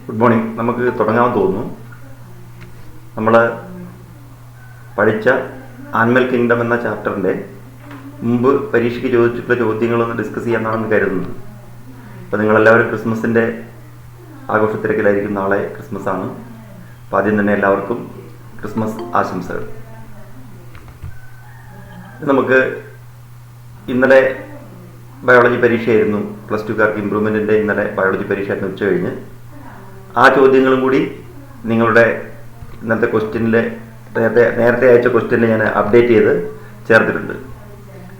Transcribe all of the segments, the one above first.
Good morning. നമുക്ക് തുടങ്ങാമെന്ന് തോന്നുന്നു. നമ്മൾ പഠിച്ച ആനിമൽ കിങ്ഡം എന്ന ചാപ്റ്ററിൻ്റെ മുമ്പ് പരീക്ഷയ്ക്ക് ചോദിച്ചിട്ടുള്ള ചോദ്യങ്ങളൊന്ന് ഡിസ്കസ് ചെയ്യാമെന്നാണെന്ന് കരുതുന്നത്. അപ്പോൾ നിങ്ങളെല്ലാവരും ക്രിസ്മസിൻ്റെ ആഘോഷത്തിരക്കിലായിരിക്കും. നാളെ ക്രിസ്മസ് ആണ്. അപ്പോൾ ആദ്യം തന്നെ എല്ലാവർക്കും ക്രിസ്മസ് ആശംസകൾ. നമുക്ക് ഇന്നലെ ബയോളജി പരീക്ഷയായിരുന്നു. പ്ലസ് ടുക്കാർക്ക് ഇമ്പ്രൂവ്മെൻറ്റിൻ്റെ ഇന്നലെ ബയോളജി പരീക്ഷയായിരുന്നു ഉച്ച കഴിഞ്ഞ്. ആ ചോദ്യങ്ങളും കൂടി നിങ്ങളുടെ ഇന്നത്തെ ക്വസ്റ്റ്യനിൽ നേരത്തെ അയച്ച ക്വസ്റ്റ്യനിൽ ഞാൻ അപ്ഡേറ്റ് ചെയ്ത് ചേർത്തിട്ടുണ്ട്.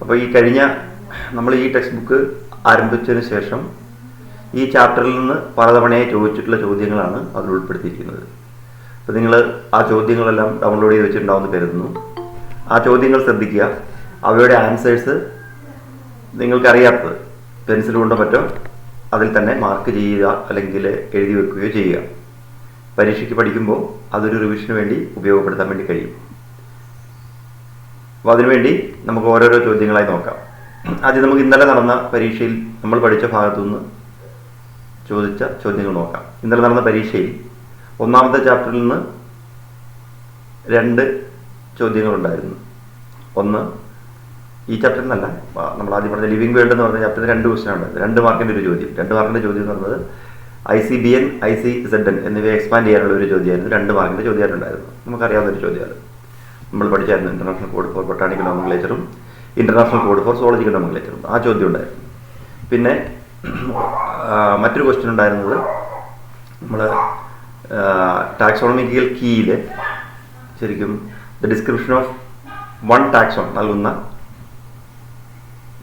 അപ്പോൾ ഈ കഴിഞ്ഞ നമ്മൾ ഈ ടെക്സ്റ്റ് ബുക്ക് ആരംഭിച്ചതിന് ശേഷം ഈ ചാപ്റ്ററിൽ നിന്ന് പലതവണയായി ചോദിച്ചിട്ടുള്ള ചോദ്യങ്ങളാണ് അതിൽ ഉൾപ്പെടുത്തിയിരിക്കുന്നത്. അപ്പോൾ നിങ്ങൾ ആ ചോദ്യങ്ങളെല്ലാം ഡൗൺലോഡ് ചെയ്ത് വെച്ചിട്ടുണ്ടാവുമെന്ന് കരുതുന്നു. ആ ചോദ്യങ്ങൾ ശ്രദ്ധിക്കുക. അവയുടെ ആൻസേഴ്സ് നിങ്ങൾക്കറിയാത്തത് പെൻസിൽ കൊണ്ടോ മറ്റോ അതിൽ തന്നെ മാർക്ക് ചെയ്യുക, അല്ലെങ്കിൽ എഴുതി വെക്കുകയോ ചെയ്യുക. പരീക്ഷയ്ക്ക് പഠിക്കുമ്പോൾ അതൊരു റിവിഷന് വേണ്ടി ഉപയോഗപ്പെടുത്താൻ വേണ്ടി കഴിയും. അപ്പോൾ അതിനുവേണ്ടി നമുക്ക് ഓരോരോ ചോദ്യങ്ങളായി നോക്കാം. ആദ്യം നമുക്ക് ഇന്നലെ നടന്ന പരീക്ഷയിൽ നമ്മൾ പഠിച്ച ഭാഗത്തുനിന്ന് ചോദിച്ച ചോദ്യങ്ങൾ നോക്കാം. ഇന്നലെ നടന്ന പരീക്ഷയിൽ ഒന്നാമത്തെ ചാപ്റ്ററിൽ നിന്ന് 2 ചോദ്യങ്ങളുണ്ടായിരുന്നു. ഒന്ന് ഈ ചാപ്റ്ററിൽ നിന്നല്ല, നമ്മൾ ആദ്യം പറഞ്ഞ ലിവിംഗ് വേൾഡ് എന്ന് പറഞ്ഞ ചാപ്റ്ററിൽ 2 ക്വസ്റ്റ്യൻ ഉണ്ടായത്. 2 മാർക്കിൻ്റെ ഒരു ചോദ്യം. 2 മാർക്കിൻ്റെ ചോദ്യം എന്ന് പറഞ്ഞത് ICBN, ICZN എന്നിവയെ എക്സ്പാൻഡ് ചെയ്യാനുള്ള ഒരു ചോദ്യമായിരുന്നു. 2 മാർക്കിൻ്റെ ചോദ്യമായിട്ടുണ്ടായിരുന്നു. നമുക്കറിയാവുന്നൊരു ചോദ്യമാണ്. നമ്മൾ പഠിച്ചായിരുന്നു ഇൻ്റർനാഷണൽ കോഡ് ഫോർ ബൊട്ടാണിക്കൽ നോമൻക്ലേച്ചറും ഇൻ്റർനാഷണൽ കോഡ് ഫോർ സുവോളജിക്കൽ നോമൻക്ലേച്ചറും. ആ ചോദ്യം ഉണ്ടായിരുന്നു. പിന്നെ മറ്റൊരു ക്വസ്റ്റ്യൻ ഉണ്ടായിരുന്നത് നമ്മൾ ടാക്സോണമിക്കൽ കീയിൽ ശരിക്കും ദ ഡിസ്ക്രിപ്ഷൻ ഓഫ് 1 ടാക്സോൺ നൽകുന്ന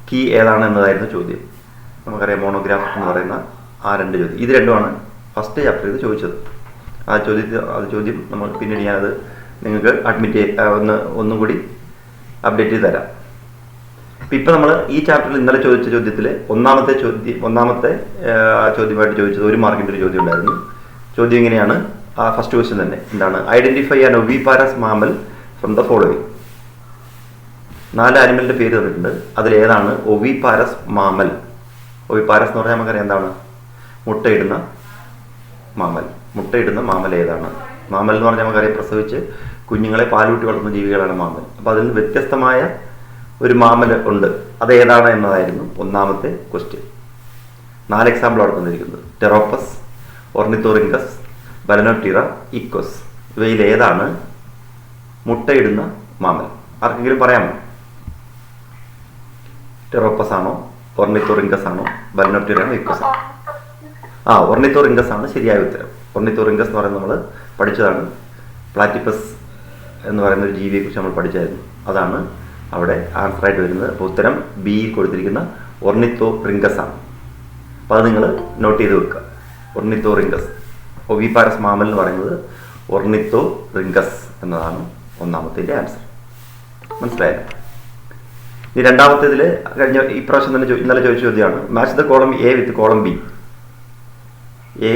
കീ ഏതാണ് എന്നതായിരുന്നു ചോദ്യം. നമുക്കറിയാം മോണോഗ്രാഫ് എന്ന് പറയുന്ന ആ 2 ചോദ്യം. ഇത് രണ്ടുമാണ് ഫസ്റ്റ് ചാപ്റ്ററിൽ ഇത് ചോദിച്ചത്. ആ ചോദ്യം നമ്മൾ പിന്നീട് ഞാനത് നിങ്ങൾക്ക് ഒന്നും കൂടി അപ്ഡേറ്റ് ചെയ്ത് തരാം. അപ്പം ഇപ്പം നമ്മൾ ഈ ചാപ്റ്ററിൽ ഇന്നലെ ചോദിച്ച ചോദ്യത്തിൽ ഒന്നാമത്തെ ചോദ്യമായിട്ട് ചോദിച്ചത് 1 മാർക്കിൻ്റെ ഒരു ചോദ്യം ഉണ്ടായിരുന്നു. ചോദ്യം ഇങ്ങനെയാണ്. ആ ഫസ്റ്റ് ക്വസ്റ്റ്യൻ തന്നെ എന്താണ്? Identify an oviparous mammal from the following. 4 ആനിമലിൻ്റെ പേര് തന്നിട്ടുണ്ട്. അതിലേതാണ് ഒവിപാരസ് മാമൽ? ഒവിപാരസ് എന്ന് പറഞ്ഞാൽ നമുക്കറിയാം എന്താണ്? മുട്ടയിടുന്ന മാമൽ ഏതാണ്? മാമൽ എന്ന് പറഞ്ഞാൽ നമുക്കറിയാം പ്രസവിച്ച് കുഞ്ഞുങ്ങളെ പാലൂട്ടി വളർത്തുന്ന ജീവികളാണ് മാമൽ. അപ്പോൾ അതിൽ വ്യത്യസ്തമായ ഒരു മാമൽ ഉണ്ട്. അതേതാണ് എന്നതായിരുന്നു ഒന്നാമത്തെ ക്വസ്റ്റ്യൻ. 4 എക്സാമ്പിൾ അവിടെ തന്നിരിക്കുന്നത്. ടെറോപ്പസ്, ഓർണിത്തോറിങ്കസ്, ബലനോപ്റ്റീറ, ഇക്വസ്. ഇവയിൽ ഏതാണ് മുട്ടയിടുന്ന മാമൽ? ആർക്കെങ്കിലും പറയാമോ? ടെറോപ്പസ് ആണോ, ഓർണിത്തോറിങ്കസ് ആണോ, ബലനോപ്റ്റീറ ആണോ, ഇക്വസ് ആണോ? ഓർണിത്തോറിങ്കസ് ആണ് ശരിയായ ഉത്തരം. ഓർണിത്തോറിങ്കസ് എന്ന് പറയുന്നത് നമ്മൾ പഠിച്ചതാണ്. പ്ലാറ്റിപ്പസ് എന്ന് പറയുന്ന ഒരു ജീവിയെക്കുറിച്ച് നമ്മൾ പഠിച്ചായിരുന്നു. അതാണ് അവിടെ ആൻസറായിട്ട് വരുന്നത്. അപ്പോൾ ഉത്തരം ബി കൊടുത്തിരിക്കുന്ന ഓർണിത്തോറിങ്കസ് ആണ്. അപ്പോൾ അത് നിങ്ങൾ നോട്ട് ചെയ്ത് വെക്കുക. ഓർണിത്തോറിങ്കസ്. ഒവിപാരസ് മാമൽ എന്ന് പറയുന്നത് ഓർണിത്തോറിങ്കസ് എന്നതാണ് ഒന്നാമത്തെ ആൻസർ. മനസ്സിലായല്ലോ? ഈ രണ്ടാമത്തേതിൽ കഴിഞ്ഞ ഈ പ്രാവശ്യം തന്നെ ഇന്നലെ ചോദിച്ച ചോദ്യമാണ്. Match the column A with column B. A,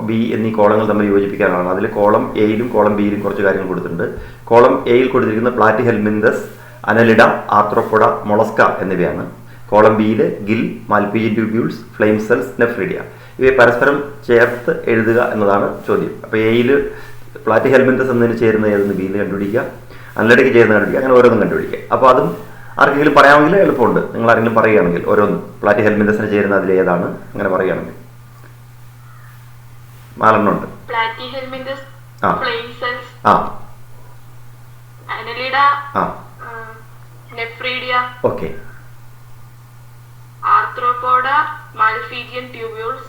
B എന്നീ കോളങ്ങൾ തമ്മിൽ യോജിപ്പിക്കാനാണ്. അതിൽ കോളം എയിലും കോളം ബിയിലും കുറച്ച് കാര്യങ്ങൾ കൊടുത്തിട്ടുണ്ട്. കോളം എയിൽ കൊടുത്തിരിക്കുന്ന പ്ലാറ്റിഹെൽമിന്തസ്, അനലിഡ, ആർത്രോപോഡ, മൊളസ്ക എന്നിവയാണ്. കോളം ബിയിൽ gill, Malpighian tubules, flame cells, nephridia. ഇവയെ പരസ്പരം ചേർത്ത് എഴുതുക എന്നതാണ് ചോദ്യം. അപ്പോൾ എയിൽ പ്ലാറ്റിഹെൽമിന്തസ് എന്നതിന് ചേരുന്ന ഏതെന്ന് ബിയിൽ കണ്ടുപിടിക്കുക, അനലിഡയ്ക്ക് ചേരുന്ന കണ്ടുപിടിക്കുക, അങ്ങനെ ഓരോന്നും കണ്ടുപിടിക്കുക. അപ്പോൾ അതും ആർക്കെങ്കിലും പറയാമെങ്കിൽ എളുപ്പമുണ്ട്. നിങ്ങൾ ആരെങ്കിലും പറയുകയാണെങ്കിൽ ഓരോന്നും പ്ലാറ്റിഹെൽമിന്തസിന് ചേരുന്ന അതിൽ ഏതാണ് അങ്ങനെ പറയുകയാണെങ്കിൽ. 4 ഉണ്ട്. Okay. Arthropoda, Malpighian tubules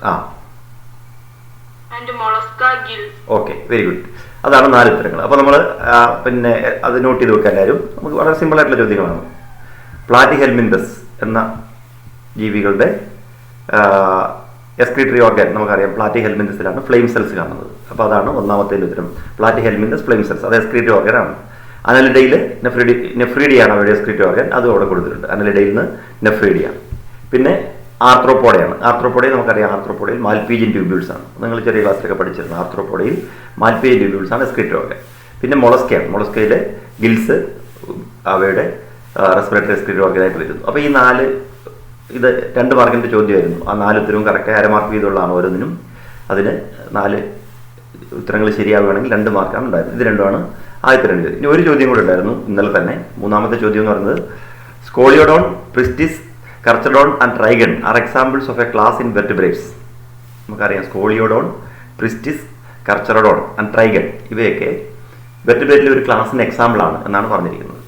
and mollusca, gills. Okay, very good. അതാണ് 4 ഉത്തരങ്ങൾ. അപ്പോൾ നമ്മൾ പിന്നെ അത് നോട്ട് ചെയ്ത് വെക്കുക എല്ലാവരും. നമുക്ക് വളരെ സിമ്പിൾ ആയിട്ടുള്ള ചോദ്യങ്ങളാണ്. പ്ലാറ്റിഹെൽമിന്തസ് എന്ന ജീവികളുടെ എക്സ്ക്രീറ്ററി ഓർഗൻ നമുക്കറിയാം. പ്ലാറ്റിഹെൽമിന്തസിലാണ് ഫ്ലെയിം സെൽസ് കാണുന്നത്. അപ്പോൾ അതാണ് ഒന്നാമത്തെ ഉത്തരം. പ്ലാറ്റിഹെൽമിന്തസ് ഫ്ലെയിം സെൽസ്, അത് എക്സ്ക്രീറ്ററി ഓർഗൻ ആണ്. അനലിഡയിൽ നെഫ്രീഡിയാണ് അവരുടെ എക്സ്ക്രീറ്ററി ഓർഗൻ, അതും അവിടെ കൊടുത്തിട്ടുണ്ട്. അനലിഡയിൽ നിന്ന് നെഫ്രീഡിയ. പിന്നെ ആർത്രോപോഡയാണ്. ആർത്രോപോഡയിൽ നമുക്കറിയാം, ആർത്രോപോഡയിൽ മാൽപീജിയൻ ട്യൂബ്യൂൾസ് ആണ്. നിങ്ങൾ ചെറിയ ക്ലാസ്സിലൊക്കെ പഠിച്ചിരുന്നു. ആർത്രോപോഡയിൽ മാൽപീജിയൻ ട്യൂബ്യൂൾസ് ആണ് എക്സ്ക്രീറ്ററി ഓർഗൻ. പിന്നെ മൊളസ്കയാണ്. മൊളസ്കയിലെ ഗിൽസ് അവയുടെ റെസ്പിറേറ്ററി എക്സ്ക്രീറ്ററി ഓർഗനായിട്ട് വരുന്നു. അപ്പോൾ ഈ 4 ഇത് 2 മാർക്കിൻ്റെ ചോദ്യമായിരുന്നു. ആ 4 ഉത്തരവും കറക്റ്റായി 1/2 മാർക്ക് വീതമുള്ളതാണ് ഓരോന്നിനും. അതിന് 4 ഉത്തരങ്ങൾ ശരിയാവുകയാണെങ്കിൽ 2 മാർക്കാണ് ഉണ്ടായിരുന്നത്. ഇത് രണ്ടുമാണ് ആദ്യത്തെ 2 ചോദ്യം. ഇനി ഒരു ചോദ്യം കൂടെ ഉണ്ടായിരുന്നു ഇന്നലെ തന്നെ. 3ാമത്തെ ചോദ്യം എന്ന് പറയുന്നത് scoliodon, pristis, carcharodon and trygon are examples of a class in vertebrates. നമുക്കറിയാം scoliodon, pristis, carcharodon and trygon ഇവയൊക്കെ വെർട്ടിബ്രേറ്റിലെ ഒരു ക്ലാസ്സിന് എക്സാമ്പിളാണ് എന്നാണ് പറഞ്ഞിരിക്കുന്നത്.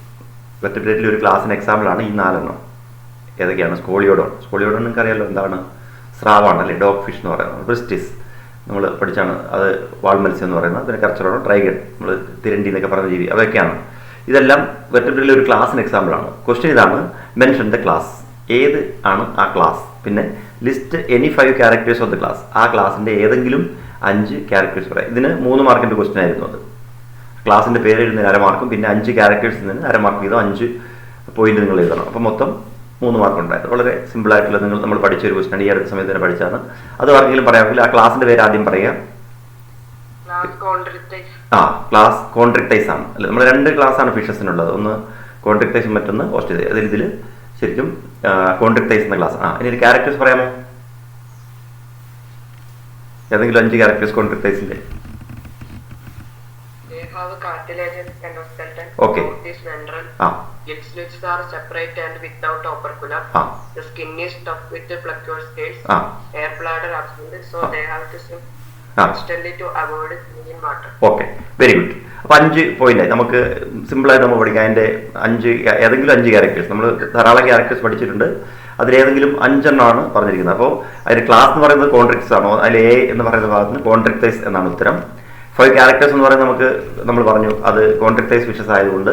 വെർട്ടിബ്രേറ്റിലെ ഒരു ക്ലാസ്സിന് എക്സാമ്പിളാണ് ഈ 4 ഏതൊക്കെയാണ്? സ്കോളിയോഡോൺ നിങ്ങൾക്ക് അറിയാമല്ലോ എന്താണ്? സ്രാവാണ് അല്ലേ, ഡോഗ് ഫിഷ് എന്ന് പറയുന്നത്. പ്രിസ്റ്റിസ് നമ്മൾ പഠിച്ചാണ്, അത് വാൾമത്സ്യം എന്ന് പറയുന്നത്. പിന്നെ കർച്ചറഡോൺ, ട്രൈഗൺ നമ്മൾ തിരണ്ടി എന്നൊക്കെ പറഞ്ഞ ജീവി, അവയൊക്കെയാണ്. ഇതെല്ലാം വെർട്ടിബ്രേറ്റിലെ ഒരു ക്ലാസ്സിന് എക്സാമ്പിളാണ്. ക്വസ്റ്റ്യൻ ഇതാണ്, മെൻഷൻ ദ ക്ലാസ്. ഏത് ആണ് ആ ക്ലാസ്? പിന്നെ list any 5 characters of the class. ആ ക്ലാസിൻ്റെ ഏതെങ്കിലും 5 ക്യാരക്ടേഴ്സ് പറയാം. ഇതിന് 3 മാർക്കിൻ്റെ ക്വസ്റ്റ്യൻ ആയിരുന്നു. അത് ക്ലാസിൻ്റെ പേര് എഴുതുന്നതിന് 1/2 മാർക്കും പിന്നെ 5 ക്യാരക്ടേഴ്സിൽ നിന്ന് 1/2 മാർക്ക് വീതം 5 പോയിന്റ് നിങ്ങൾ എഴുതണം. അപ്പോൾ മൊത്തം 3 മാർക്ക് ഉണ്ടായത്. വളരെ സിമ്പിളായിട്ടുള്ള നമ്മൾ പഠിച്ചൊരു ക്വസ്റ്റ്യൻ, ഈ അടുത്ത സമയത്ത് തന്നെ പഠിച്ചാണ്. അത് ആർക്കെങ്കിലും പറയാമെങ്കിൽ ആ ക്ലാസിൻ്റെ പേര് ആദ്യം പറയുക. ക്ലാസ് കോൺട്രിക്ടൈസ് ആണ് അല്ലേ. നമ്മൾ 2 ക്ലാസ്സാണ് ഫിഷസിനുള്ളത്. ഒന്ന് കോൺട്രിക്ടൈസും മറ്റൊന്ന് ഓസ്ട്രേലിയ. ഇതിൽ ശരിക്കും കോൺട്രിക്ടൈസ് എന്ന ക്ലാസ്. ഇനി ഒരു ക്യാരക്ടേഴ്സ് പറയാമോ? ഏതെങ്കിലും 5 ക്യാരക്ടേഴ്സ് കോൺട്രിക്ടൈസിന്റെ? Okay. Its lips are separate and without operculum. The skin is tough with plucose scales. Air bladder absent, so they have to swim constantly to avoid being in water. Okay, very good. അപ്പോൾ 5 point നമുക്ക് സിമ്പിളായിട്ട് നമ്മൾ പഠിക്കാം. അതിൻ്റെ 5 ഏതെങ്കിലും 5 characters. നമ്മൾ ധാരാളം characters പഠിച്ചിട്ടുണ്ട്. അതിലേതെങ്കിലും 5 എണ്ണമാണ് പറഞ്ഞിരിക്കുന്നത്. അപ്പോൾ അതിൻ്റെ ക്ലാസ് എന്ന് പറയുന്നത് കോൺട്രിക്ട്സ് ആണോ? അതിൽ എ എന്ന് പറയുന്ന ഭാഗത്തിന് കോൺട്രിക്ടൈസ് എന്നാണ് ഉത്തരം. 5 ക്യാരക്ടേഴ്സ് എന്ന് പറയുന്നത് നമ്മൾ പറഞ്ഞു അത് കോൺട്രിക്ടൈസ് ഫിഷസ് ആയതുകൊണ്ട്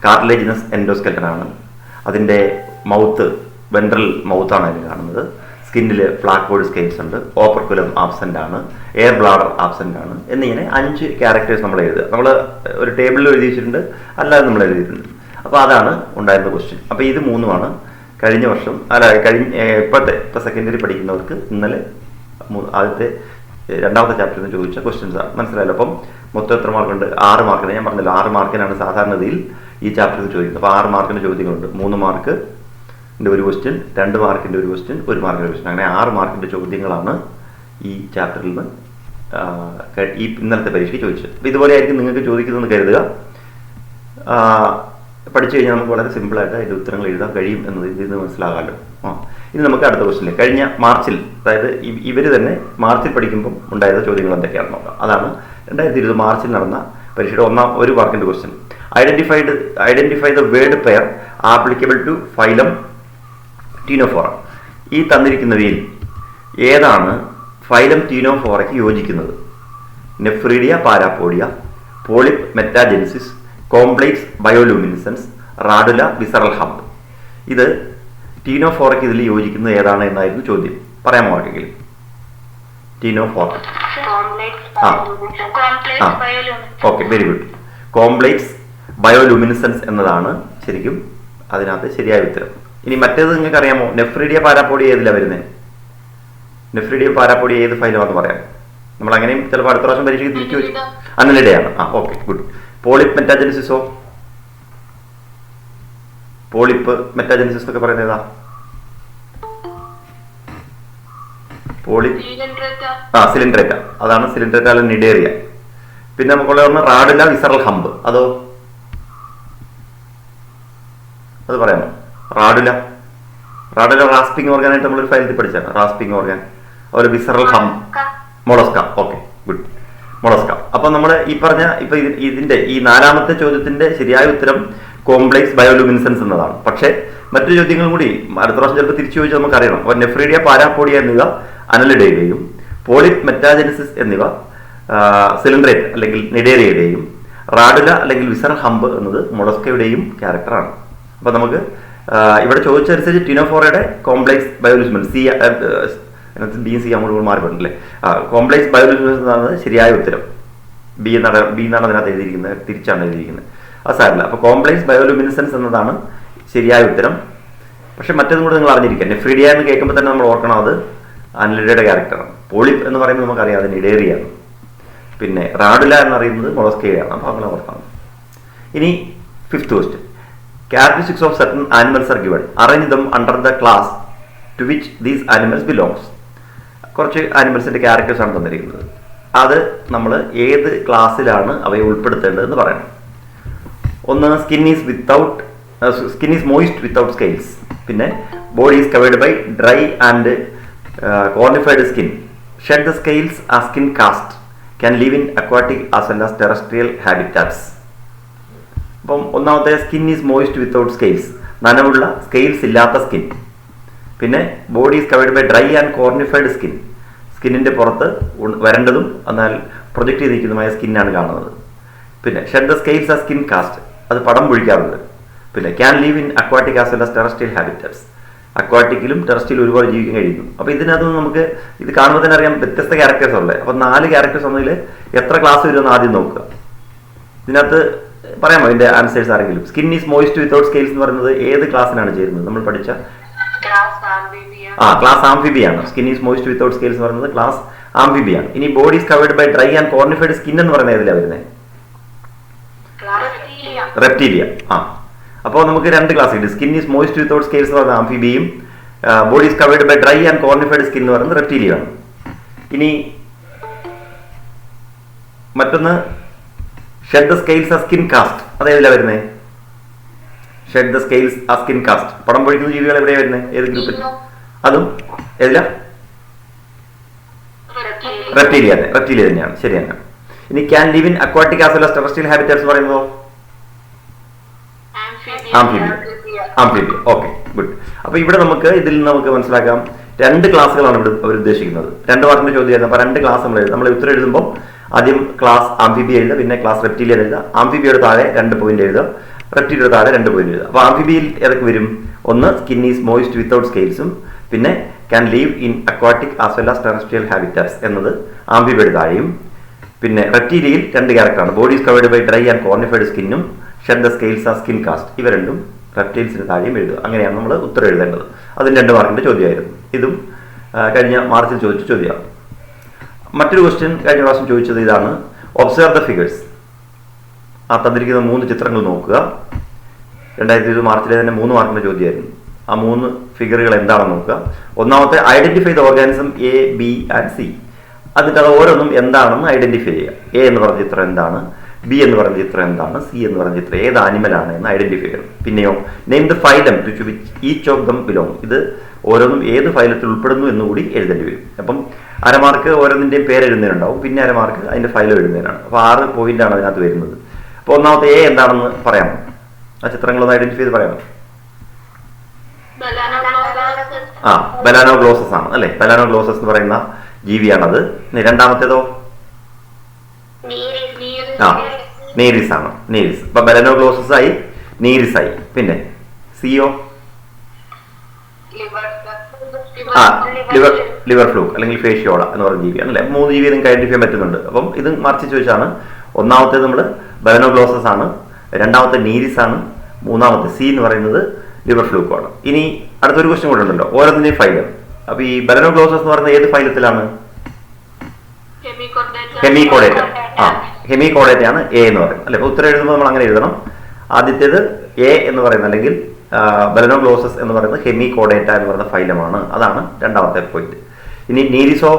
കാർട്ടിലേജിനസ് എൻഡോസ്കെൽട്ടൻ ആണ്. അതിൻ്റെ മൗത്ത് വെൻട്രൽ മൗത്താണ് അതിൽ കാണുന്നത്. സ്കിന്നിൽ ഫ്ലാക്ക്വേർഡ് സ്കെയിൽസ് ഉണ്ട്. ഓപ്പർക്കുലം ആബ്സെൻ്റ് ആണ്. എയർ ബ്ലാഡർ ആബ്സെൻ്റ് ആണ്. എന്നിങ്ങനെ 5 ക്യാരക്ടേഴ്സ് നമ്മൾ എഴുതുക. നമ്മൾ ഒരു ടേബിളിൽ എഴുതി വെച്ചിട്ടുണ്ട്, അല്ലാതെ നമ്മൾ എഴുതിയിട്ടുണ്ട്. അപ്പോൾ അതാണ് ഉണ്ടായിരുന്ന ക്വസ്റ്റ്യൻ. അപ്പോൾ ഇത് 3 കഴിഞ്ഞ വർഷം ഇപ്പോൾ സെക്കൻഡറി പഠിക്കുന്നവർക്ക് ഇന്നലെ ആദ്യത്തെ 2ാമത്തെ ചാപ്റ്ററിൽ നിന്ന് ചോദിച്ച ക്വസ്റ്റ്യൻസാണ്. മനസ്സിലായല്ലോ? അപ്പം മൊത്തം എത്ര മാർക്കുണ്ട്? 6 മാർക്കിന്. ഞാൻ പറഞ്ഞല്ലോ 6 മാർക്കിനാണ് സാധാരണതയിൽ ഈ ചാപ്റ്ററിൽ ചോദിക്കുന്നത്. അപ്പോൾ 6 മാർക്കിൻ്റെ ചോദ്യങ്ങളുണ്ട്. 3 മാർക്കിൻ്റെ ഒരു ക്വസ്റ്റ്യൻ, 2 മാർക്കിൻ്റെ ഒരു ക്വസ്റ്റ്യൻ, 1 മാർക്കിൻ്റെ ക്വസ്റ്റ്യൻ. അങ്ങനെ 6 മാർക്കിൻ്റെ ചോദ്യങ്ങളാണ് ഈ ചാപ്റ്ററിൽ നിന്ന് ഈ ഇന്നലത്തെ പരീക്ഷയ്ക്ക് ചോദിച്ചത്. അപ്പോൾ ഇതുപോലെ ആയിരിക്കും നിങ്ങൾക്ക് ചോദിക്കുന്നതെന്ന് കരുതുക. പഠിച്ചു കഴിഞ്ഞാൽ നമുക്ക് വളരെ സിമ്പിളായിട്ട് അതിൻ്റെ ഉത്തരങ്ങൾ എഴുതാൻ കഴിയും എന്നത് ഇതിൽ നിന്ന് മനസ്സിലാകാമല്ലോ. ഇനി നമുക്ക് അടുത്ത ക്വസ്റ്റ്യൻ, കഴിഞ്ഞ മാർച്ചിൽ, അതായത് ഇവർ തന്നെ മാർച്ചിൽ പഠിക്കുമ്പോൾ ഉണ്ടായിരുന്ന ചോദ്യങ്ങൾ എന്തൊക്കെയാണെന്ന് നോക്കാം. അതാണ് 2020 മാർച്ചിൽ നടന്ന പരീക്ഷയുടെ 1 മാർക്കിൻ്റെ question. Identify the word pair applicable to phylum ctenophora. ഈ തന്നിരിക്കുന്നവയിൽ ഏതാണ് ഫൈലം ടീനോഫോറയ്ക്ക് യോജിക്കുന്നത്? Nephridia parapodia, polyp metagenesis, complex bioluminescence, radula visceral hump. ഇത് ടീനോഫോറയ്ക്ക് ഇതിൽ യോജിക്കുന്നത് ഏതാണ് എന്നായിരുന്നു ചോദ്യം. പറയാമോ ആർക്കെങ്കിലും? Ctenophora. Okay, very good. Complex bioluminescence എന്നതാണ് ശരിക്കും അതിനകത്ത് ശരിയായ ഉത്തരം. ഇനി മറ്റേത് നിങ്ങൾക്ക് അറിയാമോ? നെഫ്രീഡിയ പാരാപ്പോഡിയ ഏതിലാണ് വരുന്നത്? നെഫ്രീഡിയ പാരാപ്പോഡിയ ഏത് ഫൈലമാണെന്ന് പറയാം. നമ്മൾ അങ്ങനെയും ചിലപ്പോൾ അടുത്ത പ്രാവശ്യം പരീക്ഷയ്ക്ക് തിരിച്ചു വെച്ചു. അന്നലിടെയാണ്. Okay, good. പോളിപ്പ് മെറ്റാജെനിസിസോ? പോളിപ്പ് മെറ്റാജെനിസിസ് എന്നൊക്കെ പറയുന്നത് ഏതാ? സിലിൻഡ്രേറ്റ. അതാണ് സിലിൻഡ്രേറ്റ അല്ലെങ്കിൽ നിഡേറിയ. പിന്നെ നമുക്കുള്ള റാഡുല വിസറൽ ഹംപ്. അതോ അത് പറയാമോ? റാഡുല റാസ്പിംഗ് ഓർഗാനായിട്ട് നമ്മളൊരു ഫയലിൽ പഠിച്ചാണ്. Rasping organ. അതുപോലെ visceral hump mollusca. Okay, good. Mollusca. അപ്പൊ നമ്മൾ ഈ പറഞ്ഞ ഇതിന്റെ ഈ 4ാമത്തെ ചോദ്യത്തിന്റെ ശരിയായ ഉത്തരം കോംപ്ലെക്സ് ബയോലൂമിനിസൻസ് എന്നതാണ്. പക്ഷേ മറ്റു ചോദ്യങ്ങളും കൂടി അടുത്ത പ്രാവശ്യം ചിലപ്പോൾ തിരിച്ചു ചോദിച്ചാൽ നമുക്ക് അറിയണം. അപ്പോൾ നെഫ്രീഡിയ പാരാപ്പോഡിയ എന്നിവ അനലിഡയുടെയും പോളിപ്പ് മെറ്റാജെനിസിസ് എന്നിവ സിലിൻഡ്രേറ്റ് അല്ലെങ്കിൽ നിഡേറിയയുടെയും റാഡുല അല്ലെങ്കിൽ വിസറൽ ഹംപ് എന്നത് മൊളസ്കയുടെയും ക്യാരക്ടറാണ്. അപ്പോൾ നമുക്ക് ഇവിടെ ചോദിച്ചനുസരിച്ച് ടീനോഫോറയുടെ കോംപ്ലെക്സ് ബയോലൂമിനിസൻസ് ബി സി അങ്ങോട്ട് മാറിപ്പോയിട്ടില്ലേ? കോംപ്ലെക്സ് ബയോലൂമിനിസൻസ് എന്നാണ് ശരിയായ ഉത്തരം. ബി എന്നാണ് അതിനകത്ത് എഴുതിയിരിക്കുന്നത്, തിരിച്ചാണ് എഴുതിയിരിക്കുന്നത്. അത് സാരില്ല. അപ്പോൾ കോംപ്ലെക്സ് ബയോലൂമിനിസൻസ് എന്നതാണ് ശരിയായ ഉത്തരം. പക്ഷെ മറ്റേതും കൂടെ നിങ്ങൾ അറിഞ്ഞിരിക്കുക. നെഫ്രീഡിയ എന്ന് കേൾക്കുമ്പോൾ തന്നെ നമ്മൾ ഓർക്കണം അത് അനലിഡയുടെ ക്യാരക്ടറാണ്. പോളിപ്പ് എന്ന് പറയുന്നത് നമുക്കറിയാം അത് നിഡേറിയാണ്. പിന്നെ റാഡുല എന്നറിയുന്നത് മൊളസ്കയാണ്. അപ്പോൾ അങ്ങനെ ഓർക്കണം. ഇനി 5th question. Characteristics of certain animals are given. Arrange them under the class to which these animals belongs. കുറച്ച് ആനിമൽസിൻ്റെ ക്യാരക്ടേഴ്സാണ് തന്നിരിക്കുന്നത്. അത് നമ്മൾ ഏത് ക്ലാസ്സിലാണ് അവയെ ഉൾപ്പെടുത്തേണ്ടതെന്ന് പറയണം. ഒന്ന് skin is moist without scales. പിന്നെ body is covered by dry and cornified skin. Shed the scales as skin cast. Can live in aquatic as well as terrestrial habitats. അപ്പം ഒന്നാമത്തെ skin is moist without scales, നനവുള്ള scales ഇല്ലാത്ത skin. പിന്നെ body is covered by dry and cornified skin. സ്കിന്നിൻ്റെ പുറത്ത് വരണ്ടതും എന്നാൽ project ചെയ്തിരിക്കുന്നതുമായ സ്കിന്നാണ് കാണുന്നത്. പിന്നെ shed the scales as skin cast, അത് പടം പൊഴിക്കാറുണ്ട്. പിന്നെ can live in aquatic as well as terrestrial habitats. അക്വാട്ടിക്കിലും ടെറസ്ട്രിയലും ഒരുപാട് ജീവിക്കാൻ കഴിയുന്നു. അപ്പോൾ ഇതിനകത്ത് നമുക്ക് ഇത് കാണുമ്പോൾ തന്നെ അറിയാം വ്യത്യസ്ത ക്യാരക്ടേഴ്സ് ഉള്ളത്. അപ്പോൾ 4 ക്യാരക്ടേഴ്സ് ഒന്നതിൽ എത്ര ക്ലാസ് വരുമെന്ന് ആദ്യം നോക്കുക. ഇതിനകത്ത് പറയാമോ ഇതിൻ്റെ ആൻസേഴ്സ് ആരെങ്കിലും? Skin is moist without scales എന്ന് പറയുന്നത് ഏത് ക്ലാസ്സിനാണ് ചേരുന്നത്? നമ്മൾ പഠിച്ച ക്ലാസ് ആംഫിബിയാണ്. Skin is moist without scales എന്ന് പറയുന്നത് ക്ലാസ് ആംഫിബിയാണ്. ഇനി body is covered by dry and cornified skin എന്ന് പറയുന്നത് ഏതിലാണ് വരുന്നത്? റെപ്റ്റീലിയ. അപ്പോൾ നമുക്ക് 2 ക്ലാസ് ഉണ്ട്. Skin is moist without scales എന്ന് പറയുന്നത് ആംഫിബിയും body is covered by dry and cornified skin എന്ന് പറയുന്നത് റെപ്റ്റീലിയാണ്. ഇനി മറ്റൊന്ന് shed the scales as skin cast, അതേതിലാണ് വരുന്നത്? Shed the scales as skin cast, പടം പൊഴിക്കുന്ന ജീവികൾ എവിടെയാണ് വരുന്നത്? ഏത് ഗ്രൂപ്പിൽ? അതും ഏതില? റെപ്റ്റീലിയ തന്നെയാണ്. ശരിയാണ്. ഇനി can live in aquatic as well as terrestrial habitats പറയുമ്പോൾ ആംഫിബിയ. Okay, good. അപ്പോൾ ഇവിടെ നമുക്ക് ഇതിൽ നിന്ന് നമുക്ക് മനസ്സിലാക്കാം 2 ക്ലാസ്സുകളാണ് ഇവിടെ അവർ ഉദ്ദേശിക്കുന്നത്. 2 മാർക്കിന്റെ ചോദ്യമായിരുന്നു. അപ്പോൾ 2 ക്ലാസ് നമ്മൾ എഴുതും. നമ്മൾ ഉത്തരം എഴുതുമ്പോൾ ആദ്യം ക്ലാസ് ആംഫിബിയ എഴുതുക, പിന്നെ ക്ലാസ് റെപ്റ്റീലിയൻ എഴുതുക. ആംഫിബിയയുടെ താഴെ 2 പോയിന്റ് എഴുതുക, റെപ്റ്റീലിയയുടെ താഴെ 2 പോയിന്റ് എഴുതുക. അപ്പോൾ ആംഫിബിയയിൽ ഏതൊക്കെ വരും? ഒന്ന് സ്കിൻ ഈസ് മോയിസ്റ്റ് വിത്തൗട്ട് സ്കെയിൽസും, പിന്നെ can live in aquatic as well as terrestrial habitats എന്നത് ആംഫിബിയയുടെ താഴെയും. പിന്നെ റെപ്റ്റീലിയയിൽ 2 ക്യാരക്ടറാണ്. Body is covered by dry and cornified സ്കിന്നും shed the scales as skin cast. ഇവ രണ്ടും റെപ്റ്റൈൽസിന് താഴെയും എഴുതുക. അങ്ങനെയാണ് നമ്മൾ ഉത്തരം എഴുതേണ്ടത്. അതിന് 2 മാർക്കിന്റെ ചോദ്യമായിരുന്നു. ഇതും കഴിഞ്ഞ മാർച്ചിൽ ചോദിച്ച ചോദ്യമാണ്. മറ്റൊരു ക്വസ്റ്റ്യൻ കഴിഞ്ഞ പ്രാവശ്യം ചോദിച്ചത് ഇതാണ്. Observe the figures. ആ തന്നിരിക്കുന്ന 3 ചിത്രങ്ങൾ നോക്കുക. 2020 മാർച്ചിലെ തന്നെ 3 മാർക്കിന്റെ ചോദ്യമായിരുന്നു. ആ 3 ഫിഗറുകൾ എന്താണെന്ന് നോക്കുക. ഒന്നാമത്തെ identify the organism A, B and C. എന്നിട്ട് അത് ഓരോന്നും എന്താണെന്ന് ഐഡന്റിഫൈ ചെയ്യുക. എ എന്ന് പറഞ്ഞ ചിത്രം എന്താണ്, ബി എന്ന് പറഞ്ഞ ചിത്രം എന്താണ്, സി എന്ന് പറഞ്ഞ ചിത്രം ഏത് ആനിമലാണ് എന്ന് ഐഡന്റിഫൈ ചെയ്യണം. പിന്നെയോ name the phylum to which each of them belong. ഇത് ഓരോന്നും ഏത് ഫൈലത്തിൽ ഉൾപ്പെടുന്നു എന്നുകൂടി എഴുതേണ്ടി വരും. അപ്പം അരമാർക്ക് ഓരോന്നിൻ്റെയും പേര് എഴുതുന്നതിനുണ്ടാവും, പിന്നെ അരമാർക്ക് അതിൻ്റെ ഫൈലം എഴുതുന്നതിനാണ്. അപ്പോൾ 6 പോയിന്റാണ് അതിനകത്ത് വരുന്നത്. അപ്പോൾ ഒന്നാമത്തെ എ എന്താണെന്ന് പറയാമോ? ആ ചിത്രങ്ങളൊന്ന് ഐഡന്റിഫൈ ചെയ്ത് പറയാമോ? ബലാനോഗ്ലോസസ് ആണ് അല്ലേ? ബലാനോഗ്ലോസസ് എന്ന് പറയുന്ന ജീവിയാണത്. രണ്ടാമത്തേതോ? നീരിസ് ആണ്. നീരിസ്. അപ്പൊ ബലാനോഗ്ലോസസ് ആയി, നീരിസ് ആയി. പിന്നെ സിയോ? ലിവർ ഫ്ലൂക്ക് അല്ലെങ്കിൽ ഫേഷ്യോള എന്ന് പറയുന്ന ജീവിയാണ് അല്ലെ? 3 ജീവിയെ നിങ്ങൾക്ക് ഐഡന്റിഫൈ ചെയ്യാൻ പറ്റുന്നുണ്ട്. അപ്പം ഇത് മറിച്ച് ചോദിച്ചാണ്. ഒന്നാമത്തേത് നമ്മൾ ബലാനോഗ്ലോസസ് ആണ്, രണ്ടാമത്തെ നീരിസ് ആണ്, മൂന്നാമത്തെ സി എന്ന് പറയുന്നത് ലിവർ ഫ്ലൂക്ക് ആണ്. ഇനി അടുത്തൊരു ക്വസ്റ്റ്യൻ കൂടെ ഉണ്ടല്ലോ, ഓരോന്നിന്റെയും ഫൈലം. അപ്പൊ ഈ ബലാനോഗ്ലോസസ് എന്ന് പറയുന്നത് ഏത് ഫൈലത്തിലാണ്? ഹെമികോഡേറ്റ. ഹെമികോഡേറ്റ ആണ് എ എന്ന് പറയുന്നത് അല്ലെ? അപ്പൊ ഉത്തരം എഴുതുമ്പോൾ നമ്മൾ അങ്ങനെ എഴുതണം. ആദ്യത്തേത് എ എന്ന് പറയുന്നത് അല്ലെങ്കിൽ ബലാനോഗ്ലോസസ് എന്ന് പറയുന്നത് ഹെമികോഡേറ്റ എന്ന് പറയുന്ന ഫൈലമാണ്. അതാണ് രണ്ടാമത്തെ പോയിന്റ്. ഇനി നീരിസോ?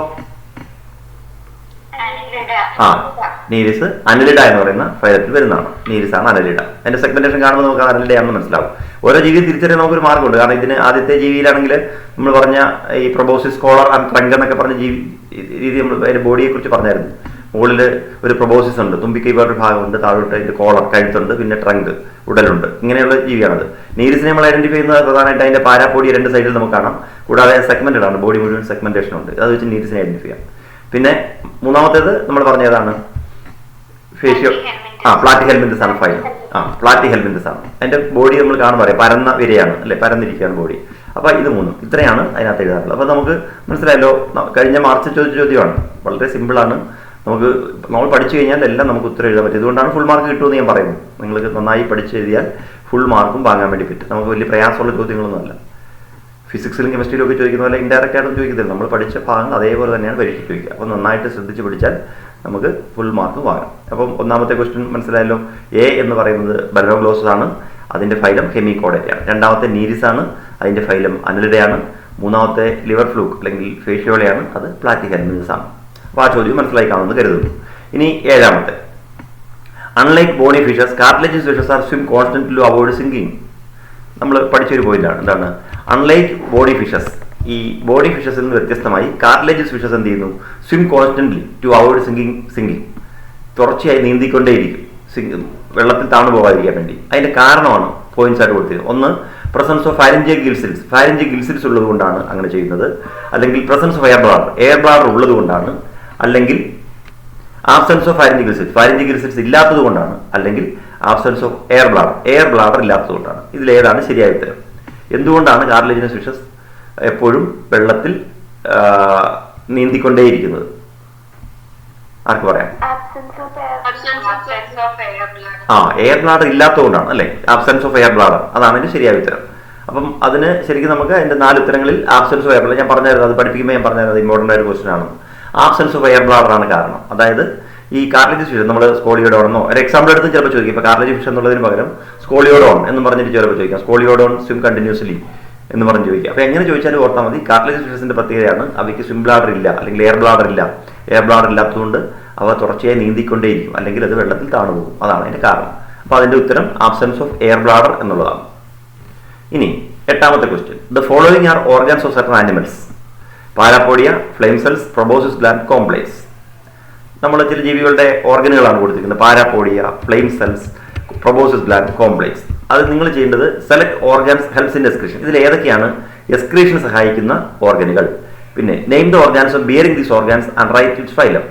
നീരിസ് അനലിഡ എന്ന് പറയുന്ന ഫൈലത്തിൽ വരുന്നതാണ്. നീരിസ് ആണ് അനലിഡ. അതിന്റെ സെഗ്മെന്റേഷൻ കാണുമ്പോൾ നമുക്ക് അനലിഡയാണെന്ന് മനസ്സിലാവും. ഓരോ ജീവിയും തിരിച്ചറിയാൻ നമുക്കൊരു മാർഗ്ഗമുണ്ട്. കാരണം ഇതിന് ആദ്യത്തെ ജീവിയിലാണെങ്കിൽ നമ്മൾ പറഞ്ഞ ഈ പ്രൊബോസിസ് കോളർ ആൻഡ് ട്രങ്ക് എന്നൊക്കെ പറഞ്ഞ രീതി നമ്മൾ അതിന്റെ ബോഡിയെ കുറിച്ച് പറഞ്ഞായിരുന്നു. മുകളിൽ ഒരു പ്രൊബോസിസ് ഉണ്ട്, തുമ്പിക്കൈ വേറൊരു ഭാഗമുണ്ട്, താഴോട്ട് അതിന്റെ കോളർ കഴുത്തുണ്ട്, പിന്നെ ട്രങ്ക് ഉടലുണ്ട്. ഇങ്ങനെയുള്ള ജീവിയാണത്. നീരിസിനെ നമ്മൾ ഐഡന്റിഫൈ ചെയ്യുന്നത് പ്രധാനമായിട്ട് അതിന്റെ പാരാപ്പൊടി 2 സൈഡിൽ നമുക്ക് കാണാം. കൂടാതെ സെഗ്മെന്റഡ് ആണ്, ബോഡി മുഴുവൻ സെഗ്മെന്റേഷൻ ഉണ്ട്. അത് വെച്ച് നീരിസിനെ ഐഡന്റിഫൈ ചെയ്യാം. പിന്നെ മൂന്നാമത്തേത് നമ്മൾ പറഞ്ഞതാണ് ഫേഷ്യോ പ്ലാറ്റിഹെൽമിന്തസ് ആണ് ഫൈലം. പ്ലാറ്റിഹെൽമിന്തസ് ആണ്. അതിന്റെ ബോഡി നമ്മൾ കാണുമ്പോൾ പറയാം പരന്ന വിരയാണ് അല്ലെ? പരന്നിരിക്കുകയാണ് ബോഡി. അപ്പൊ ഇത് 3 ഇത്രയാണ് അതിനകത്ത് എഴുതാറുള്ളത്. അപ്പൊ നമുക്ക് മനസ്സിലായല്ലോ. കഴിഞ്ഞ മാർച്ചിൽ ചോദിച്ച ചോദ്യമാണ്. വളരെ സിമ്പിളാണ്. നമ്മൾ പഠിച്ചു കഴിഞ്ഞാൽ എല്ലാം നമുക്ക് ഉത്തരം എഴുതാൻ പറ്റും. ഇതുകൊണ്ടാണ് ഫുൾ മാർക്ക് കിട്ടുമെന്ന് ഞാൻ പറയുന്നത്. നിങ്ങൾക്ക് നന്നായി പഠിച്ച് എഴുതിയാൽ ഫുൾ മാർക്കും വാങ്ങാൻ വേണ്ടി പറ്റും. നമുക്ക് വലിയ പ്രയാസമുള്ള ചോദ്യങ്ങളൊന്നുമല്ല. ഫിസിക്സിലും കെമിസ്ട്രിയിലും ഒക്കെ ചോദിക്കുന്ന പോലെ ഇൻഡയറക്റ്റ് ആയിട്ടും ചോദിക്കത്തില്ല. നമ്മൾ പഠിച്ച ഭാഗങ്ങൾ അതേപോലെ തന്നെയാണ് പരീക്ഷ ചോദിക്കുക. അപ്പോൾ നന്നായിട്ട് ശ്രദ്ധിച്ച് പഠിച്ചാൽ നമുക്ക് ഫുൾ മാർക്ക് വാങ്ങാം. അപ്പം ഒന്നാമത്തെ ക്വസ്റ്റ്യൻ മനസ്സിലായല്ലോ. എ എന്ന് പറയുന്നത് ബലാനോഗ്ലോസസ് ആണ്, അതിന്റെ ഫൈലം ഹെമികോഡേറ്റയാണ്. രണ്ടാമത്തെ നീരിസ് ആണ്, അതിന്റെ ഫൈലം അനലിഡയാണ്. മൂന്നാമത്തെ ലിവർ ഫ്ലൂക്ക് അല്ലെങ്കിൽ ഫേഷ്യോളയാണ്, അത് പ്ലാറ്റിഹെൽമിനസ് ആണ്. അപ്പോൾ ആ ചോദ്യം മനസ്സിലായി കാണുമെന്ന് കരുതുന്നു. ഇനി ഏഴാമത്തെ, unlike bony fishes cartilaginous fishes are swim constant to avoid sinking. നമ്മൾ പഠിച്ചൊരു പോയിന്റാണ്. എന്താണ്? അൺലൈക്ക് ബോഡി ഫിഷസ്, ഈ ബോഡി ഫിഷസിൽ നിന്ന് വ്യത്യസ്തമായി കാർട്ടിലേജസ് ഫിഷസ് എന്ത് ചെയ്യുന്നു? Swim constantly to avoid sinking. തുടർച്ചയായി നീന്തിക്കൊണ്ടേയിരിക്കും, വെള്ളത്തിൽ താണു പോകാതിരിക്കാൻ വേണ്ടി. അതിന്റെ കാരണമാണ് പോയിന്റ്സ് ആയിട്ട് കൊടുത്തത്. ഒന്ന്, പ്രസൻസ് ഓഫ് ഫാരിഞ്ചിയൽ ഗിൽസിൽസ് ഉള്ളത് കൊണ്ടാണ് അങ്ങനെ ചെയ്യുന്നത്. അല്ലെങ്കിൽ പ്രസൻസ് ഓഫ് എയർ ബ്ലാഡർ ഉള്ളത് കൊണ്ടാണ്. അല്ലെങ്കിൽ ആബ്സെൻസ് ഓഫ് ഫാരിഞ്ചിയൽ ഗിൽസിൽസ് ഇല്ലാത്തത് കൊണ്ടാണ്. അല്ലെങ്കിൽ ആബ്സെൻസ് ഓഫ് എയർ ബ്ലാഡർ ഇല്ലാത്തത് കൊണ്ടാണ്. ഇതിലേതാണ് ശരിയായ ഉത്തരം? എന്തുകൊണ്ടാണ് കാർട്ടിലേജിനസ് ഫിഷസ് എപ്പോഴും വെള്ളത്തിൽ നീന്തിക്കൊണ്ടേയിരിക്കുന്നത്? ആർക്ക് പറയാം? എയർ ബ്ലാഡർ ഇല്ലാത്തതുകൊണ്ടാണ് അല്ലെ, ആബ്സെൻസ് ഓഫ് എയർ ബ്ലാഡർ, അതാണ് ഇതിന്റെ ശരിയായ ഉത്തരം. അപ്പം അതിന് ശരിക്കും നമുക്ക് അതിന്റെ 4 ഉത്തരങ്ങളിൽ ആബ്സെൻസ് ഓഫ് എയർ ബ്ലാഡർ, ഞാൻ പറഞ്ഞായിരുന്നു, അത് പഠിപ്പിക്കുമ്പോൾ ഞാൻ പറഞ്ഞായിരുന്നു ഇമ്പോർട്ടൻ്റ് ആയ ഒരു ക്വസ്റ്റൻ ആണ്. ആബ്സെൻസ് ഓഫ് എയർ ബ്ലാഡർ ആണ് കാരണം. അതായത് ഈ കാർട്ടിലേജസ് ഫിഷ് നമ്മൾ സ്കോളിയോഡോണെന്നോ ഒരു എക്സാമ്പിൾ എടുത്ത് ചിലപ്പോൾ ചോദിക്കും. ഇപ്പോൾ കാർട്ടിലേജസ് ഫിഷ് എന്നുള്ളതിന് പകരം സ്കോളിയോഡോൺ എന്ന് പറഞ്ഞിട്ട് ചിലപ്പോൾ ചോദിക്കാം. സ്കോളിയോഡോൺ സ്വിം കണ്ടിന്യൂസ്ലി എന്ന് പറഞ്ഞ് ചോദിക്കാം. അപ്പോൾ എങ്ങനെ ചോദിച്ചാലും ഓർത്താൽ മതി, കാർട്ടിലേജസ് ഫിഷസിന്റെ പ്രത്യേകതയാണ് അവയ്ക്ക് സ്വിം ബ്ലാഡർ ഇല്ല, അല്ലെങ്കിൽ എയർ ബ്ലാഡർ ഇല്ലാത്തതുകൊണ്ട് അവ തുടർച്ചയായി നീന്തിക്കൊണ്ടേയിരിക്കും, അല്ലെങ്കിൽ അത് വെള്ളത്തിൽ താണു പോകും. അതാണ് അതിന്റെ കാരണം. അപ്പോൾ അതിന്റെ ഉത്തരം ആബ്സെൻസ് ഓഫ് എയർ ബ്ലാഡർ എന്നുള്ളതാണ്. ഇനി 8ാമത്തെ question, the following are organs of certain animals: parapodia, flame cells, proboscis gland, complex. നമ്മൾ ചില ജീവികളുടെ ഓർഗനുകളാണ് കൊടുത്തിരിക്കുന്നത്. Parapodia, flame cells, proboscis gland, complex. അത് നിങ്ങൾ ചെയ്യേണ്ടത് select organs helps in excretion. ഇതിൽ ഏതൊക്കെയാണ് എക്സ്ക്രീഷന് സഹായിക്കുന്ന ഓർഗനുകൾ? പിന്നെ name the organs of bearing these organs and write its phylum.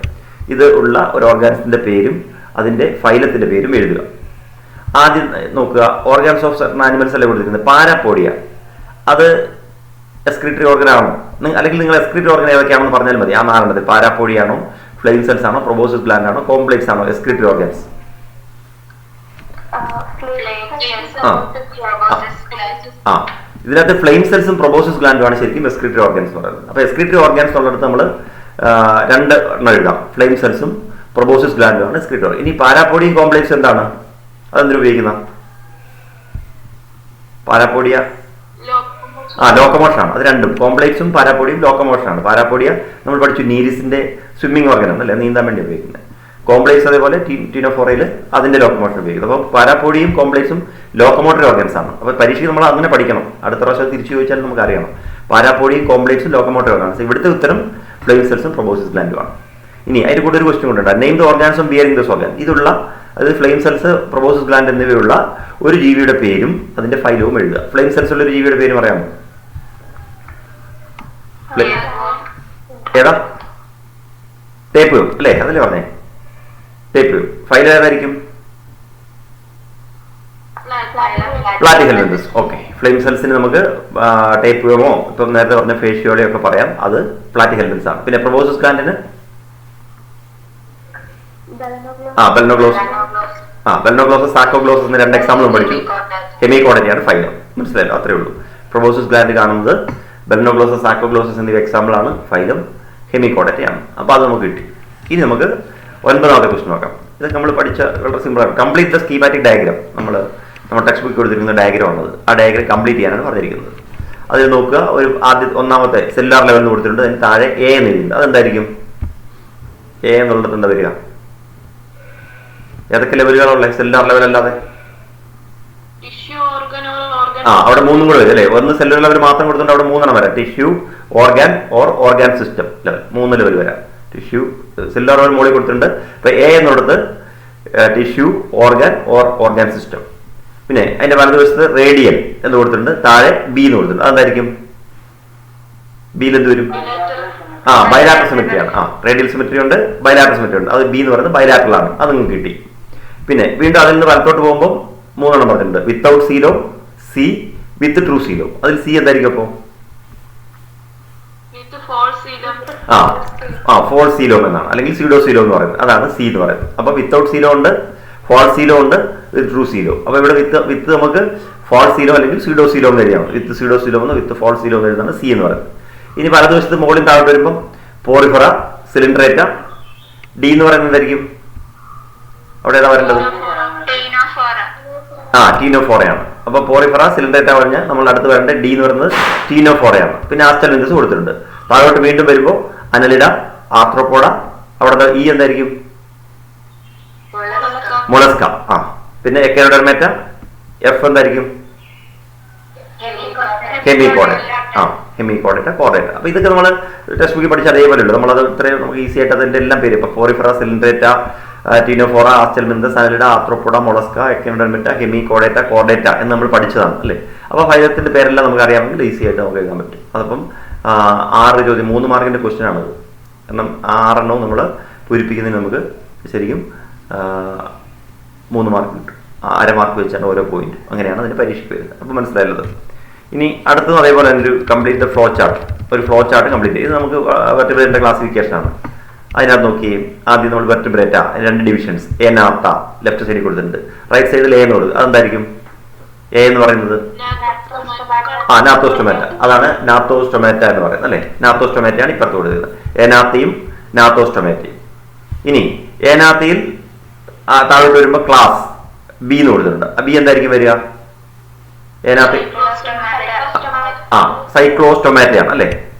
ഇത് ഉള്ള ഒരു ഓർഗാൻസിന്റെ പേരും അതിന്റെ ഫൈലത്തിന്റെ പേരും എഴുതുക. ആദ്യം നോക്കുക, ഓർഗാൻസ് ഓഫ് സർട്ടൻ ആനിമൽസ് അല്ലേ കൊടുത്തിരിക്കുന്നത്. പാരാപോഡിയ അത് എക്സ്ക്രീറ്ററി ഓർഗൻ ആണോ? അല്ലെങ്കിൽ നിങ്ങൾ എക്സ്ക്രീറ്ററി ഓർഗൻ ഏതൊക്കെയാണെന്ന് പറഞ്ഞാൽ മതി. ആ 4 പാരാപോഡിയ ആണോ, ഫ്ലെയിം സെൽസ് ആണോ, പ്രൊബോസിസ് ഗ്ലാൻഡ് ആണോ, കോംപ്ലേക്സ് ആണോ എക്സ്ക്രീറ്ററി ഓർഗൻസ്? ഇതിനകത്ത് ഫ്ലെയിം സെൽസും പ്രൊബോസിസ് ഗ്ലാൻഡും ആണ് ശരിക്കും എക്സ്ക്രീറ്ററി ഓർഗൻസ് എന്ന് പറയുന്നത്. അപ്പോൾ എക്സ്ക്രീറ്ററി ഓർഗൻസ് ഉള്ളിടത്ത് നമ്മൾ 2 എണ്ണം എഴുതാം. ഫ്ലെയിം സെൽസും പ്രൊബോസിസ് ഗ്ലാൻഡും ആണ് എക്സ്ക്രീറ്ററി ഓർഗൻ. ഇനി പാരാപോഡിയം കോംപ്ലേക്സ് എന്താണ്? അതെന്തിനു ഉപയോഗിക്കുന്ന? പാരാപോഡിയ ലോക്കോമോഷൻ ആണ്. അത് രണ്ടും, കോംപ്ലേക്സും പാരാപോഡിയും ലോക്കോമോഷൻ ആണ്. പാരാപോഡിയ നമ്മൾ പഠിച്ചു നീരിസിന്റെ സ്വിമ്മിംഗ് ഓർഗൻ ആണ് അല്ലെ, നീന്താൻ വേണ്ടി ഉപയോഗിക്കുന്നത്. കോംപ്ലേക്സ് അതേപോലെ ടീനോഫോറയിൽ അതിന്റെ ലോക്കോമോഷൻ ഉപയോഗിക്കുന്നത്. അപ്പോൾ പാരാപോഡിയും കോംപ്ലേക്സും ലോക്കോമോട്ടറി ഓർഗൻസ് ആണ്. അപ്പോൾ പരീക്ഷയ്ക്ക് നമ്മൾ അങ്ങനെ പഠിക്കണം. അടുത്ത പ്രാവശ്യം തിരിച്ചു ചോദിച്ചാൽ നമുക്ക് അറിയണം. പാരാപോഡിയും കോംപ്ലേക്സും ലോക്കോമോട്ടറി ഓർഗൻസ്. ഇവിടുത്തെ ഉത്തരം ഫ്ലെയിം സെൽസും പ്രൊബോസിസ് ഗ്ലാൻഡും ആണ്. ഇനി അതിന്റെ കൂടെ ഒരു ക്വസ്റ്റ്യൻ കൊണ്ടുണ്ട്, name the organs of bearing this organ. ഇതുള്ള അതായത് ഫ്ലെയിം സെൽസ്, പ്രൊബോസിസ് ഗ്ലാൻഡ് എന്നിവയുള്ള ഒരു ജീവിയുടെ പേരും അതിന്റെ ഫൈലവും എഴുതുക. ഫ്ലെയിം സെൽസ് ഉള്ള ഒരു ജീവിയുടെ പേര് പറയാമോ? ഏതാ? ടേപ്പ് വേവ് അല്ലേ, അതല്ലേ പറഞ്ഞേ? Tape wave. ഫൈൽ ഏതായിരിക്കും? പ്ലാറ്റിഹെൽമിനസ്. ഓക്കെ, ഫ്ലെയിം സെൽസിന് നമുക്ക് ടേപ്പ് വേവോ ഇപ്പം നേരത്തെ പറഞ്ഞ ഫേഷ്യോളയോ ഒക്കെ പറയാം, അത് പ്ലാറ്റിഹെൽമിനസ് ആണ്. പിന്നെ പ്രൊബോസിസ് ഗ്ലാൻഡിന് ബെൽനോഗ്ലോസസ്, സാക്കോഗ്ലോസസ് എന്ന് 2 എക്സാമ്പിളും പഠിച്ചു. ഹെമികോഡറ്റിയാണ് ഫൈലം. മനസ്സിലായല്ലോ? അത്രേ ഉള്ളൂ. പ്രൊബോസിസ് ഗ്ലാൻഡ് കാണുന്നത് ബെൽനോഗ്ലോസസ്, സാക്കോഗ്ലോസസ് എന്നിവ എക്സാമ്പിളാണ്. ഫൈലം ഹെമികോഡറ്റിയാണ്. അപ്പോൾ അത് നമുക്ക് കിട്ടി. ഇനി നമുക്ക് 9ാമത്തെ ക്വസ്റ്റ്യൻ നോക്കാം. ഇതൊക്കെ നമ്മൾ പഠിച്ച വളരെ സിമ്പിളാണ്. Complete the schematic diagram. നമ്മുടെ ടെക്സ്റ്റ് ബുക്ക് കൊടുത്തിരിക്കുന്ന ഡയഗ്രാം ആണത്. ആ ഡയഗ്രാം കംപ്ലീറ്റ് ചെയ്യാനാണ് പറഞ്ഞിരിക്കുന്നത്. അതിൽ നോക്കുക, ഒരു ഒന്നാമത്തെ സെല്ലുലാർ ലെവൽ എന്ന് കൊടുത്തിട്ടുണ്ട്. അതിന് താഴെ എ എന്ന് എഴുതിയിട്ടുണ്ട്. അതെന്തായിരിക്കും? എ എന്നുള്ളത് എന്താ വരിക? ഏതൊക്കെ ലെവലുകളുള്ളത് സെല്ലുലാർ ലെവൽ അല്ലാതെ? അവിടെ 3 കൂടെ വരും അല്ലേ. ഒന്ന് സെല്ലുലാർ ലെവൽ മാത്രം കൊടുത്തിട്ടുണ്ട്, അവിടെ 3 വരാം. Tissue, organ organ system level, 3 level വരാം. ടിഷ്യൂ, സെല്ലുലാർ ലെവൽ മുകളിൽ കൊടുത്തിട്ടുണ്ട്. ഇപ്പൊ എ എന്നുള്ളത് ടിഷ്യൂ, ഓർഗാൻ ഓർഗാൻ സിസ്റ്റം. പിന്നെ അതിന്റെ വലതുവശത്ത് റേഡിയൽ എന്ന് കൊടുത്തിട്ടുണ്ട്, താഴെ ബി എന്ന് കൊടുത്തിട്ടുണ്ട്. അതെന്തായിരിക്കും? ബിയിൽ എന്ത് വരും? ബൈലാറ്ററൽ സിമെട്രി ആണ്. റേഡിയൽ സിമെട്രി ഉണ്ട്, ബൈലാറ്ററൽ സിമെട്രി ഉണ്ട്. അത് ബി എന്ന് പറയുന്നത് ബൈലാറ്ററൽ ആണ്. അത് നിങ്ങൾക്ക് കിട്ടി. പിന്നെ വീണ്ടും അതിൽ നിന്ന് വലത്തോട്ട് പോകുമ്പോൾ 3 പറഞ്ഞിട്ടുണ്ട്. വിത്തൗട്ട് സീലോ, സി, വിത്ത് ട്രൂ സീലോ. അതിൽ സി എന്തായിരിക്കും? അപ്പോൾ ഫോൾസ് സീലോം എന്നാണ്, അല്ലെങ്കിൽ സ്യൂഡോ സീലോ എന്ന് പറയുന്നത്. അതാണ് സി എന്ന് പറയുന്നത്. അപ്പൊ വിത്തൗട്ട് സീലോ ഉണ്ട്, ഫോൾസ് സീലോ ഉണ്ട്, വിത്ത് ട്രൂ സീലോ. അപ്പൊ ഇവിടെ വിത്ത് നമുക്ക് ഫോൾസ് സീലോ അല്ലെങ്കിൽ സ്യൂഡോ സീലോ എന്ന് എഴുതിയാണ്. വിത്ത് സ്യൂഡോ സീലോ എന്ന്, വിത്ത് ഫോൾസ് സീലോ എന്ന് എഴുതുന്നത് സി എന്ന് പറയുന്നത്. ഇനി വലതുവശത്ത് മുകളിൽ താഴെ വരുമ്പോൾ പോറിഫറ, സിലിണ്ടറേറ്റ. ഡി എന്ന് പറയുന്നത് എന്തായിരിക്കും? അവിടെ ഏതാ വരേണ്ടത്? ടീനോഫോറയാണ്. അപ്പോൾ പോറിഫറ സിലിണ്ടറേറ്റ പറഞ്ഞാൽ നമ്മൾ അടുത്ത് വരേണ്ട ഡി എന്ന് പറയുന്നത് ടീനോഫോറയാണ്. പിന്നെ ആസ്റ്റൽമിന്തസ് കൊടുത്തിട്ടുണ്ട്. താഴോട്ട് വീണ്ടും വരുമ്പോൾ അനലിഡ, ആർത്രോപോഡ, അവിടെ ഈ എന്തായിരിക്കും? മൊളസ്ക. ആ പിന്നെ എക്കനോഡെർമേറ്റ, എഫ് എന്തായിരിക്കും? ഹെമികോഡേറ്റ. ആ ഹെമികോഡേറ്റ, കോഡേറ്റ. അപ്പോൾ ഇതൊക്കെ നമ്മൾ ടെക്സ്റ്റ് ബുക്കിൽ പഠിച്ച അതേപോലെ ഉള്ളൂ. നമ്മളത് ഇത്രയും നമുക്ക് ഈസി ആയിട്ട് അതിൻ്റെ എല്ലാം പേര് ഇപ്പോൾ porifera coelenterata, ctenophora, aschelminthes, annelida, arthropoda, mollusca, echinodermata, hemichordata, കോഡേറ്റ എന്ന് നമ്മൾ പഠിച്ചതാണ് അല്ലേ. അപ്പോൾ ഫൈലത്തിൻ്റെ പേരെല്ലാം നമുക്ക് അറിയാമെങ്കിൽ ഈസി ആയിട്ട് നമുക്ക് എഴുതാൻ പറ്റും. അതപ്പം 6 ചോദ്യം 3 മാർക്കിൻ്റെ ക്വസ്റ്റ്യൻ ആണത്. കാരണം 6 എണ്ണവും നമ്മൾ പൂരിപ്പിക്കുന്നതിന് നമുക്ക് ശരിക്കും 3 മാർക്ക് കിട്ടും. 1/2 മാർക്ക് വെച്ചാണ് ഓരോ പോയിന്റ്. അങ്ങനെയാണ് അതിന് പരീക്ഷയ്ക്ക് വരുന്നത്. അപ്പോൾ മനസ്സിലായുള്ളത്. ഇനി അടുത്തത് അതേപോലെ തന്നെ ഒരു കംപ്ലീറ്റ് ഫ്ലോ ചാർട്ട്, ഒരു ഫ്ലോ ചാർട്ട് കംപ്ലീറ്റ് ചെയ്ത് നമുക്ക് വെർട്ടിബ്രേറ്റിന്റെ ക്ലാസിഫിക്കേഷൻ ആണ്. അതിനകത്ത് നോക്കി ആദ്യം നമ്മൾ വെർട്ടിബ്രേറ്റ 2 ഡിവിഷൻസ്, എനാത്ത ലെഫ്റ്റ് സൈഡിൽ കൊടുത്തിട്ടുണ്ട്, റൈറ്റ് സൈഡിൽ എ എന്ന് കൊടുക്കും. അതെന്തായിരിക്കും എ എന്ന് പറയുന്നത്? നാത്തോസ്റ്റൊമാറ്റ. അതാണ് നാത്തോസ്റ്റൊമാറ്റ എന്ന് പറയുന്നത് അല്ലേ. നാത്തോസ്റ്റൊമാറ്റയാണ് ഇപ്പുറത്ത് കൊടുക്കുന്നത്. എനാത്തയും നാത്തോസ്റ്റൊമാറ്റയും. ഇനി എനാത്തയിൽ താഴോട്ട് വരുമ്പോൾ ക്ലാസ് ബി എന്ന് കൊടുത്തിട്ടുണ്ട്. ബി എന്തായിരിക്കും വരിക? ഏനാത്ത സൈക്ലോസ്റ്റൊമാറ്റയാണ് അല്ലേ.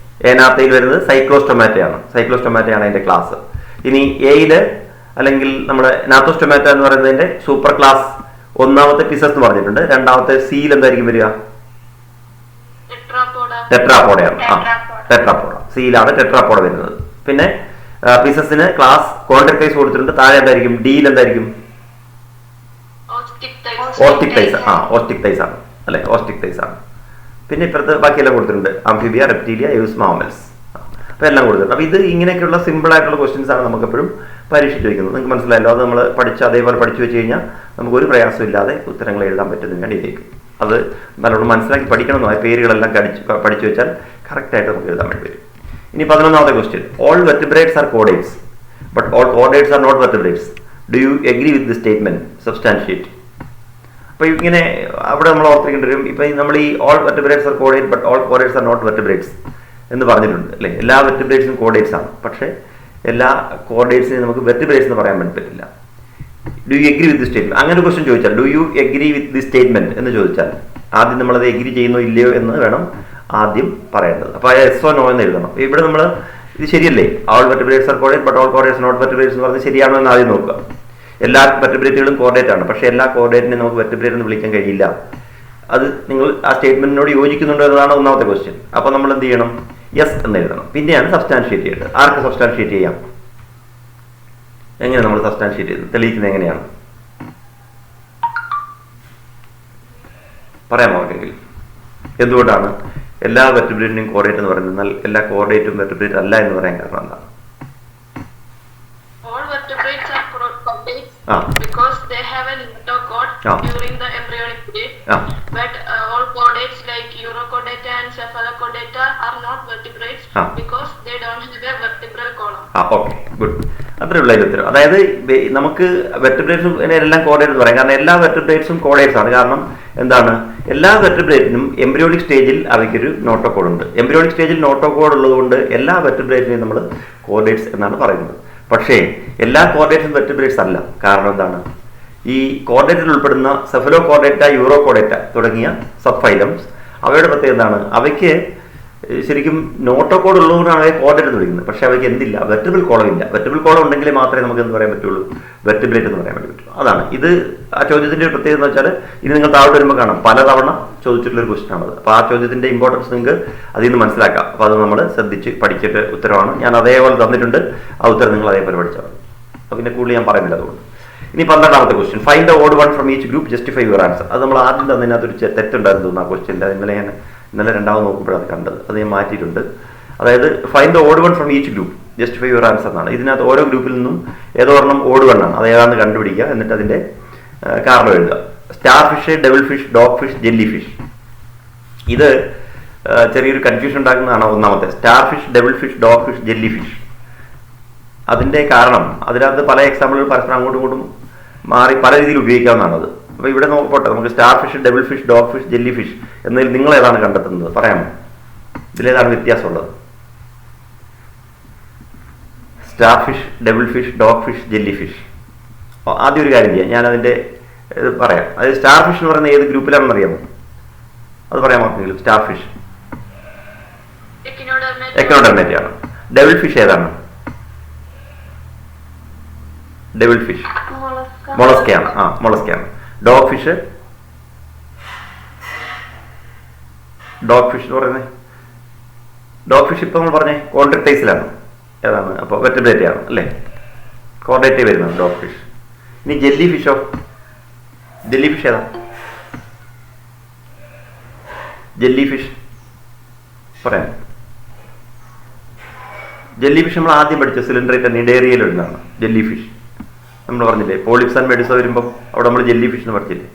ഏനാത്തയിൽ വരുന്നത് സൈക്ലോസ്റ്റൊമാറ്റയാണ്. സൈക്ലോസ്റ്റൊമാറ്റയാണ് അതിന്റെ ക്ലാസ്. ഇനി എയില് അല്ലെങ്കിൽ നമ്മുടെ നാത്തോസ്റ്റൊമാറ്റ എന്ന് പറയുന്നതിന്റെ സൂപ്പർ ക്ലാസ് 1ാമത്തെ പിസസ് എന്ന് പറഞ്ഞിട്ടുണ്ട്. 2ാമത്തെ സിയിൽ എന്തായിരിക്കും വരിക? ടെട്രാപോഡയാണ്. ടെട്രാപോഡ സിയിലാണ് ടെട്രാപോഡ വരുന്നത്. പിന്നെ പിസസിന് ക്ലാസ് കോൺട്രാക്ടൈസ് കൊടുത്തിട്ടുണ്ട്. താഴെ എന്തായിരിക്കും? ഡിയിൽ എന്തായിരിക്കും? ഓസ്റ്റിക് തൈസ്. ഓസ്റ്റിക് തൈസ് ആണ് അല്ലെ. ഓസ്റ്റിക് തൈസ് ആണ്. പിന്നെ ഇപ്പുറത്ത് ബാക്കിയെല്ലാം കൊടുത്തിട്ടുണ്ട്. Amphibia, Reptilia, use, mammals. അപ്പോൾ എല്ലാം കൊടുത്തിട്ടുണ്ട്. അപ്പോൾ ഇത് ഇങ്ങനെയൊക്കെയുള്ള സിമ്പിൾ ആയിട്ടുള്ള ക്വസ്റ്റ്യൻസ് ആണ് നമുക്ക് എപ്പോഴും പരീക്ഷിച്ച് വയ്ക്കുന്നത്. നിങ്ങൾക്ക് മനസ്സിലായല്ലോ. അത് നമ്മൾ അതേപോലെ പഠിച്ചു വെച്ച് കഴിഞ്ഞാൽ നമുക്കൊരു പ്രയാസം ഇല്ലാതെ ഉത്തരങ്ങൾ എഴുതാൻ പറ്റുന്നതിന് വേണ്ടിയിലേക്ക് അത് നല്ലോണം മനസ്സിലാക്കി പഠിക്കണമെന്നോ. ആ പേരുകളെല്ലാം പഠിച്ചു വെച്ചാൽ കറക്റ്റായിട്ട് നമുക്ക് എഴുതാൻ വേണ്ടി വരും. ഇനി 11ാമത്തെ question. All vertebrates are chordates but all chordates are not vertebrates. Do you agree with the statement? Substantiate. അപ്പോൾ ഇങ്ങനെ അവിടെ നമ്മൾ ഓർത്തിരിക്കേണ്ടി വരും. ഇപ്പം നമ്മൾ ഈ ഓൾ വെർട്ടിബ്രേറ്റ്സ് ആർ കോഡേറ്റ് but all chordates are not vertebrates എന്ന് പറഞ്ഞിട്ടുണ്ട് അല്ലേ. എല്ലാ വെർട്ടിബ്രേറ്റ്സും കോഡേറ്റ്സ് ആണ്. പക്ഷേ എല്ലാ കോഡേറ്റ്സിനെയും നമുക്ക് വെർട്ടിബ്രേറ്റ്സ് എന്ന് പറയാൻ വേണ്ടി പറ്റില്ല. Do you agree with the statement? അങ്ങനെ ഒരു ക്വസ്റ്റ്യൻ ചോദിച്ചാൽ do you agree with the statement എന്ന് ചോദിച്ചാൽ ആദ്യം നമ്മളത് എഗ്രി ചെയ്യുന്നോ ഇല്ലയോ എന്ന് വേണം ആദ്യം പറയേണ്ടത്. അപ്പോൾ എസ് ഓ നോ എന്ന് എഴുതണം. ഇവിടെ നമ്മൾ ഇത് ശരിയല്ലേ, ഓൾ വെർട്ടിബ്രേറ്റ്സ് ആർ കോഡേറ്റ് but all chordates not vertebrates എന്ന് പറഞ്ഞാൽ ശരിയാണോ എന്ന് ആദ്യം നോക്കുക. എല്ലാ വെർട്ടിബ്രേറ്റുകളും കോർഡിനേറ്റ് ആണ്. പക്ഷേ എല്ലാ കോർഡിനേറ്റിനെ നമുക്ക് വെർട്ടിബ്രേറ്റ് എന്ന് വിളിക്കാൻ കഴിയില്ല. അത് നിങ്ങൾ ആ സ്റ്റേറ്റ്മെന്റിനോട് യോജിക്കുന്നുണ്ടോ എന്നതാണ് 1ാമത്തെ ക്വസ്റ്റ്യൻ. അപ്പോൾ നമ്മൾ എന്ത് ചെയ്യണം? യെസ് എന്ന് എഴുതണം. പിന്നെയാണ് സബ്സ്റ്റാൻഷിയേറ്റ് ചെയ്യേണ്ടത്. ആർക്ക് സബ്സ്റ്റാൻഷിയേറ്റ് ചെയ്യാം? എങ്ങനെ നമ്മൾ സബ്സ്റ്റാൻഷിയേറ്റ് ചെയ്ത് തെളിയിക്കുന്നത് എങ്ങനെയാണ് പറയാമോ ആർക്കെങ്കിലും? എന്തുകൊണ്ടാണ് എല്ലാ വെർട്ടിബ്രേറ്റിനെയും കോർഡിനേറ്റ് എന്ന് പറയുന്നത്? എന്നാൽ എല്ലാ കോർഡിനേറ്റും വെർട്ടിബ്രേറ്റ് അല്ല എന്ന് പറയാൻ കാരണം എന്താണ്? Because they have a notochord during the embryonic stage, but all chordates like urochordata and cephalochordata are not vertebrates because they don't have a vertebral column. Okay, good. അത്രേ ഉള്ള ഉത്തരം. അതായത് നമുക്ക് വെർട്ടിബ്രേറ്റ്സും എല്ലാം കോഡേറ്റ് എന്ന് പറയാം. കാരണം എല്ലാ വെർട്ടിബ്രേറ്റ്സും കോഡേറ്റ്സ് ആണ്. കാരണം എന്താണ്? എല്ലാ വെർട്ടിബ്രേറ്റിനും എംബ്രിയോണിക് സ്റ്റേജിൽ അവയ്ക്കൊരു നോട്ടോകോഡ് ഉണ്ട്. എംബ്രിയോണിക് സ്റ്റേജിൽ നോട്ടോകോഡ് ഉള്ളതുകൊണ്ട് എല്ലാ വെർട്ടിബ്രേറ്റിനെയും നമ്മൾ കോഡേറ്റ്സ് എന്നാണ് പറയുന്നത്. പക്ഷേ എല്ലാ കോർഡിനേറ്റ്സും വെർട്ടിബ്രേറ്റ്സ് അല്ല. കാരണം എന്താണ്? ഈ കോർഡിനേറ്റിൽ ഉൾപ്പെടുന്ന സെഫലോകോർഡേറ്റ, യൂറോകോർഡേറ്റ തുടങ്ങിയ സബ് ഫൈലംസ് അവയുടെ പ്രത്യേകത എന്താണ്? അവയ്ക്ക് ശരിക്കും നോട്ടോകോഡ് ഉള്ളതുകൊണ്ടാണ് അവയെ കോർഡിനേറ്റ് എന്ന് വിളിക്കുന്നത്. പക്ഷേ അവയ്ക്ക് എന്തില്ല? വെർട്ടിബിൾ കോളം ഇല്ല. വെർട്ടിബിൾ കോളം ഉണ്ടെങ്കിൽ മാത്രമേ നമുക്ക് എന്ത് പറയാൻ പറ്റുള്ളൂ? വെർട്ടിബ്രേറ്റ് എന്ന് പറയാൻ വേണ്ടി പറ്റുള്ളൂ. അതാണ് ഇത് ആ ചോദ്യത്തിന്റെ ഒരു പ്രത്യേകത എന്ന് വെച്ചാൽ ഇത് നിങ്ങൾ താഴോട്ട് വരുമ്പോൾ കാണാം പലതവണ ചോദിച്ചിട്ടുള്ള ഒരു ക്വസ്റ്റൻ ആണത്. അപ്പോൾ ആ ചോദ്യത്തിന്റെ ഇമ്പോർട്ടൻസ് നിങ്ങൾക്ക് അതിൽ നിന്ന് മനസ്സിലാക്കാം. അപ്പോൾ അത് നമ്മൾ ശ്രദ്ധിച്ച് പഠിച്ചിട്ട് ഉത്തരവാണ്. ഞാൻ അതേപോലെ തന്നിട്ടുണ്ട്. ആ ഉത്തരം നിങ്ങൾ അതേപോലെ പഠിച്ചാൽ മതി. അപ്പോൾ പിന്നെ കൂടുതൽ ഞാൻ പറയുന്നില്ല അതുകൊണ്ട്. ഇനി 12ാമത്തെ question. Find the odd one from each group, justify your answer. അത് നമ്മൾ ആദ്യം തന്നതിനകത്തൊരു തെറ്റുണ്ടായിരുന്നു ആ ക്വസ്റ്റ്യൻ്റെ. ഇന്നലെ രണ്ടാമത് നോക്കുമ്പോഴാണ് കണ്ടത്. അത് ഞാൻ മാറ്റിയിട്ടുണ്ട്. അതായത് find the odd one from each group, justify your answer എന്നാണ്. ഇതിനകത്ത് ഓരോ ഗ്രൂപ്പിൽ നിന്നും ഏതോ ഒരെണ്ണം ഓഡ് വൺ ആണ്. അത് ഏതാണെന്ന് കണ്ടുപിടിക്കുക. എന്നിട്ട് അതിൻ്റെ കാരണം എഴുതുക. Starfish, devil fish, dogfish, jellyfish. ഇത് ചെറിയൊരു കൺഫ്യൂഷൻ ഉണ്ടാക്കുന്നതാണ്. 1ാമത്തെ starfish, devil fish, dogfish, jellyfish. അതിൻ്റെ കാരണം അതിനകത്ത് പല എക്സാമ്പിളുകൾ പരസ്പരം അങ്ങോട്ടും ഇങ്ങോട്ടും മാറി പല രീതിയിൽ ഉപയോഗിക്കാവുന്നതാണത്. അപ്പോൾ ഇവിടെ നോക്കട്ടെ, നമുക്ക് starfish, devil fish, dogfish, jellyfish എന്നതിൽ നിങ്ങൾ ഏതാണ് കണ്ടെത്തുന്നത്? പറയാമോ? ഇതിലേതാണ് വ്യത്യാസമുള്ളത്? Starfish, devil fish, dogfish, jellyfish. ആദ്യം ഒരു കാര്യം ചെയ്യാം. ഞാൻ അതിൻ്റെ ഇത് പറയാം. അത് സ്റ്റാർ ഫിഷ് എന്ന് പറയുന്നത് ഏത് ഗ്രൂപ്പിലാണെന്ന് അറിയാമോ? അത് പറയാൻ പറ്റില്ല. സ്റ്റാർ ഫിഷ് എക്കനോഡെർമേറ്റ ആണ്. ഡെവിൾ ഫിഷ് ഏതാണ്? ഡെവിൾ ഫിഷ് മൊളസ്കയാണ്. മൊളസ്കയാണ്. ഡോഗ് ഫിഷ് എന്ന് പറയുന്നത് ഡോഗ് ഫിഷ് ഇപ്പൊ നമ്മൾ പറഞ്ഞേ കോൺട്രക്ടൈസിലാണ്. ഏതാണ്? അപ്പോൾ വെർട്ടിബ്രേറ്റ് ആണ് അല്ലേ? കോർഡേറ്റ് വരുന്നത് ഡോഗ് ഫിഷ്. ഇനി ജെല്ലി ഫിഷോ? ജെല്ലി ഫിഷ് ഏതാ? ജെല്ലി ഫിഷ് പറയാം. ജെല്ലി ഫിഷ് നമ്മൾ ആദ്യം പഠിച്ച സിലിണ്ടറേറ്റ് നിഡേറിയയിൽ വരുന്നതാണ് ജെല്ലി ഫിഷ്. നമ്മൾ പറഞ്ഞില്ലേ പോളിപ്സ് ആൻഡ് മെഡുസ വരുമ്പോൾ അവിടെ നമ്മൾ ജെല്ലി ഫിഷ് എന്ന് പഠിച്ചില്ലേ?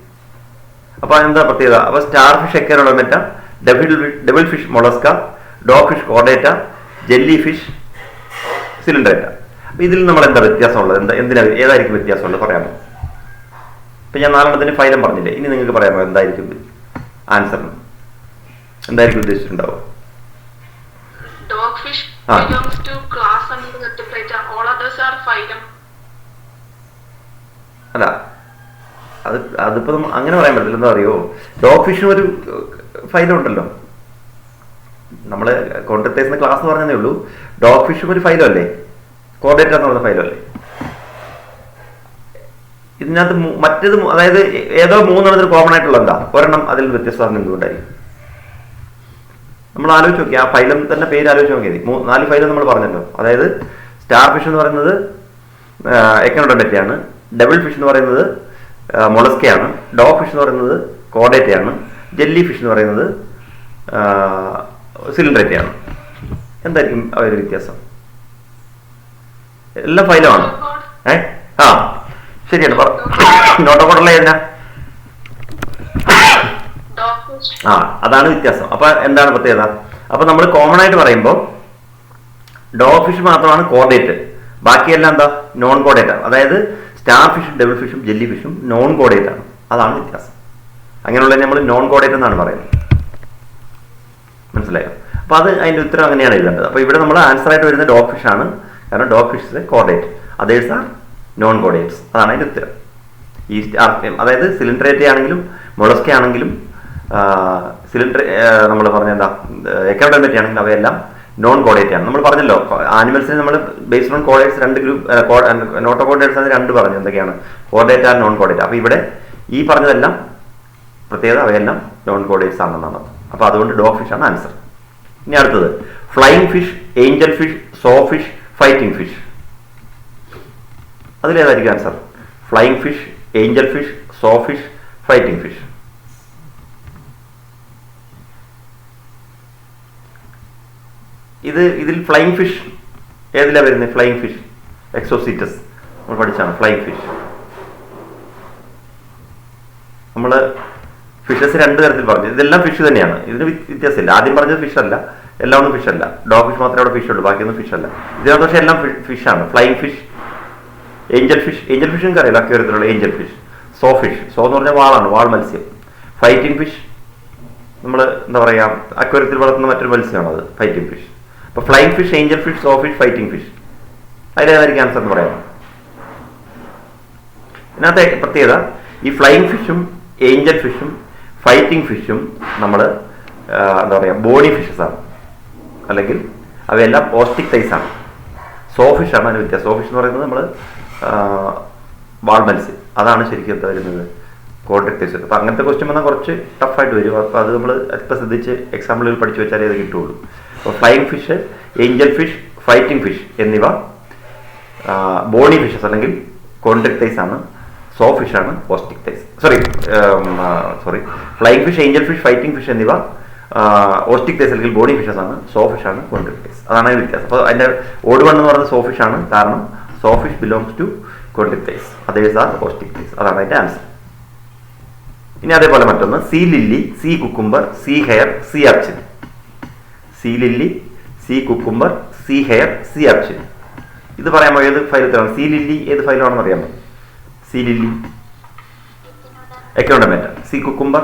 അപ്പോൾ എന്താ പ്രത്യേകത? അപ്പോൾ starfish echinodermata, devil fish mollusca, dogfish chordata, jellyfish coelenterata. അപ്പോൾ ഇതിൽ നമ്മൾ എന്താ വ്യത്യാസമുള്ളത്? ഏതായിരിക്കും വ്യത്യാസമുള്ളത് പറയാമോ? ഇപ്പം ഞാൻ 4 ഫൈലം പറഞ്ഞില്ലേ, ഇനി നിങ്ങൾക്ക് പറയാമോ എന്തായിരിക്കും ആൻസറിന്? എന്തായിരിക്കും ഉദ്ദേശിച്ചിട്ടുണ്ടാവുക? അല്ല, അതിപ്പോ അങ്ങനെ പറയാൻ പറ്റില്ല. എന്താ അറിയോ, ഡോഗ് ഫിഷിന് ഒരു ഫൈലം ഉണ്ടല്ലോ. നമ്മള് കോൺട്രക്ടൈസിന്റെ ക്ലാസ് പറഞ്ഞതേ ഉള്ളൂ. ഡോഗ് ഫിഷും ഒരു ഫൈലം അല്ലേ? കോർഡേറ്റ എന്ന് പറയുന്ന ഫൈലം അല്ലേ? ഇതിനകത്ത് മറ്റേത്, അതായത് ഏതോ 3 കോമൺ ആയിട്ടുള്ള എന്താ ഒരെണ്ണം അതിൽ വ്യത്യസ്തം എന്തുകൊണ്ടായിരിക്കും? നമ്മൾ ആലോചിച്ച് നോക്കി, ആ ഫൈലം തന്നെ പേര് ആലോചിച്ച് നോക്കിയത്. 4 ഫൈലം നമ്മൾ പറഞ്ഞല്ലോ. അതായത് സ്റ്റാർ ഫിഷ് എന്ന് പറയുന്നത് എക്കനോഡെർമേറ്റയാണ്, ഡബിൾ ഫിഷ് എന്ന് പറയുന്നത് മൊളസ്കയാണ്, ഡോഗ് ഫിഷ് എന്ന് പറയുന്നത് കോർഡേറ്റയാണ്, ജെല്ലി ഫിഷ് എന്ന് പറയുന്നത് സിലിണ്ടറേറ്റയാണ്. എന്തായിരിക്കും അവരുടെ വ്യത്യാസം? എല്ലാം ഫൈലമാണ്. ശരിയാണ്. നോട്ടോകോഡുള്ള ഏതിനാ? അതാണ് വ്യത്യാസം. അപ്പൊ എന്താണ് പ്രത്യേകത? അപ്പൊ നമ്മൾ കോമൺ ആയിട്ട് പറയുമ്പോൾ ഡോഗ് ഫിഷ് മാത്രമാണ് കോർഡേറ്റ്, ബാക്കിയെല്ലാം എന്താ നോൺ കോർഡേറ്റ് ആണ്. അതായത് സ്റ്റാർ ഫിഷും ഡബിൾ ഫിഷും ജെല്ലി ഫിഷും നോൺ കോർഡേറ്റ് ആണ്. അതാണ് വ്യത്യാസം. അങ്ങനെയുള്ള നമ്മൾ നോൺ കോർഡേറ്റ് എന്നാണ് പറയുന്നത്. മനസ്സിലായോ? അപ്പൊ അത് അതിന്റെ ഉത്തരം അങ്ങനെയാണ് എഴുതേണ്ടത്. അപ്പൊ ഇവിടെ നമ്മൾ ആൻസർ ആയിട്ട് വരുന്നത് ഡോഗ് ഫിഷ് ആണ്. കാരണം dog fish is chordate, others are non chordates. അതാണ് അതിന്റെ ഉത്തരം. ഈ അതായത് സിലിണ്ടറേറ്റ ആണെങ്കിലും മൊളസ്ക ആണെങ്കിലും നമ്മൾ പറഞ്ഞ എന്താ എക്കനോഡെർമേറ്റ ആണെങ്കിലും അവയെല്ലാം നോൺ കോർഡേറ്റ് ആണ്. നമ്മൾ പറഞ്ഞല്ലോ ആനിമൽസിന് നമ്മൾ based on chordates 2 group notochordates ആണ് 2 പറഞ്ഞു. എന്തൊക്കെയാണ്? Chordate or non chordate. അപ്പൊ ഇവിടെ ഈ പറഞ്ഞതെല്ലാം പ്രത്യേകത അവയെല്ലാം നോൺ കോർഡേറ്റ്സ് ആണെന്നാണ്. അപ്പൊ അതുകൊണ്ട് ഡോഗ് ഫിഷ് ആണ് ആൻസർ. ഇനി അടുത്തത് flying fish, Angel fish, sawfish, fighting fish. അതിലേതായിരിക്കും answer? Flying fish, Angel fish, sawfish, fighting fish. ഇതിൽ ഫ്ലൈയിങ് ഫിഷ് ഏതിലാ വരുന്നത്? ഫ്ലൈയിങ് ഫിഷ് എക്സോസീറ്റസ് നമ്മൾ പഠിച്ചാണ്. ഫ്ലൈയിങ് ഫിഷ് നമ്മൾ ഫിഷസ് 2 തരത്തിൽ പറഞ്ഞു. ഇതെല്ലാം ഫിഷ് തന്നെയാണ്, ഇതിന് വ്യത്യാസമില്ല. ആദ്യം പറഞ്ഞത് ഫിഷ് അല്ല, എല്ലാം ഒന്നും ഫിഷ് അല്ല. ഡോഗ് ഫിഷ് മാത്രമേ അവിടെ ഫിഷ് ഉള്ളൂ, ബാക്കിയൊന്നും ഫിഷ് അല്ല. ഇതിനകത്ത് പക്ഷേ എല്ലാം ഫിഷാണ്. ഫ്ലൈയിങ് ഫിഷ്, ഏഞ്ചൽ ഫിഷ് നിങ്ങൾക്ക് അറിയില്ല, അക്വേറിയത്തിലുള്ള angelfish. Sawfish, saw എന്ന് പറഞ്ഞാൽ വാളാണ്, വാൾ മത്സ്യം. ഫൈറ്റിംഗ് ഫിഷ് നമ്മൾ എന്താ പറയുക, അക്വേറിയത്തിൽ വളർത്തുന്ന മറ്റൊരു മത്സ്യമാണ് അത് ഫൈറ്റിംഗ് ഫിഷ്. അപ്പൊ flying fish, Angel fish, sawfish, fighting fish, അതിലേതായിരിക്കും ആൻസർ എന്ന് പറയാം. ഇതിനകത്തെ പ്രത്യേകത, ഈ ഫ്ലൈയിങ് ഫിഷും ഏഞ്ചൽ ഫിഷും ഫൈറ്റിംഗ് ഫിഷും നമ്മൾ എന്താ പറയുക ബോണി ഫിഷസ് ആണ്, അല്ലെങ്കിൽ അവയെല്ലാം ഓസ്റ്റിക് സൈസ് ആണ്. സോ ഫിഷ് ആണ് അതിന് വ്യത്യാസം. സോ ഫിഷ് എന്ന് പറയുന്നത് നമ്മൾ വാൾ മത്സ്യം, അതാണ് ശരിക്കും എന്താ വരുന്നത് കോൺട്രക്ടൈസ്. അപ്പൊ അങ്ങനത്തെ ക്വസ്റ്റ്യൻ വന്നാൽ കുറച്ച് ടഫായിട്ട് വരും. അപ്പൊ അത് നമ്മൾ ഇപ്പം ശ്രദ്ധിച്ച് എക്സാമ്പിളുകൾ പഠിച്ചു വെച്ചാലേ അത് കിട്ടുള്ളൂ. അപ്പോൾ flying fish, Angel fish, fighting fish എന്നിവ ബോണി ഫിഷസ് അല്ലെങ്കിൽ കോൺട്രക്ടൈസ് ആണ്. സോ ഫിഷ് ആണ് osteichthyes. Sorry flying fish, Angel fish, fighting fish എന്നിവ ഓസ്റ്റിക് ടൈസ് അല്ലെങ്കിൽ ബോണി ഫിഷസ് ആണ്. സോ ഫിഷ് ആണ് കോൺട്രക്ടൈസ്. അതാണ് അതിന്റെ വ്യത്യാസം. അപ്പോൾ അതിന്റെ ഓട് 1 എന്ന് പറയുന്നത് സോ ഫിഷ് ആണ്, കാരണം sawfish belongs to chondrichthyes, others are osteichthyes. അതാണ് അതിന്റെ ആൻസർ. ഇനി അതേപോലെ മറ്റൊന്ന് sea lily, sea cucumber, sea hare, sea urchin. Sea lily, sea cucumber, sea hare, sea urchin. ഇത് പറയാമോ ഏത് ഫൈലത്തിലാണ്? സീ ലില്ലി ഏത് ഫൈലാണെന്ന് അറിയാമോ? Sea lily echinodermata. Sea cucumber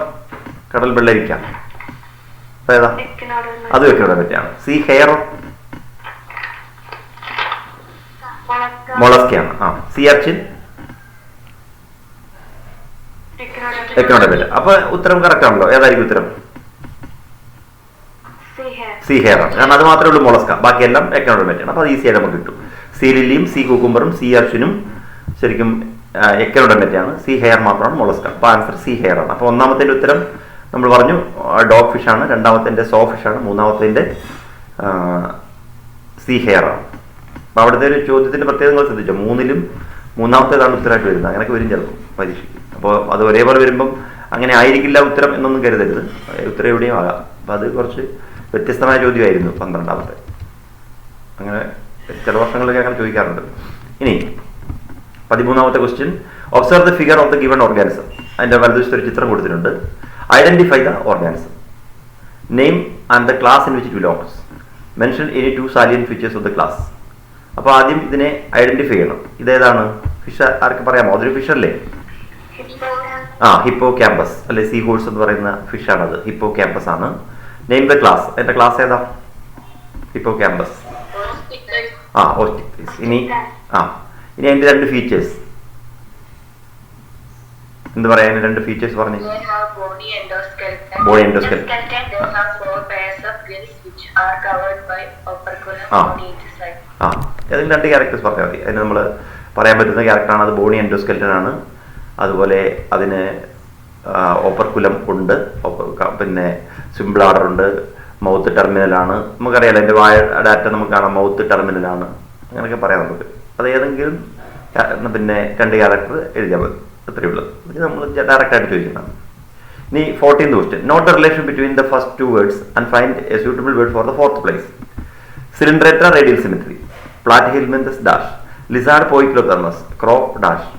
കടൽ വെള്ളരിക്ക, ഏതാ? അത് എക്കനോഡെർമേറ്റയാണ്. സീ ഹെയറോ? മൊളസ്കയാണ്. Sea urchin echinodermata. അപ്പൊ ഉത്തരം കറക്റ്റ് ആണല്ലോ. ഏതായിരിക്കും ഉത്തരം? സി ഹെയർ ആണ്. കാരണം അത് മാത്രമേ ഉള്ളൂ മൊളസ്ക, ബാക്കിയെല്ലാം എക്കണോഡർമേറ്റ ആണ്. അപ്പൊ അത് ഈസിയായിട്ട് നമുക്ക് കിട്ടും. സി ലില്ലിയും സി കുക്കുംബറും സി അർഷനും ശരിക്കും എക്കണോഡർമേറ്റ ആണ്. സി ഹെയർ മാത്രമാണ് മൊളസ്ക. അപ്പൊ ആൻസർ സി ഹെയർ ആണ്. അപ്പൊ ഒന്നാമത്തെ ഉത്തരം നമ്മൾ പറഞ്ഞു ഡോഗ് ഫിഷ് ആണ്, രണ്ടാമത്തെ സോ ഫിഷ് ആണ്, മൂന്നാമത്തെ സി ഹെയർ ആണ്. അപ്പൊ അവിടുത്തെ ഒരു ചോദ്യത്തിന്റെ പ്രത്യേകത ശ്രദ്ധിച്ചോ, മൂന്നിലും മൂന്നാമത്തേതാണ് ഉത്തരമായിട്ട് വരുന്നത്. അങ്ങനെയൊക്കെ വരും ചിലപ്പോൾ പരീക്ഷയ്ക്ക്. അപ്പോൾ അത് ഒരേപോലെ വരുമ്പം അങ്ങനെ ആയിരിക്കില്ല ഉത്തരം എന്നൊന്നും കരുതരുത്, ഉത്തരം എവിടെയും ആകാം. അപ്പം അത് കുറച്ച് വ്യത്യസ്തമായ ചോദ്യമായിരുന്നു 12ാമത്തെ. അങ്ങനെ ചില വർഷങ്ങളിലൊക്കെ അങ്ങനെ ചോദിക്കാറുണ്ട്. ഇനി 13ാമത്തെ question, observe the figure of the given organism. അതിൻ്റെ വലതുവശത്ത് ഒരു ചിത്രം കൊടുത്തിട്ടുണ്ട്. Identify the organism, name and the class in which it belongs, mention any 2 salient features of the class. അപ്പോൾ ആദ്യം ഇതിനെ ഐഡന്റിഫൈ ചെയ്യണം. ഇതേതാണ് ഫിഷ്? ആർക്ക് പറയാമോ? അതൊരു ഫിഷ് അല്ലേ? ഹിപ്പോ ക്യാമ്പസ് അല്ലെ, സീ ഹോഴ്സ് എന്ന് പറയുന്ന ഫിഷാണത്. ഹിപ്പോ ക്യാമ്പസ് ആണ്. Name the class. അതിന്റെ ക്ലാസ് ഏതാ? Hippocampus. ഓസ്റ്റിക് ഫിഷ്. ഇനി അതിന്റെ 2 ഫീച്ചേഴ്സ് എന്ത് പറയാ? അതിന്റെ 2 ഫീച്ചേഴ്സ് പറഞ്ഞു. Body endoskeleton. ഏതെങ്കിലും 2 ക്യാരക്ടേഴ്സ് പറഞ്ഞാൽ മതി. അതിന് നമ്മൾ പറയാൻ പറ്റുന്ന ക്യാരക്ടറാണ്. അത് ബോണി എൻഡോസ്കെൽറ്റൻ ആണ്. അതുപോലെ അതിന് ഓപ്പർക്കുലം ഉണ്ട്, പിന്നെ സിംബ്ലാഡർ ഉണ്ട്, മൗത്ത് ടെർമിനലാണ്. നമുക്കറിയാലോ അതിൻ്റെ വായ ഡാറ്റ നമുക്ക് കാണാം, മൗത്ത് ടെർമിനലാണ്. അങ്ങനെയൊക്കെ പറയാം നമുക്ക്. അത് ഏതെങ്കിലും പിന്നെ 2 ക്യാരക്ടർ എഴുതിയാൽ മതി, അത്രയേ ഉള്ളൂ. ഇത് നമ്മൾ ഡയറക്റ്റായിട്ട് ചോദിക്കുന്നതാണ്. ഇനി 14th question, note the relation between the first 2 words and find a suitable word for the 4th place. Coelenterata radial symmetry, Platyhelminthes dash, lizard poikilothermous, crow dash.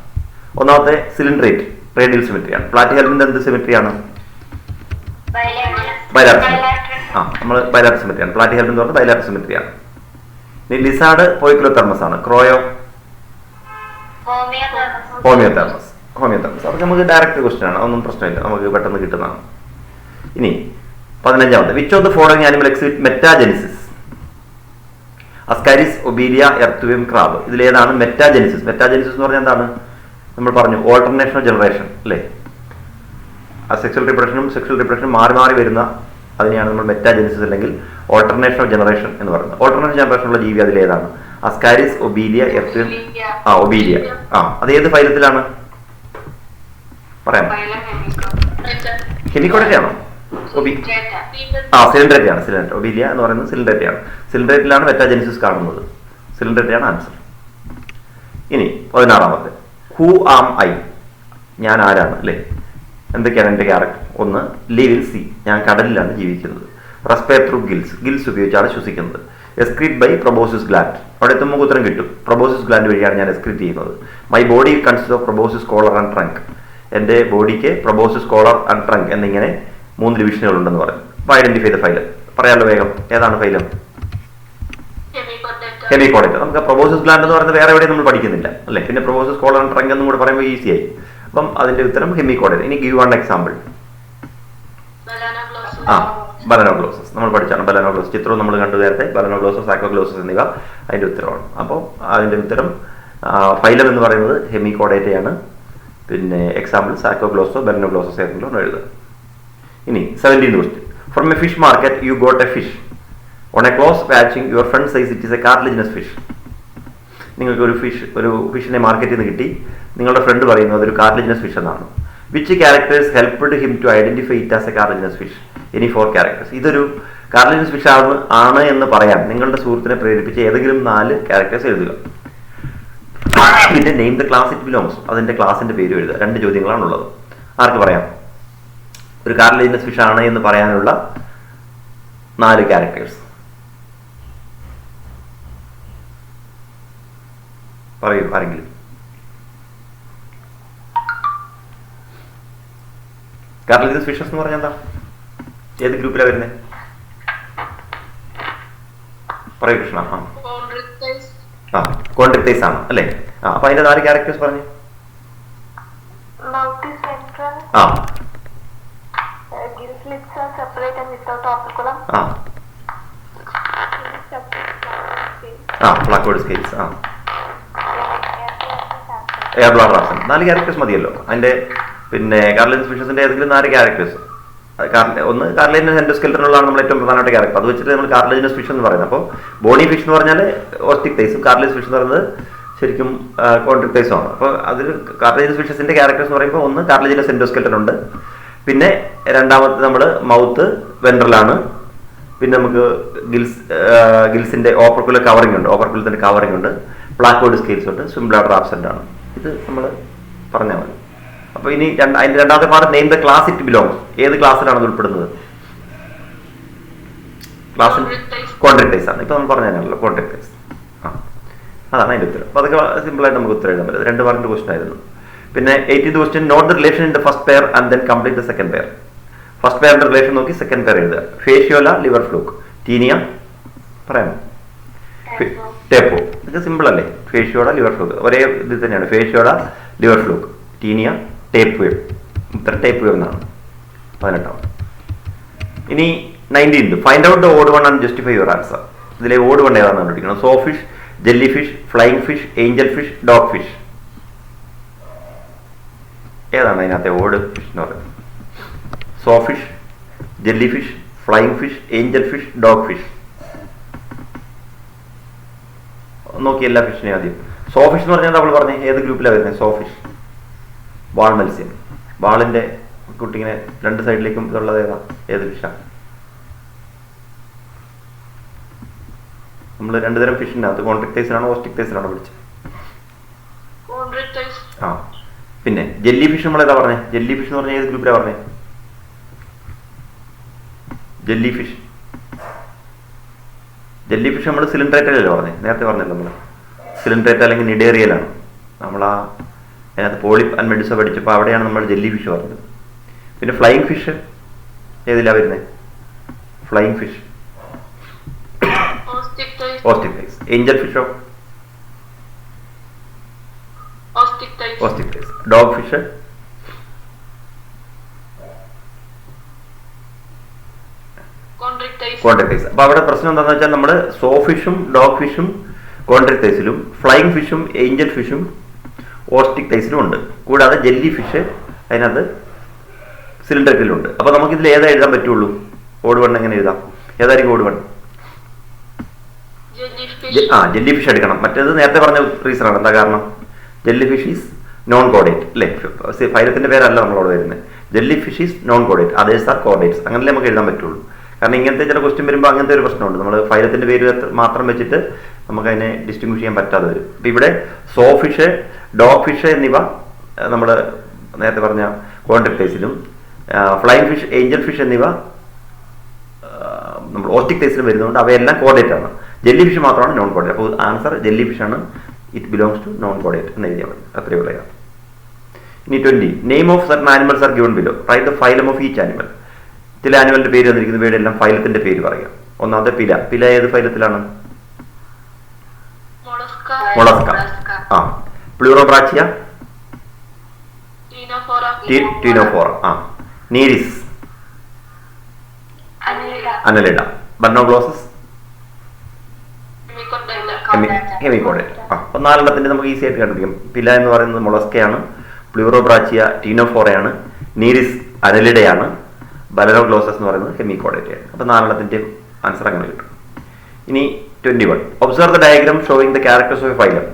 ഒന്നാമത്തെ സിലിണ്ടറേറ്റ് റേഡിയൽ സിമെട്രിയാണ്. പ്ലാറ്റിഹെൽമിന്ത് എന്ത് സിമെട്രിയാണ്? Bilateral symmetry. നമ്മൾ bilateral സിമെട്രിയാണ്. Platyhelminth പറഞ്ഞാൽ bilateral സിമെട്രിയാണ്. ഇനി lizard പോയിക്ലോതെർമസ് ആണ്. ക്രോയോ ഹോമിയോതെർമസ്. അതൊക്കെ നമുക്ക് ഡയറക്റ്റ് ക്വസ്റ്റ്യൻ ആണ്, അതൊന്നും പ്രശ്നമില്ല, നമുക്ക് പെട്ടെന്ന് കിട്ടുന്നതാണ്. ഇനി 15ാമത്തെ, which of the following animal exhibit metagenesis? Ascaris, Obelia, എർത്തുവിയം, ക്രാബ്. ഇതിലേതാണ് മെറ്റാജെനിസിസ്? മെറ്റാജെനിസിസ് എന്ന് പറഞ്ഞാൽ എന്താണ്? നമ്മൾ പറഞ്ഞു ഓൾട്ടർനേഷൻ ഓഫ് ജനറേഷൻ അല്ലേ. ആ സെക്ഷൽ റിപ്രഡക്ഷനും മാറി മാറി വരുന്ന അതിനെയാണ് നമ്മൾ മെറ്റാജെനിസിസ് അല്ലെങ്കിൽ ഓൾട്ടർനേഷൻ ഓഫ് ജനറേഷൻ എന്ന് പറയുന്നത്. ഓൾട്ടർനേഷൻ ജനറേഷൻ ഉള്ള ജീവി അതിലേതാണ്? അസ്കാരിസ്, ഒബീലിയ, എർത്തുവിയം. ഒബീലിയ. അത് ഏത് ഫൈലത്തിലാണ് പറയാം? ഹെമിക്കോഡേറ്റ ആണോ? സിലിണ്ടറേറ്റ ആണ്. സിലിണ്ടർ ഒബീലിയ എന്ന് പറയുന്നത് സിലിണ്ടറേറ്റ ആണ്. സിലിണ്ടറേറ്റിലാണ് മെറ്റാജെനിസിസ് കാണുന്നത്. സിലിണ്ടറേറ്റ ആണ് ആൻസർ. ഇനി 16ാമത്തെ, ഹൂ ആം ഐ? ഞാൻ ആരാണ് അല്ലേ. എന്തൊക്കെയാണ് എൻ്റെ ക്യാരക്ടർ? 1, ലിവ് ഇൻ സീ, ഞാൻ കടലിലാണ് ജീവിക്കുന്നത്. റെസ്പയർ ത്രൂ ഗിൽസ് ഉപയോഗിച്ചാണ് ശ്വസിക്കുന്നത്. എസ്ക്രീറ്റ് ബൈ പ്രൊബോസിസ് ഗ്ലാൻഡ്, അവിടെ എത്തുമ്പോൾ ഉത്തരം കിട്ടും. പ്രൊബോസിസ് ഗ്ലാൻഡ് വഴിയാണ് ഞാൻ എസ്ക്രീറ്റ് ചെയ്യുന്നത്. My body consist of proboscis collar and trunk, എൻ്റെ ബോഡിക്ക് പ്രൊബോസിസ് കോളർ ആൻഡ് ട്രങ്ക് എന്നിങ്ങനെ 3 ഡിവിഷനുകൾ ഉണ്ടെന്ന് പറയും. അപ്പോൾ ഐഡന്റിഫൈ ദ ഫൈലം. പറയാമല്ലോ വേഗം, ഏതാണ് ഫൈലം? ഹെമിക്കോഡേറ്റ. നമുക്ക് പ്രൊബോസിസ് ഗ്ലാൻഡ് എന്ന് പറയുന്നത് വേറെ എവിടെയും നമ്മൾ പഠിക്കുന്നില്ല അല്ലേ. പിന്നെ പ്രൊബോസിസ് കോളർ ആൻഡ് ട്രങ്ക് എന്നും കൂടെ പറയുമ്പോൾ ഈസിയായി. അപ്പം അതിന്റെ ഉത്തരം ഹെമിക്കോഡേറ്റ. ഇനി ഗിവ് 1 എക്സാമ്പിൾ. ബലനോഗ്ലോസസ് നമ്മൾ പഠിച്ചാണ്. ബലനോഗ്ലോസസ് ചിത്രവും നമ്മൾ കണ്ടു നേരത്തെ. ബലനോഗ്ലോസസ്, സാക്കോഗ്ലോസസ് എന്നിവ അതിന്റെ ഉത്തരവാണ്. അപ്പോൾ അതിന്റെ ഉത്തരം ഫൈലം എന്ന് പറയുന്നത് ഹെമിക്കോഡേറ്റയാണ്. പിന്നെ എക്സാമ്പിൾ സാക്കോഗ്ലോസോ ബലനോഗ്ലോസസ് ഏതെങ്കിലും എഴുതുക. ഇനി 17th question, from a fish market you got a fish. On a close watching your friend says it is a cartilaginous fish. നിങ്ങൾക്ക് ഒരു ഫിഷിനെ മാർക്കറ്റിൽ നിന്ന് കിട്ടി. നിങ്ങളുടെ ഫ്രണ്ട് പറയുന്നു അതൊരു കാർട്ടിലിജിനസ് ഫിഷ് എന്നാണ്. Which characters helped him to identify it as a cartilaginous fish? Any 4 characters. ഇതൊരു കാർട്ടിലിജിനസ് ഫിഷ് ആണ് എന്ന് പറയാൻ നിങ്ങളുടെ സുഹൃത്തിനെ പ്രേരിപ്പിച്ച് ഏതെങ്കിലും 4 ക്യാരക്ടേഴ്സ് എഴുതുക. പിന്നെ name the class it belongs, അതിന്റെ ക്ലാസിന്റെ പേര് എഴുതുക. 2 ചോദ്യങ്ങളാണുള്ളത്. ആർക്ക് പറയാം? ഒരു കാർട്ടിലിജിനസ് ഫിഷ് ആണ് എന്ന് പറയാനുള്ള 4 ക്യാരക്ടേഴ്സ് പറയൂ ആരെങ്കിലും. കാർട്ടിലിജിനസ് ഫിഷസ് എന്ന് പറഞ്ഞാൽ എന്താ? ഏത് ഗ്രൂപ്പിലാണ് വരുന്നത്? പറയൂ കൃഷ്ണ. കോൺട്രിക്ടൈസ് ആണ് അല്ലേ. അപ്പൊ അതിന്റെ 4 ക്യാരക്ടേഴ്സ് പറഞ്ഞു. Placode scales. Air bladder absent. 4 characters മതിയല്ലോ. അതിന്റെ പിന്നെ കാർലിയൻ സ്പീഷീസിന്റെ ഏതെങ്കിലും 4 ക്യാരക്ടേഴ്സ്. ഒന്ന് കാർലിയൻ എൻഡോസ്കെൽറ്റനുള്ളതാണ് നമ്മൾ ഏറ്റവും പ്രധാനമായിട്ട് ക്യാരക്ടർ. അത് വെച്ചിട്ട് നമ്മൾ കാർലിയനസ് ഫിഷ് എന്ന് പറയുന്നത്. അപ്പോൾ ബോണി ഫിഷ് എന്ന് പറഞ്ഞാൽ ഓസ്റ്റിക്ടൈസും കാർലിയൻ ഫിഷ് എന്ന് പറയുന്നത് ശരിക്കും കോൺട്രിക്ടൈസും ആണ്. അപ്പോൾ അതിൽ കാർലിയനസ് ഫിഷസിന്റെ ക്യാരക്ടേഴ്സ് എന്ന് പറയുമ്പോൾ ഒന്ന് കാർലിയനസ് എൻഡോസ്കെൽറ്റൻ ഉണ്ട്, പിന്നെ രണ്ടാമത്തെ നമ്മൾ മൗത്ത് വെൻട്രലാണ്, പിന്നെ നമുക്ക് ഗിൽസിന്റെ ഓപ്പർക്കുലർ കവറിംഗ് ഉണ്ട്, ഓപ്പർക്കുലത്തിന്റെ കവറിംഗ് ഉണ്ട്, പ്ലാക്കോയിഡ് സ്കെയിൽസ് ഉണ്ട്, സ്വിം ബ്ലാഡർ ആബ്സെന്റ് ആണ്. ഇത് നമ്മൾ പറഞ്ഞാൽ മതി. അപ്പോൾ ഇനി അതിന്റെ രണ്ടാമത്തെ part name the class it belongs. ഏത് ക്ലാസ്സിലാണ് അത് ഉൾപ്പെടുന്നത്? ക്ലാസ്സിൽ കോൺട്രിക്ടൈസ് ആണ്. ഇപ്പൊ നമ്മൾ പറഞ്ഞല്ലോ കോൺട്രിക്ടൈസ്. അതാണ് അതിന്റെ ഉത്തരം. അപ്പോൾ അതൊക്കെ സിമ്പിൾ ആയിട്ട് നമുക്ക് ഉത്തരം എഴുതാൻ പറ്റും. 2 മാർക്കിന്റെ ക്വസ്റ്റൻ ആയിരുന്നു. പിന്നെ 80th question, note the relation in the first pair and then complete the second pair. First പെയറിന്റെ റിലേഷൻ നോക്കി സെക്കൻഡ് പെയർ എഴുതുക. ഫേഷ്യോല, ലിവർ ഫ്ലൂക്ക്, ടീനിയ പറയാമോ? ടേപ്പോ. ഇതൊക്കെ സിമ്പിൾ അല്ലേ? ഫേഷ്യോല, ലിവർ ഫ്ലൂക്ക് ഒരേ ഇതിൽ തന്നെയാണ്. Fasciola, liver fluke, Taenia, tapeworm. ഉത്തരം ടേപ്പ് വേവ് എന്നാണ്. 18. ഇനി 19th, find out the odd one and justify your answer. ഇതിലെ ഓഡ് വൺ ഏതാണെന്ന് കണ്ടുപിടിക്കണം. Sawfish, jellyfish, flying fish, Angel fish, dogfish. ഏതാണ് അതിനകത്തെ ഓഡ് ഫിഷ് എന്ന് പറയുന്നത്? Sawfish, jellyfish, flying fish, Angel fish, dogfish. നോക്കി എല്ലാ ഫിഷിനെയും ആദ്യം. സോ ഫിഷ് എന്ന് പറഞ്ഞാൽ നമ്മൾ പറഞ്ഞേ ഏത് ഗ്രൂപ്പിലാണ് വരുന്നത്? സോ ഫിഷ്, വാൾ മത്സ്യം. വാളിന്റെ കുട്ടിങ്ങനെ 2 സൈഡിലേക്കും ഇതുള്ളത് ഏത് ഫിഷാണ്? നമ്മൾ 2 തരം ഫിഷിനകത്ത് കോൺട്രിക്ടൈസിനാണോ ഓസ്റ്റിക്ടൈസിനാണോ വിളിച്ചത്? ആ. പിന്നെ ജെല്ലി ഫിഷ് നമ്മൾ ഏതാ പറഞ്ഞേ? ജെല്ലി ഫിഷ് എന്ന് പറഞ്ഞാൽ ഏത് ഗ്രൂപ്പിലാണ് പറഞ്ഞേ? ജെല്ലി ഫിഷ് നമ്മൾ സിലിണ്ടറേറ്റല്ലേ പറഞ്ഞേ? നേരത്തെ പറഞ്ഞല്ലോ നമ്മൾ സിലിണ്ടറേറ്റ അല്ലെങ്കിൽ നിഡേറിയലാണ്. നമ്മൾ അതിനകത്ത് പോളിപ്പ് ആൻഡ് മെഡുസ പഠിച്ചപ്പോൾ അവിടെയാണ് നമ്മൾ ജെല്ലി ഫിഷ് പറഞ്ഞത്. പിന്നെ ഫ്ലൈയിങ് ഫിഷ് ഏതിലാണ് വരുന്നത്? Flying fish Osteichthyes. ഏഞ്ചൽ ഫിഷോ? ഓസ്റ്റിക്ടൈസ്. Dogfish? കോൺട്രിക്ടൈസ്. അപ്പൊ അവിടെ പ്രശ്നം എന്താണെന്ന് വെച്ചാൽ നമ്മുടെ സോ ഫിഷും ഡോഗ് ഫിഷും കോൺട്രിക്ടൈസിലും ഫ്ലൈയിങ് ഫിഷും ഏഞ്ചൽ ഫിഷും ഓസ്റ്റിക്ടൈസിലും ഉണ്ട്. കൂടാതെ ജെല്ലി ഫിഷ് അതിനകത്ത് സിലിണ്ടറിലുണ്ട്. അപ്പൊ നമുക്ക് ഇതിൽ ഏതാ എഴുതാൻ പറ്റുള്ളൂ? ഓഡ് വൺ എങ്ങനെ എഴുതാം? ഏതായിരിക്കും ഓഡ് വൺ? ജെല്ലി ഫിഷ് എടുക്കണം. മറ്റേത് നേരത്തെ പറഞ്ഞ റീസൺ ആണ്. എന്താ കാരണം? Jelly fish is known caudate അല്ലേ? ഫൈലത്തിന്റെ പേരല്ല നമ്മളോട് വരുന്നത്. Jelly fish is known caudate, others are chordates. അങ്ങനല്ലേ നമുക്ക് എഴുതാൻ പറ്റുള്ളൂ. കാരണം ഇങ്ങനത്തെ ചില ക്വസ്റ്റ്യൻ വരുമ്പോൾ അങ്ങനത്തെ ഒരു പ്രശ്നമുണ്ട്. നമ്മൾ ഫൈലത്തിന്റെ പേര് മാത്രം വെച്ചിട്ട് നമുക്ക് അതിനെ ഡിസ്റ്റിങ്വിഷ് ചെയ്യാൻ പറ്റാതെ വരും. അപ്പൊ ഇവിടെ സോ ഫിഷ്, ഡോഗ് ഫിഷ് എന്നിവ നമ്മൾ നേരത്തെ പറഞ്ഞ കോൺട്രിക്ടൈസിലും, ഫ്ലൈയിങ് ഫിഷ്, ഏഞ്ചൽ ഫിഷ് എന്നിവ നമ്മൾ ഓസ്റ്റിക്ടൈസിലും വരുന്നതുകൊണ്ട് അവയെല്ലാം കോഡേറ്റ് ആണ്. ജെല്ലി ഫിഷ് മാത്രമാണ് നോൺ കോഡേറ്റ്. അപ്പോൾ ആൻസർ ജെല്ലി ഫിഷ് ആണ്. ഇറ്റ് ബിലോങ്സ് ടു നോൺ കോഡേറ്റ് എന്ന് എഴുതിയാൽ മതി. അത്രയേ ഉള്ളൂ. ഇനി 20, name of certain animals are given below. Write the phylum of each animal. ചില ആനിമലിന്റെ പേര് തന്നിരിക്കുന്ന പേര് എല്ലാം ഫൈലത്തിന്റെ പേര് പറയാം. ഒന്നാമത്തെ പില. പില ഏത് ഫൈലത്തിലാണ്? മൊളസ്ക. ആ. പ്ലൂറോബ്രാച്ചിയ? ടീനോഫോറ. ആ. നീരിസ്? അനലിഡ. ബർണോഗ്ലോസസ്? ഹെമിക്കോഡേറ്റ്. ആ. അപ്പോൾ 4 നമുക്ക് ഈസി ആയിട്ട് കണ്ടുപിടിക്കാം. പില എന്ന് പറയുന്നത് മൊളസ്കയാണ്, പ്ലൂറോബ്രാച്ചിയ ടീനോഫോറയാണ്, നീരിസ് അനലിഡയാണ്, ബലനോഗ്ലോസസ് എന്ന് പറയുന്നത് ഹെമിക്കോഡേറ്റയാണ്. അപ്പോൾ 4 ആൻസർ അങ്ങനെ കിട്ടും. ഇനി 21, observe the diagram showing the characters of A phylum.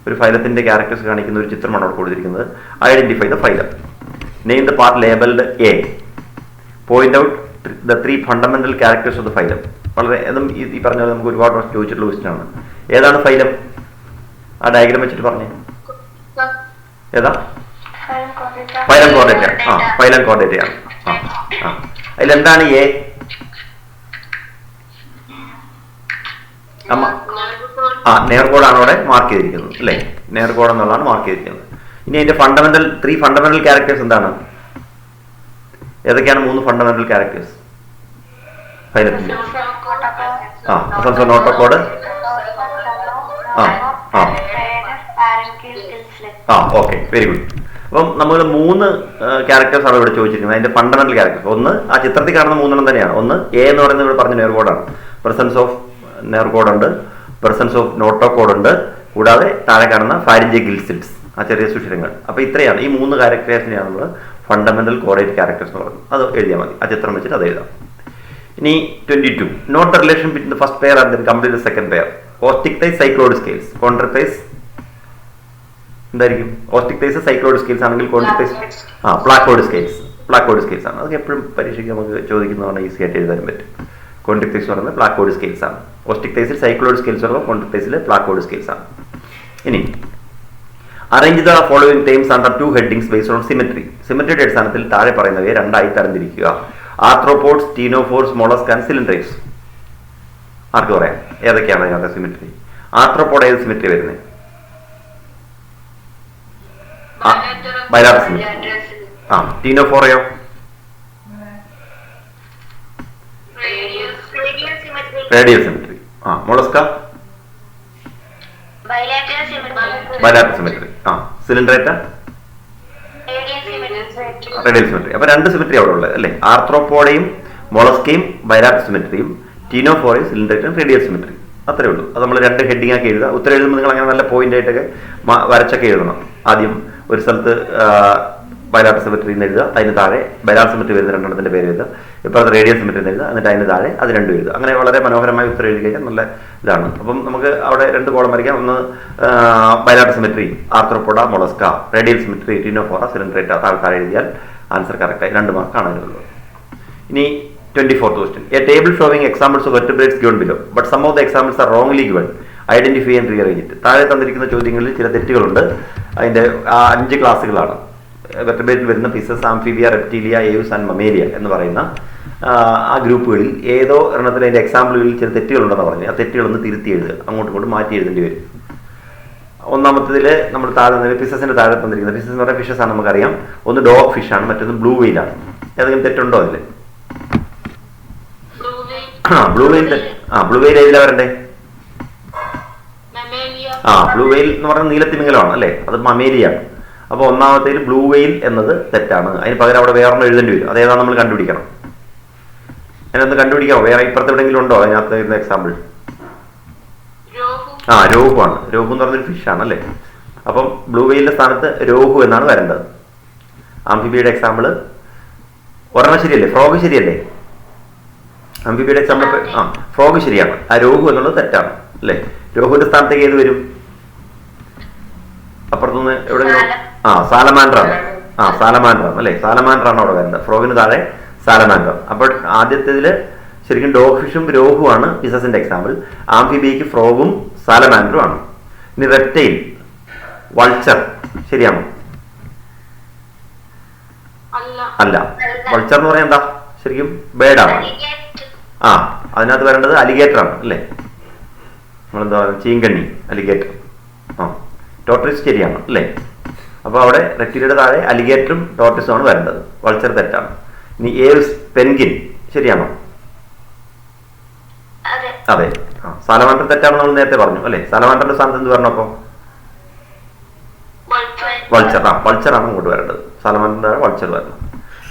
ഒരു ഫൈലത്തിന്റെ ക്യാരക്ടേഴ്സ് കാണിക്കുന്ന ഒരു ചിത്രമാണ് അവിടെ കൊടുത്തിരിക്കുന്നത്. Identify the phylum. Name the part labelled A. Point out the 3 fundamental characters of the phylum. വളരെ ഈ പറഞ്ഞ പോലെ നമുക്ക് ഒരുപാട് ചോദിച്ചിട്ടുള്ള ക്വസ്റ്റ്യൻ ആണ്. ഏതാണ് ഫൈലം? ആ ഡയഗ്രാം വെച്ചിട്ട് പറഞ്ഞേ. ഏതാ? Phylum chordate. ആ, ഫൈലം കോർഡേറ്റ് ആണ്. അതിലെന്താണ് എ? നേർകോഡാണ് അവിടെ മാർക്ക് ചെയ്തിരിക്കുന്നത് അല്ലേ? നേർകോഡ് എന്നുള്ളതാണ് മാർക്ക് ചെയ്തിരിക്കുന്നത്. ഇനി അതിന്റെ 3 ഫണ്ടമെന്റൽ ക്യാരക്ടേഴ്സ് എന്താണ്? ഏതൊക്കെയാണ് 3 ഫണ്ടമെന്റൽ ക്യാരക്ടേഴ്സ് ഫൈലത്തിന്റെ? നോട്ടോകോഡ്. Okay, very good. അപ്പം നമ്മൾ 3 ക്യാരക്ടേഴ്സ് ആണ് ഇവിടെ ചോദിച്ചിരിക്കുന്നത്. അതിന്റെ ഫണ്ടമെന്റൽ ക്യാരക്ടേഴ്സ്. ഒന്ന് ആ ചിത്രത്തിൽ കാണുന്ന 3 തന്നെയാണ്. ഒന്ന് എ എന്ന് പറയുന്നത് ഇവിടെ പറഞ്ഞ നേർകോഡാണ്. പ്രസൻസ് ഓഫ് നേർകോഡ് ഉണ്ട്, പ്രസൻസ് ഓഫ് നോട്ടോകോഡ് ഉണ്ട്, കൂടാതെ താഴെ കാണുന്ന ഫാരിഞ്ചെ ഗിൽസിഡ്സ് ആ ചെറിയ സുഷിരങ്ങൾ. അപ്പോൾ ഇത്രയാണ്, ഈ 3 ക്യാരക്ടേഴ്സിനെയാണ് നമ്മൾ ഫണ്ടമെന്റൽ കോർഡിനേറ്റ് ക്യാരക്ടേഴ്സ് എന്ന് പറയുന്നത്. അത് എഴുതിയാൽ മതി, ആ ചിത്രം വെച്ചിട്ട് അത് എഴുതാം. ഇനി 22, note the relation between the first pair and then complete the second pair. Osteichthyes cycloid scales, Chondrichthyes എന്തായിരിക്കും? ഓസ്റ്റിക് തൈസ് സൈക്ലോയിഡ് സ്കെയിൽസ് ആണെങ്കിൽ കോൺട്രിക് തൈസ് പ്ലാക്കോയിഡ് സ്കെയിൽസ് ആണ്. അതൊക്കെ എപ്പോഴും പരീക്ഷയ്ക്ക് നമുക്ക് ചോദിക്കുന്നതാണ്, ഈസി ആയിട്ട് എഴുതാൻ പറ്റും. കോൺട്രിക് തൈസ് പറയുന്നത് പ്ലാക്കോയിഡ് സ്കെയിൽസ് ആണ്. ഓസ്റ്റിക് തൈസിൽ സൈക്ലോയിഡ് സ്കെയിൽസ് പറയുമ്പോൾ കോൺട്രിക് തൈസിൽ പ്ലാക്കോയിഡ് സ്കെയിൽസ് ആണ്. ഇനി arrange the following terms under 2 headings based on symmetry. സിമെട്രിയുടെ അടിസ്ഥാനത്തിൽ താഴെ പറയുന്നവയെ 2 ആയി തരംതിരിക്കുക. Arthropods, ctenophores, mollusc and coelenterates. ആർക്ക് പറയാം ഏതൊക്കെയാണ് അതിനകത്ത് സിമെട്രി? ആർത്രോപോഡ് ഏത് സിമെട്രി വരുന്നത്? Bilateral symmetry. ടീനോഫോറയോ? Radial symmetry. Mollusca bilateral symmetry. Coelenterata radial symmetry. അപ്പൊ 2 സിമെട്രി അവിടെ ഉള്ളത് അല്ലേ? ആർത്രോപോഡയും മൊളസ്കയും ബൈലാറ്ററൽ സിമെട്രിയും, ടീനോഫോറയും സിലിൻഡ്രേറ്റും റേഡിയൽ സിമെട്രി. അത്രേ ഉള്ളൂ. അത് നമ്മൾ 2 ഹെഡിങ് ആക്കി എഴുതുക. ഉത്തരം എഴുതുമ്പോൾ നിങ്ങൾ അങ്ങനെ നല്ല പോയിന്റ് ആയിട്ടൊക്കെ വരച്ചൊക്കെ എഴുതണം. ആദ്യം ഒരു സ്ഥലത്ത് ബൈലാറ്ററൽ സിമെട്രി എന്ന് എഴുതുക, അതിന് താഴെ ബൈലാറ്ററൽ സിമെട്രി വരുന്ന 2 പേര് എഴുതുക, ഇപ്പോൾ അത് റേഡിയൽ സിമെട്രി എന്ന് എഴുതുക, എന്നിട്ട് അതിന് താഴെ അത് 2 എഴുതുക. അങ്ങനെ വളരെ മനോഹരമായി ഉത്തരം എഴുതി കഴിഞ്ഞാൽ നല്ല ഇതാണ്. അപ്പം നമുക്ക് അവിടെ 2 കോളം വരയ്ക്കാം. ഒന്ന് bilateral symmetry Arthropoda Mollusca, radial symmetry Ctenophora Coelenterata. താഴെ എഴുതിയാൽ ആൻസർ കറക്റ്റായി 2 മാർക്ക് കാണാനുള്ളൂ. ഇനി 24th question. A table showing examples of vertebrates given below, but some of the examples are wrongly given. Identify and rearrange it. താഴെ തന്നിരിക്കുന്ന ചോദ്യങ്ങളിൽ ചില തെറ്റുകളുണ്ട്. അതിൻ്റെ 5 ക്ലാസ്സുകളാണ്. വെർട്ടിബ്രേറ്റിൽ വരുന്ന fishes, Amphibia, Reptilia, Aves and Mammalia എന്ന് പറയുന്ന ആ ഗ്രൂപ്പുകളിൽ ഏതോ എണ്ണത്തിൽ അതിൻ്റെ എക്സാമ്പിളുകളിൽ ചില തെറ്റുകളുണ്ടെന്ന് പറഞ്ഞു. ആ തെറ്റുകളൊന്ന് തിരുത്തി എഴുതുക, അങ്ങോട്ടും ഇങ്ങോട്ടും മാറ്റി എഴുതേണ്ടി വരും. ഒന്നാമത്തേതിൽ നമ്മൾ താഴെ ഫിഷസിൻ്റെ താഴെ തന്നിരിക്കുന്നത്, ഫിഷസ് എന്ന് പറയുന്ന ഫിഷസ് ആണ് നമുക്കറിയാം. ഒന്ന് ഡോഗ് ഫിഷാണ്, മറ്റൊന്ന് ബ്ലൂ വെയിലാണ്. ഏതെങ്കിലും തെറ്റുണ്ടോ അതിൽ? ബ്ലൂ വെയിൽ ഏതിലാ വരണ്ടേ? ബ്ലൂ വെയിൽ എന്ന് പറഞ്ഞാൽ നീലത്തിമിംഗലമാണ് അല്ലേ? അത് മമേലിയാണ്. അപ്പോൾ ഒന്നാമത്തേൽ ബ്ലൂ വെയിൽ എന്നത് തെറ്റാണ്. അതിന് പകരം അവിടെ വേറെ എഴുതേണ്ടി വരും. അതേതാണ് നമ്മൾ കണ്ടുപിടിക്കണം. അതിനകത്ത് കണ്ടുപിടിക്കാമോ? വേറെ ഇപ്പുറത്ത് എവിടെയെങ്കിലും ഉണ്ടോ അതിനകത്ത് വരുന്ന എക്സാമ്പിൾ? രോഹു ആണ്. രോഹു എന്ന് പറഞ്ഞൊരു ഫിഷാണ് അല്ലേ? അപ്പം ബ്ലൂ വെയിലിന്റെ സ്ഥാനത്ത് രോഹു എന്നാണ് വരേണ്ടത്. ആംഫിബിയുടെ എക്സാമ്പിൾ ഒരെണ്ണം ശരിയല്ലേ? ഫ്രോഗ് ശരിയല്ലേ? ആംഫിബിയുടെ എക്സാമ്പിൾ ഫ്രോഗ് ശരിയാണ്. ആ രോഹു എന്നുള്ളത് തെറ്റാണ് അല്ലേ? രോഹുവിന്റെ സ്ഥാനത്തേക്ക് ഏത് വരും? അപ്പുറത്തുനിന്ന് എവിടെയെങ്കിലും സാലമാൻഡർ ആണ്. സാലമാൻഡർ ആണ് അല്ലേ? സാലമാൻഡർ ആണ് അവിടെ വരുന്നത്. ഫ്രോഗിന് താഴെ സാലമാൻഡർ. അപ്പോൾ ആദ്യത്തേതിൽ ശരിക്കും ഡോഗ് ഫിഷും രോഹുവാണ് ഫിഷസിന്റെ എക്സാമ്പിൾ. ആംഫിബിയയ്ക്ക് ഫ്രോഗും സാലമാൻഡറും ആണ്. ഇനി റെപ്റ്റൈൽ, വൾച്ചർ ശരിയാണോ? അല്ല. വൾച്ചർ എന്ന് പറയാൻ എന്താ? ശരിക്കും ബേഡാണ്. അതിനകത്ത് വരേണ്ടത് അലിഗേറ്റർ ആണ് അല്ലേ? നമ്മളെന്താ പറയുക? ചീങ്കണ്ണി, അലിഗേറ്റർ. ടോർട്ടോയ്സ് ശരിയാണ് അല്ലേ? അപ്പോൾ അവിടെ റെപ്റ്റീലിയുടെ താഴെ അലിഗേറ്ററും ടോർട്ടോയ്സും ആണ് വരേണ്ടത്. വൾച്ചർ തെറ്റാണ്. ഇനി ഏവ്സ്, പെൻഗിൻ ശരിയാണോ? അതെ. സാലമാൻഡർ തെറ്റാണെന്ന് നമ്മൾ നേരത്തെ പറഞ്ഞു അല്ലേ? സാലമാൻഡറിന്റെ സ്ഥാനത്ത് എന്ത് പറഞ്ഞു? അപ്പോൾ വൾച്ചർ. വൾച്ചറാണ് അങ്ങോട്ട് വരേണ്ടത്. സാലമാൻഡറിന്റെ വൾച്ചർ വരണം.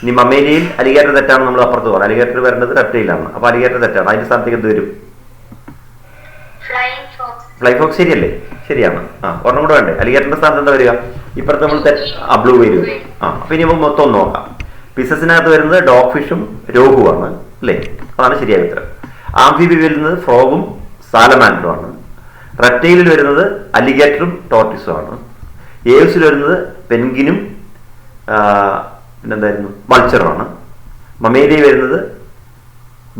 ഇനി മമേലിയയിൽ അലിഗേറ്റർ തെറ്റാണെന്ന് നമ്മൾ അപ്പുറത്ത് പറഞ്ഞു. അലിഗേറ്റർ വരേണ്ടത് റെപ്റ്റൈലാണ്. അപ്പോൾ അലിഗേറ്റർ തെറ്റാണ്. അതിന്റെ സ്ഥാനത്തേക്ക് എന്ത് വരും? ഫ്ലൈ ഫോക്സ് ശരിയല്ലേ? ശരിയാണ്. ഒരെണ്ണം കൂടെ വേണ്ടേ? അലിഗേറ്ററിന്റെ സ്ഥാനത്ത് എന്താ വരിക? ഇപ്പുറത്ത് നമ്മൾ ബ്ലൂ വെയിൽ വരും. അപ്പൊ ഇനി നമുക്ക് മൊത്തം ഒന്ന് നോക്കാം. ഫിഷസിനകത്ത് വരുന്നത് ഡോഗ് ഫിഷും രോഹുവാണ് അല്ലേ? അതാണ് ശരിയായ ഉത്തരം. ആംഫിബി വരുന്നത് ഫ്രോഗും സാലമാൻഡറും ആണ്. റെപ്റ്റൈലിൽ വരുന്നത് അലിഗേറ്ററും ടോർട്ടോയ്സും ആണ്. ഏവ്സിൽ വരുന്നത് പെൻഗിനും പിന്നെന്തായിരുന്നു? വൾച്ചറുമാണ്. മമേലിയ വരുന്നത്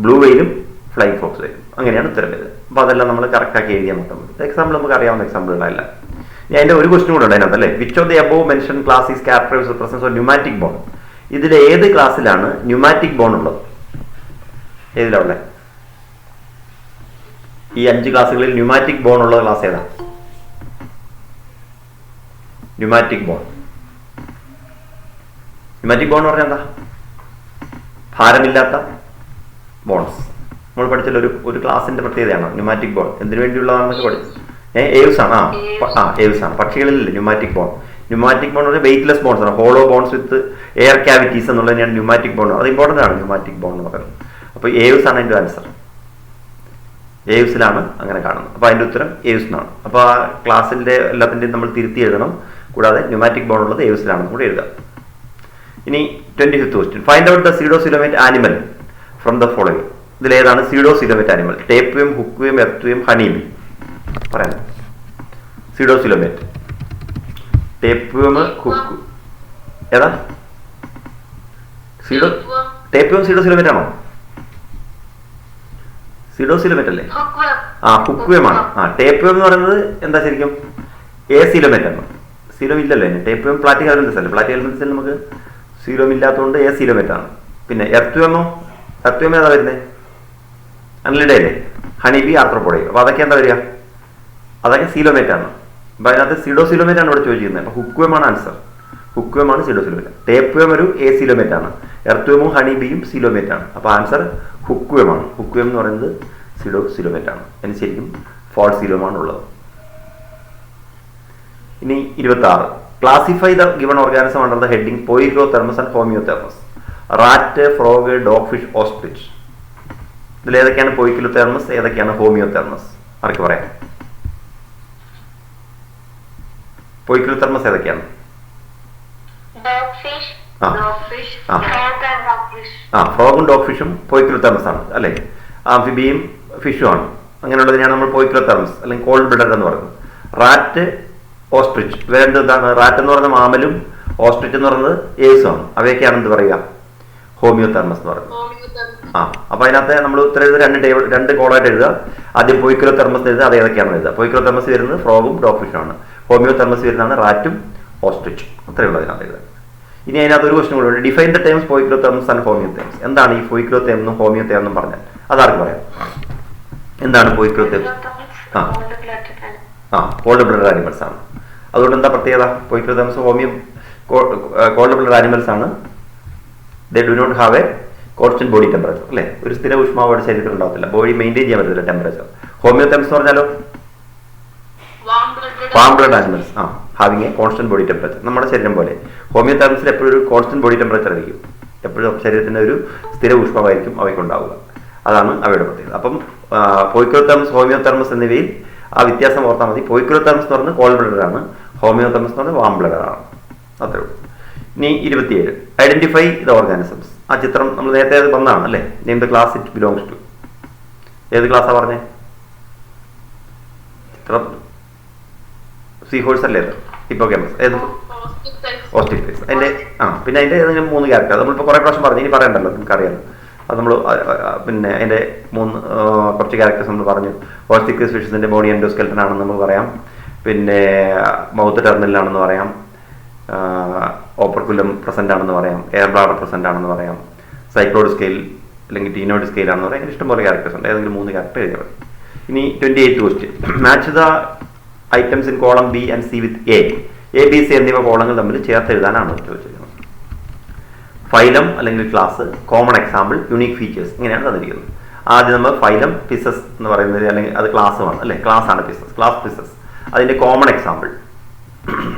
ബ്ലൂ വെയിലും ഫ്ലൈങ് ഫോക്സ് വരും. അങ്ങനെയാണ് ഉത്തരം വരുന്നത്. അപ്പോൾ അതെല്ലാം നമ്മൾ കറക്റ്റാക്കി എഴുതിയാൽ മൊത്തം എക്സാമ്പിൾ നമുക്ക് അറിയാവുന്ന എക്സാമ്പിളുകളല്ല. ഇനി അതിൻ്റെ ഒരു ക്വസ്റ്റ്യൻ കൂടെ ഉണ്ട് അതിനകത്ത് അല്ലേ? Which of the above mention class is characterised with presence of pneumatic bone? ഇതിൽ ഏത് ക്ലാസ്സിലാണ് ന്യൂമാറ്റിക് ബോൺ ഉള്ളത്? ഏതിലാണ് ഉള്ളത്? ഈ 5 ക്ലാസ്സുകളിൽ ന്യൂമാറ്റിക് ബോൺ ഉള്ള ക്ലാസ് ഏതാ? ന്യൂമാറ്റിക് ബോൺ എന്ന് പറഞ്ഞാൽ എന്താ? ഭാരമില്ലാത്ത ബോൺസ്. നമ്മൾ പഠിച്ചാൽ ഒരു ക്ലാസിന്റെ പ്രത്യേകതയാണ് ന്യൂമാറ്റിക് ബോൺ. എന്തിനു വേണ്ടിയുള്ളതാണെന്നൊക്കെ പഠിച്ചു. ഏവ്സ് ആണ്. ഏവ്സ് ആണ്. പക്ഷികളിലല്ലേ ന്യൂമാറ്റിക് ബോൺ? ന്യൂമാറ്റിക് ബോൺ പറഞ്ഞാൽ വെയിറ്റ്ലെസ് ബോൺസ് ആണ്. Hollow bones with air cavities എന്നുള്ളത് തന്നെയാണ് ന്യൂമാറ്റിക് ബോൺ. അത് ഇമ്പോർട്ടൻ്റ് ആണ് ന്യൂമാറ്റിക് ബോൺ എന്ന് പറയുന്നത്. അപ്പോൾ ഏവ്സ് ആണ് അതിൻ്റെ ആൻസർ. ഏവ്സിലാണ് അങ്ങനെ കാണുന്നത്. അപ്പോൾ അതിൻ്റെ ഉത്തരം ഏവ്സ് എന്നാണ്. അപ്പോൾ ആ ക്ലാസ്സിൻ്റെ എല്ലാത്തിൻ്റെയും നമ്മൾ തിരുത്തി എഴുതണം. കൂടാതെ ന്യൂമാറ്റിക് ബോൺ ഉള്ളത് ഏവ്സിലാണെന്നും കൂടി എഴുതാം. ഇനി 25th question, find out the pseudocoelomate animal from the following. ഇതിലേതാണ് സീഡോസിലോമേറ്റ് ആനിമൽ? ടേപ്വേം, ഹുക്വേം, എർത്തുവേം, ഹണിബി. പറയാം. സീഡോസിലോമേറ്റ്, ടേപ്വേം, ഹുക്ക്, ഏതാ? ടേപ്വേം സീഡോസിലോമേറ്റ് ആണോ? സീഡോസിലോമേറ്റ് അല്ലേ? ഹുക്വേമാണ്. ടേപ്വേം എന്ന് പറയുന്നത് എന്താ ശരിക്കും? സീലോമേറ്റ് ആണ്. സീലോം ഇല്ലല്ലോ. ടേപ്വേം പ്ലാറ്റിക് ഹെൽമെന്റ്സ് അല്ലേ? പ്ലാറ്റിക് ഹെൽമെന്റ്സിൽ നമുക്ക് സീലോം ഇല്ലാത്തതുകൊണ്ട് സീലോമേറ്റ് ആണ്. പിന്നെ എർത്തുവേമോ? എർത്തുവേം ഏതാ വരുന്നത്? അനലിഡയല്ലേ? ഹണിബി, ആർത്രോപോഡേ. അപ്പോൾ അതൊക്കെ എന്താ വരിക? അതൊക്കെ സീലോമേറ്റ് ആണ്. അപ്പോൾ അതിനകത്ത് സീഡോസിലോമേറ്റ് ആണ് ഇവിടെ ചോദിച്ചിരുന്നത്. അപ്പോൾ ഹുക്വേമാണ് ആൻസർ. ഹുക്വേമാണ് സീഡോസിലോമേറ്റ്. ടേപ്വേം ഒരു സീലോമേറ്റ് ആണ്. എർത്തുവേമും ഹണിബിയും സീലോമേറ്റ് ആണ്. അപ്പോൾ ആൻസർ ഹുക്വേമാണ്. ഹുക്വേം എന്ന് പറയുന്നത് സീഡോസിലോമേറ്റ് ആണ്. അതിന് ശരിക്കും ഫോൾ സീലോമാണ് ഉള്ളത്. ഇനി 26, classify the given organism under the heading poikilothermous and homeothermous. Rat, frog, dogfish, ostrich. ഇതിലേതൊക്കെയാണ് പോയിക്ലോതെർമസ്, ഏതൊക്കെയാണ് ഹോമിയോതെർമസ്? ആർക്ക് പറയാം? പോയിക്ലോതെർമസ് ഏതൊക്കെയാണ്? ഫ്രോഗും ഡോഗ് ഫിഷും പോയിക്ലോതെർമസ് ആണ് അല്ലേ? ആംഫിബിയും ഫിഷും ആണ്. അങ്ങനെയുള്ളതിനാണ് നമ്മൾ പോയിക്ലോതെർമസ് അല്ലെങ്കിൽ കോൾഡ് ബ്ലഡഡ് എന്ന് പറയുന്നത്. റാറ്റ്, ഓസ്ട്രിച്ച്, ഇവരെന്ത് എന്താണ്? റാറ്റ് എന്ന് പറയുന്നത് മാമലും ഓസ്ട്രിച്ച് എന്ന് പറയുന്നത് ഏസും ആണ്. അവയൊക്കെയാണ് എന്ത് പറയുക? ഹോമിയോതെർമസ് എന്ന് പറയുന്നത്. അപ്പൊ അതിനകത്ത് നമ്മൾ ഉത്തരം എഴുതുക, രണ്ട് കോളായിട്ട് എഴുതുക. ആദ്യം പോയിക്ലോതെർമസ് എഴുതുക, അത് ഏതൊക്കെയാണെന്ന് എഴുതുക. പോയിക്ലോതെർമസ് വരുന്നത് ഫ്രോഗും ഡോഗ് ഫിഷും ആണ്. ഹോമിയോതെർമസ് വരുന്നതാണ് റാറ്റും ഓസ്ട്രിച്ചും. അത്രയേ ഉള്ളൂ അതിനകത്ത് എഴുതുക. ഇനി അതിനകത്ത് ഒരു ക്വസ്റ്റൻ കൂടെ, ഡിഫൈൻ ദ ടേംസ് പോയിക്ലോതെർമസ് ആൻഡ് ഹോമിയോതെർമസ്. എന്താണ് ഈ പോയിക്ലോതെർമം എന്നും ഹോമിയോതെർമം എന്നും പറഞ്ഞാൽ? അതാർക്ക് പറയാം? എന്താണ് പോയിക്ലോതെർമസ്? കോൾഡ് ബ്ലഡഡ് ആനിമൽസ് ആണ്. അതുകൊണ്ട് എന്താ പ്രത്യേകത? Poikilothermous homeo cold blooded animals ആണ്. They do not have a constant body temperature അല്ലേ? ഒരു സ്ഥിര ഊഷ്മാവോടെ ശരീരത്തിൽ ഉണ്ടാകത്തില്ല. ബോഡി മെയിൻറ്റെയിൻ ചെയ്യാൻ പറ്റില്ല ടെമ്പറേച്ചർ. ഹോമിയോതെർമസ് എന്ന് പറഞ്ഞാലോ warm blood animals having A constant body temperature. നമ്മുടെ ശരീരം പോലെ ഹോമിയോതെർമസിൽ എപ്പോഴും ഒരു കോൺസ്റ്റന്റ് ബോഡി ടെമ്പറേച്ചർ ആയിരിക്കും. എപ്പോഴും ശരീരത്തിന്റെ ഒരു സ്ഥിര ഊഷ്മാവായിരിക്കും അവയ്ക്ക് ഉണ്ടാവുക. അതാണ് അവയുടെ പ്രത്യേകത. അപ്പം പോയിക്ലോതെർമസ്, ഹോമിയോതെർമസ് എന്നിവയിൽ ആ വ്യത്യാസം ഓർത്താൽ മതി. പോയിക്ലോതെർമസ് എന്ന് പറയുന്നത് കോൾഡ് ബ്ലഡഡ് ആണ്. ഹോമിയോതെർമസ് എന്ന് പറയുന്നത് വാം ബ്ലഡഡ് ആണ്. അത്രേ ഉള്ളൂ. ഇനി 27, ഐഡന്റിഫൈ ദ ഓർഗാനിസംസ്. ആ ചിത്രം നമ്മൾ നേരത്തെ അത് വന്നതാണ് അല്ലേ? Name the class it belongs to. ഏത് ക്ലാസ്സാണ് പറഞ്ഞേ? ചിത്രം സീ ഹോഴ്സ് അല്ലേ? ഹിപ്പോകാമ്പസ്. ഏത്? Osteichthyes. അതിന്റെ പിന്നെ അതിന്റെ ഏതെങ്കിലും 3 ക്യാരക്ടർ നമ്മളിപ്പോൾ കുറേ പ്രാവശ്യം പറഞ്ഞു, ഇനി പറയണ്ടല്ലോ, നമുക്കറിയാം. അത് നമ്മൾ പിന്നെ അതിന്റെ കുറച്ച് ക്യാരക്ടേഴ്സ് നമ്മൾ പറഞ്ഞു. ഓസ്റ്റിക് ഫിഷസിന്റെ ബോഡി എൻഡോസ്കെൽട്ടൻ ആണെന്ന് നമ്മൾ പറയാം. പിന്നെ മൗത്ത് ടെർമിനലാണെന്ന് പറയാം. ഓപ്പർക്കുലം പ്രസന്റ് ആണെന്ന് പറയാം. എയർ ബ്ലാഡർ പ്രസന്റ് ആണെന്ന് പറയാം. സൈക്ലോയിഡ് സ്കെയിൽ അല്ലെങ്കിൽ ടീനോയിഡ് സ്കെയിൽ ആണെന്ന് പറയാം. ഇഷ്ടംപോലെ ക്യാരക്ടേഴ്സ് ഉണ്ട്. ഏതെങ്കിലും 3 ക്യാരക്ടർ എഴുതിയാൽ മതി. ഇനി 28th question, match the items in column B and C with a B C എന്നിവ കോളങ്ങൾ തമ്മിൽ ചേർത്ത് എഴുതാനാണ് ചോദിച്ചിരിക്കുന്നത്. ഫൈലം അല്ലെങ്കിൽ class, common example, unique features, ഇങ്ങനെയാണ് തന്നിരിക്കുന്നത്. ആദ്യം നമ്മൾ ഫൈലം പിസസ് എന്ന് പറയുന്നത്, അല്ലെങ്കിൽ അത് ക്ലാസ്സുമാണ് അല്ലേ? ക്ലാസ് ആണ് പിസസ്, ക്ലാസ് പിസസ്. അതിന്റെ കോമൺ എക്സാമ്പിൾ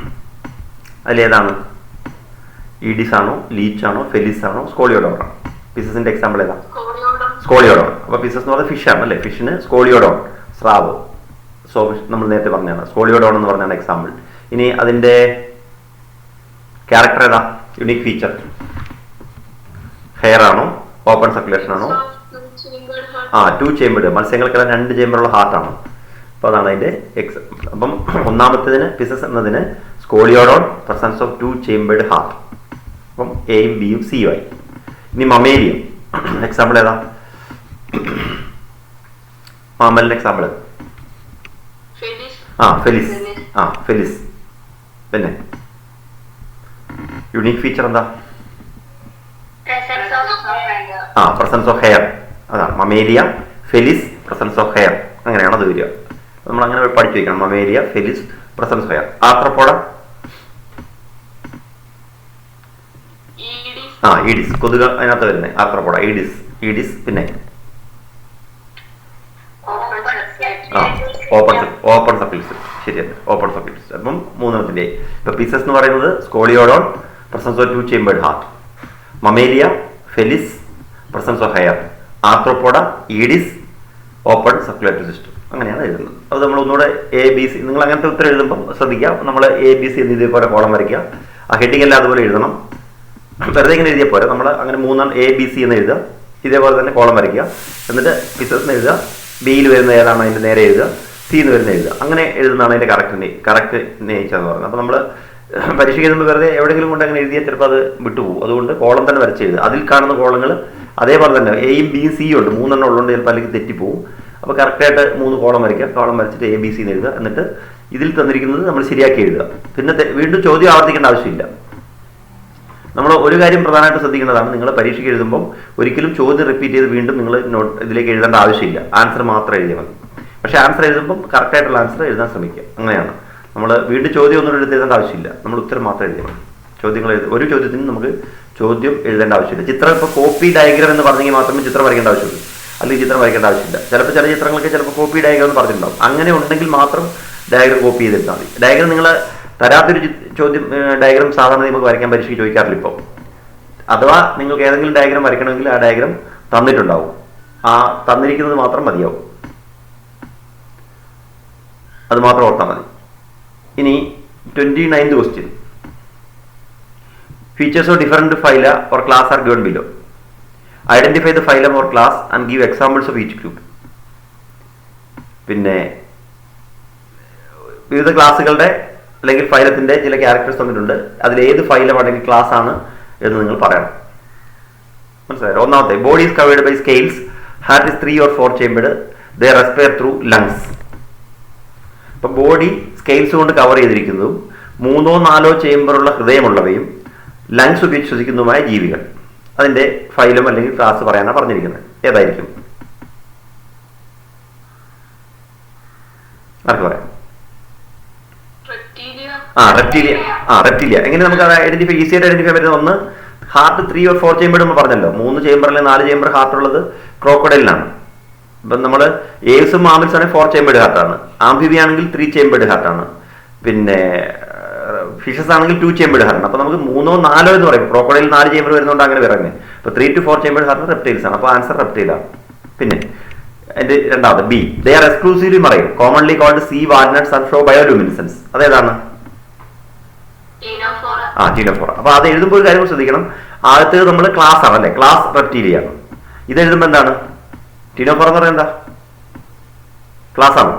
അതിലേതാണ്? ഈഡിസ് ആണോ, ലീച്ച് ആണോ, ഫെലിസ് ആണോ, സ്കോളിയോഡോൺ ആണോ? പിസസിന്റെ എക്സാമ്പിൾ ഏതാ? സ്കോളിയോഡോൺ. അപ്പൊ പിസസ് എന്ന് പറയുന്നത് ഫിഷ് ആണ് അല്ലേ? ഫിഷിന് സ്കോളിയോഡോൺ, സ്രാവ്, സോ നമ്മൾ നേരത്തെ പറഞ്ഞതാണ്. സ്കോളിയോഡോൺ എന്ന് പറഞ്ഞാണ് എക്സാമ്പിൾ. ഇനി അതിന്റെ ക്യാരക്ടർ ഏതാ? യുണീക് ഫീച്ചർ ഹെയർ ആണോ, ഓപ്പൺ സർക്കുലേഷൻ ആണോ? 2 ചേമ്പേർഡ്. മത്സ്യങ്ങൾക്കെല്ലാം 2 ചേമ്പറുള്ള ഹാർട്ടാണ്. അപ്പോൾ അതാണ് അതിന്റെ എക്സാമ്പിൾ. അപ്പം ഒന്നാമത്തേതിന് പിസസ് എന്നതിന് Scoliodon, presence of 2 chambered heart. അപ്പം എയും ബിയും സിയും ആയി. ഇനി മമേലിയം എക്സാമ്പിൾ ഏതാ? മാമലിന്റെ എക്സാമ്പിൾ ഫെലിസ്. ഫെലിസ്. പിന്നെ യുണീക് ഫീച്ചർ എന്താ? Presence of hair. അതാണ് Mammalia, Felis, presence of hair. അങ്ങനെയാണ് അത് വരിക. നമ്മൾ അങ്ങനെ പഠിച്ചു വയ്ക്കണം. Mammalia, Felis, presence of hair. Arthropoda Aedes, കൊതുക് അതിനകത്ത് വരുന്നത് ആർത്രോപോഡ, ഈഡിസ്. പിന്നെ ഓപ്പൺ സർക്കിൾസ്. ശരിയല്ലേ? Open circles. അപ്പം 3 ഇപ്പൊ പീസസ് എന്ന് പറയുന്നത് scoliodon, presence of 2 chambered heart. Mammalia, Felis, presence of hair. Arthropoda, Aedes, open circulatory system. അങ്ങനെയാണ് എഴുതുന്നത്. അത് നമ്മൾ ഒന്നുകൂടെ ABC, നിങ്ങൾ അങ്ങനത്തെ ഉത്തരം എഴുതുമ്പോൾ ശ്രദ്ധിക്കുക, നമ്മൾ ABC എന്ന് ഇതേപോലെ കോളം വരയ്ക്കുക. ആ ഹെഡിങ് എല്ലാം അതുപോലെ എഴുതണം. വെറുതെ ഇങ്ങനെ എഴുതിയാൽ പോരെ, നമ്മൾ അങ്ങനെ 3 ABC എന്ന് എഴുതുക. ഇതേപോലെ തന്നെ കോളം വരയ്ക്കുക. എന്നിട്ട് പിസസ് എന്ന് എഴുതുക. ബിയിൽ വരുന്ന ഏതാണോ അതിൻ്റെ നേരെ എഴുതുക. സി എന്ന് വരുന്ന എഴുതുക. അങ്ങനെ എഴുതുന്നതാണ് അതിൻ്റെ കറക്റ്റ് നേച്ചർ എന്ന് പറയുന്നത്. അപ്പോൾ നമ്മൾ പരീക്ഷയ്ക്ക് എഴുതുമ്പോൾ വെറുതെ എവിടെയെങ്കിലും കൊണ്ട് അങ്ങനെ എഴുതിയാൽ ചിലപ്പോൾ അത് വിട്ടുപോകും. അതുകൊണ്ട് കോളം തന്നെ വരച്ച് എഴുതുക. അതിൽ കാണുന്ന കോളങ്ങൾ അതേപോലെ തന്നെ Aയും Bയും Cയും ഉണ്ട്, 3 ഉള്ളതുകൊണ്ട് ചിലപ്പോൾ അല്ലെങ്കിൽ തെറ്റിപ്പോവും. അപ്പോൾ കറക്റ്റായിട്ട് 3 കോളം വരയ്ക്കുക. കോളം വരച്ചിട്ട് ABC എന്ന് എഴുതുക. എന്നിട്ട് ഇതിൽ തന്നിരിക്കുന്നത് നമ്മൾ ശരിയാക്കി എഴുതുക. പിന്നെ വീണ്ടും ചോദ്യം ആവർത്തിക്കേണ്ട ആവശ്യമില്ല. നമ്മൾ ഒരു കാര്യം പ്രധാനമായിട്ട് ശ്രദ്ധിക്കേണ്ടതാണ്, നിങ്ങൾ പരീക്ഷയ്ക്ക് എഴുതുമ്പോൾ ഒരിക്കലും ചോദ്യം റിപ്പീറ്റ് ചെയ്ത് വീണ്ടും നിങ്ങൾ ഇതിലേക്ക് എഴുതേണ്ട ആവശ്യമില്ല. ആൻസർ മാത്രം എഴുതിയാൽ മതി. പക്ഷേ ആൻസർ എഴുതുമ്പം കറക്റ്റായിട്ടുള്ള ആൻസർ എഴുതാൻ ശ്രമിക്കുക. അങ്ങനെയാണ്. നമ്മൾ വീണ്ടും ചോദ്യം ഒന്നും എഴുതേണ്ട ആവശ്യമില്ല. നമ്മൾ ഉത്തരം മാത്രം എഴുതിയാൽ മതി. ചോദ്യങ്ങൾ ഒരു ചോദ്യത്തിന് നമുക്ക് ചോദ്യം എഴുതേണ്ട ആവശ്യമില്ല. ചിത്രം ഇപ്പോൾ കോപ്പി ഡയഗ്രാം എന്ന് പറഞ്ഞെങ്കിൽ മാത്രമേ ചിത്രം വരയ്ക്കേണ്ട ആവശ്യമുള്ളൂ. അല്ലെങ്കിൽ ചിത്രം വരയ്ക്കേണ്ട ആവശ്യമില്ല. ചിലപ്പോൾ ചില ചിത്രങ്ങളൊക്കെ ചിലപ്പോൾ കോപ്പി ഡയഗ്രാം എന്ന് പറഞ്ഞിട്ടുണ്ടാവും. അങ്ങനെ ഉണ്ടെങ്കിൽ മാത്രം ഡയഗ്രാം കോപ്പി ചെയ്തെടുത്താൽ മതി. ഡയഗ്രാം നിങ്ങൾ തരാത്തൊരു ചോദ്യം ഡയഗ്രാം സാധാരണ നമുക്ക് വരയ്ക്കാൻ പരീക്ഷയ്ക്ക് ചോദിക്കാറില്ല ഇപ്പോൾ. അഥവാ നിങ്ങൾക്ക് ഏതെങ്കിലും ഡയഗ്രാം വരയ്ക്കണമെങ്കിൽ ആ ഡയഗ്രാം തന്നിട്ടുണ്ടാവും. ആ തന്നിരിക്കുന്നത് മാത്രം മതിയാവും. അത് മാത്രം ഓർത്താൽ മതി. ഇനി 29th question. Features of different phyla or class are given below. Identify the phylum or class and give examples of each group. പിന്നെ വിവിധ ക്ലാസ്സുകളുടെ അല്ലെങ്കിൽ ഫൈലത്തിന്റെ ചില ക്യാരക്ടേഴ്സ് തന്നിട്ടുണ്ട്. അതിൽ ഏത് ഫൈലം അല്ലെങ്കിൽ ക്ലാസ് ആണ് എന്ന് നിങ്ങൾ പറയണം. മനസ്സിലായോ? ഒന്നാമത്തെ, body is covered by scales. Heart is 3 or 4 chambered. They respire through lungs. ഇപ്പൊ ബോഡി സ്കെയിൽസ് കൊണ്ട് കവർ ചെയ്തിരിക്കുന്നതും 3 or 4 ചേമ്പറുള്ള ഹൃദയമുള്ളവയും ലങ്സ് ഉപയോഗിച്ച് ശ്വസിക്കുന്നതുമായ ജീവികൾ. അതിന്റെ ഫൈലം അല്ലെങ്കിൽ ക്ലാസ് പറയാനാണ് പറഞ്ഞിരിക്കുന്നത്. ഏതായിരിക്കും? ആർക്ക് പറയാം? റെപ്റ്റീലിയ. എങ്ങനെ നമുക്ക് അത് ഐഡന്റിഫൈ ഈസി ആയിട്ട് ഐഡന്റിഫൈ പറ്റുന്ന ഒന്ന്, ഹാർട്ട് 3 or 4 ചേമ്പർ നമ്മൾ പറഞ്ഞല്ലോ. 3 ചേമ്പർ അല്ലെങ്കിൽ 4 ചേമ്പർ ഹാർട്ട് ഉള്ളത് ക്രോക്കഡൈലിനാണ്. ഇപ്പം നമ്മൾ ഏൽസും മാമൽസ് ആണെങ്കിൽ 4 ചേമ്പേർഡ് ഹാർട്ടാണ്. ആംഫിബി ആണെങ്കിൽ 3 ചേമ്പേർഡ് ഹാർട്ടാണ്. പിന്നെ ഫിഷസ് ആണെങ്കിൽ 2 ചേമ്പേർഡ് ഹാർട്ടാണ്. അപ്പോൾ നമുക്ക് 3 or 4 എന്ന് പറയും. ക്രോക്കഡൈൽ 4 ചേമ്പർ വരുന്നതുകൊണ്ട് അങ്ങനെ പറയുന്നത്. അപ്പോൾ 3 to 4 ചേമ്പേർഡ് ഹാർട്ട് റെപ്റ്റൈൽസ് ആണ്. അപ്പോൾ ആൻസർ റെപ്റ്റൈലാണ്. പിന്നെ അതിന്റെ രണ്ടാമത് B, they are exclusively marine, commonly called sea walnuts and show bioluminescence. അതേതാണ്? ടീനോഫോറ. അപ്പൊ അത് എഴുതുമ്പോൾ ഒരു കാര്യം ശ്രദ്ധിക്കണം. ആദ്യത്തേത് നമ്മൾ ക്ലാസ് ആണ്, അല്ലെ? ക്ലാസ് റെപ്റ്റീലിയാണ്. ഇത് എഴുതുമ്പോൾ എന്താണ്? ടീനോഫോറ എന്ന് പറയുന്നത് എന്താ? ക്ലാസ് ആണ്.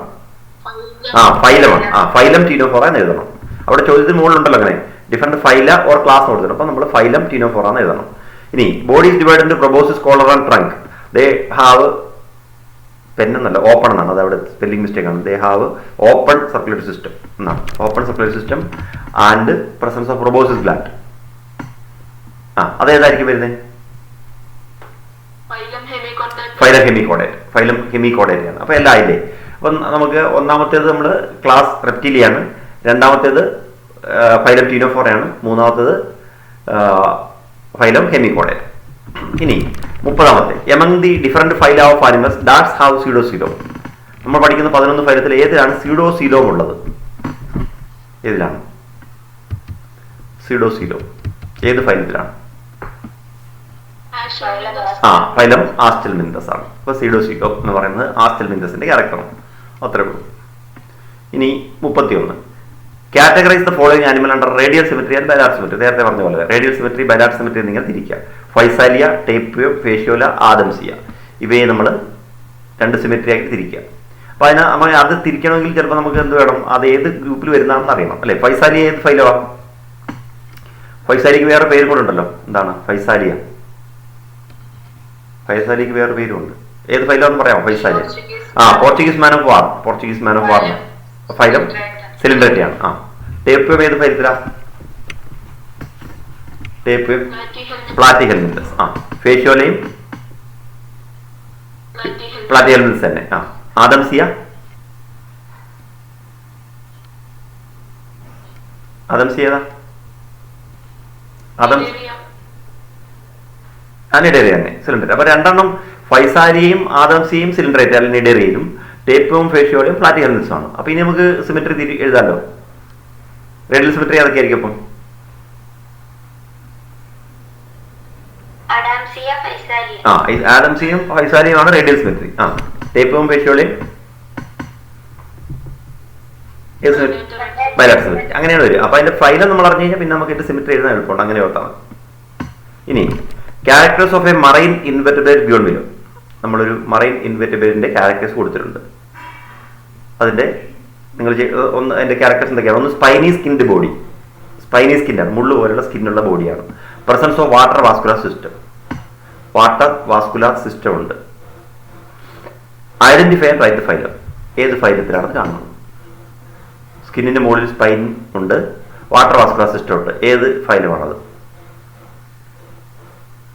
ഫൈലമാണ്. ഫൈലം ടീനോഫോറ എന്ന് എഴുതണം. അവിടെ ചോദ്യത്തിന് മുകളിലുണ്ടല്ലോ അങ്ങനെ ഡിഫറെന്റ് ഫൈല ഓർ ക്ലാസ് കൊടുത്തിട്ടുണ്ട്. അപ്പൊ നമ്മൾ ഫൈലം ടീനോഫോറ എന്ന് എഴുതണം. ഇനി body is divided into proboscis, collar and trunk. They have, പെന്നല്ല ഓപ്പൺ എന്നാണ്, അത് അവിടെ സ്പെല്ലിംഗ് മിസ്റ്റേക്ക് ആണ്. They have open circulatory system എന്നാണ്. Open circulatory system and presence of proboscis gland. അതേതായിരിക്കും വരുന്നത്? ഫൈലം ഹെമികോഡേറ്റ് ആണ്. അപ്പൊ എല്ലാം ആയില്ലേ? അപ്പൊ നമുക്ക് ഒന്നാമത്തേത് നമ്മൾ ക്ലാസ് റെപ്റ്റീലിയാണ്, രണ്ടാമത്തേത് ഫൈലം ടീനോഫോറയാണ്, മൂന്നാമത്തേത് ഫൈലം ഹെമികോഡേറ്റ്. ഇനി 30ാമത്തെ, among the different phyla of animals that's have pseudocoelom. നമ്മൾ പഠിക്കുന്ന 11 ഫൈലത്തിൽ ഏതിലാണ് സ്യൂഡോസീലോം ഉള്ളത്? ഏതിലാണ് സ്യൂഡോസീലോം? ഏത് ഫൈലത്തിലാണ്? ഫൈലം ആസ്റ്റൽമിന്തസ് ആണ്. അപ്പൊ സ്യൂഡോസീലോം എന്ന് പറയുന്നത് ആസ്റ്റൽമിന്തസിന്റെ ക്യാരക്ടറാണ്. അത്രേ ഉള്ളൂ. ഇനി 31, categorise the following animal under radial symmetry and bilateral symmetry. നേരത്തെ പറഞ്ഞ പോലെ റേഡിയൽ സിമെട്രി, ബൈലാർ സിമെട്രി എന്നിങ്ങനെ തിരിക്കുക. ഫൈസാലിയ, ടേപ്പിയം, ഫേഷ്യോല, ആദംസിയ. ഇവയെ നമ്മൾ 2 സിമെട്രി ആയിട്ട് തിരിക്കുക. അപ്പൊ നമ്മൾ അത് തിരിക്കണമെങ്കിൽ ചിലപ്പോൾ നമുക്ക് എന്ത് വേണം? അത് ഏത് ഗ്രൂപ്പിൽ വരുന്നതാണെന്ന് അറിയണം, അല്ലെ? ഫൈസാലിയ ഏത് ഫൈലമാണ്? ഫൈസാലിക്ക് വേറെ പേര് കൂടെ ഉണ്ടല്ലോ. എന്താണ് ഫൈസാലിയ? ഫൈസാലിക്ക് വേറെ പേരുണ്ട്. ഏത് ഫൈലമാണെന്ന് പറയാമോ? Physalia Portuguese man of war. Portuguese man of war phylum coelenterate ആണ്. ടേപ്പിയം ഏത് ഫൈലത്തിലാ? ടേപ്പിയം പ്ലാറ്റിഹെൽമിന്തസ്. ഫേഷ്യോലയും പ്ലാറ്റിഹെൽമിന്തസ് തന്നെ. ആദംസിയ ഏതാ? നിഡേറിയ തന്നെ, സിലിണ്ടറേറ്റ്. അപ്പൊ 2 ഫൈസാലിയയും ആദംസിയയും സിലിണ്ടറേറ്റ് അല്ലെങ്കിൽ നിഡേറിയയിലും, ടേപ്പിയവും ഫേഷ്യോലയും പ്ലാറ്റിഹെൽമിന്തസും ആണ്. അപ്പൊ ഇനി നമുക്ക് സിമെട്രി എഴുതാമല്ലോ. റേഡിയൽ സിമെട്രി ഏതൊക്കെയായിരിക്കും? അപ്പം ആദംസിയും ഫൈസാലിയുമാണ് റേഡിയൽ സിമെട്രി. ടേപ്പിയവും ഫേഷ്യോലയും ഏത് ബൈലാറ്ററൽ സിമെട്രി അങ്ങനെയാണ് വരും. അപ്പോൾ അതിന്റെ ഫൈലം നമ്മൾ അറിഞ്ഞു കഴിഞ്ഞാൽ പിന്നെ നമുക്ക് ഇതിന്റെ സിമെട്രി എഴുതാൻ എളുപ്പമുണ്ട്. അങ്ങനെ ഓർത്താൽ മതി. ഇനി characters of a marine invertebrate beyond below. നമ്മളൊരു മറൈൻ ഇൻവെർട്ടിബ്രേറ്റിന്റെ ക്യാരക്ടേഴ്സ് കൊടുത്തിട്ടുണ്ട്. അതിന്റെ നിങ്ങൾ ഒന്ന് അതിന്റെ ക്യാരക്ടേഴ്സ് എന്തൊക്കെയാണ്? ഒന്ന് സ്പൈനി സ്കിൻഡ് ബോഡി. സ്പൈനി സ്കിന്നാണ്, മുള്ളു പോലുള്ള സ്കിന്നുള്ള ബോഡിയാണ്. Presence of water vascular system. Water vascular system ഉണ്ട്. Identify and write the phylum. ഏത് ഫൈലത്തിലാണ് കാണുന്നത്? സ്കിന്നിന്റെ മുകളിൽ സ്പൈൻ ഉണ്ട്, വാട്ടർ വാസ്കുലർ സിസ്റ്റം ഉണ്ട്. ഏത് ഫൈലമാണത്?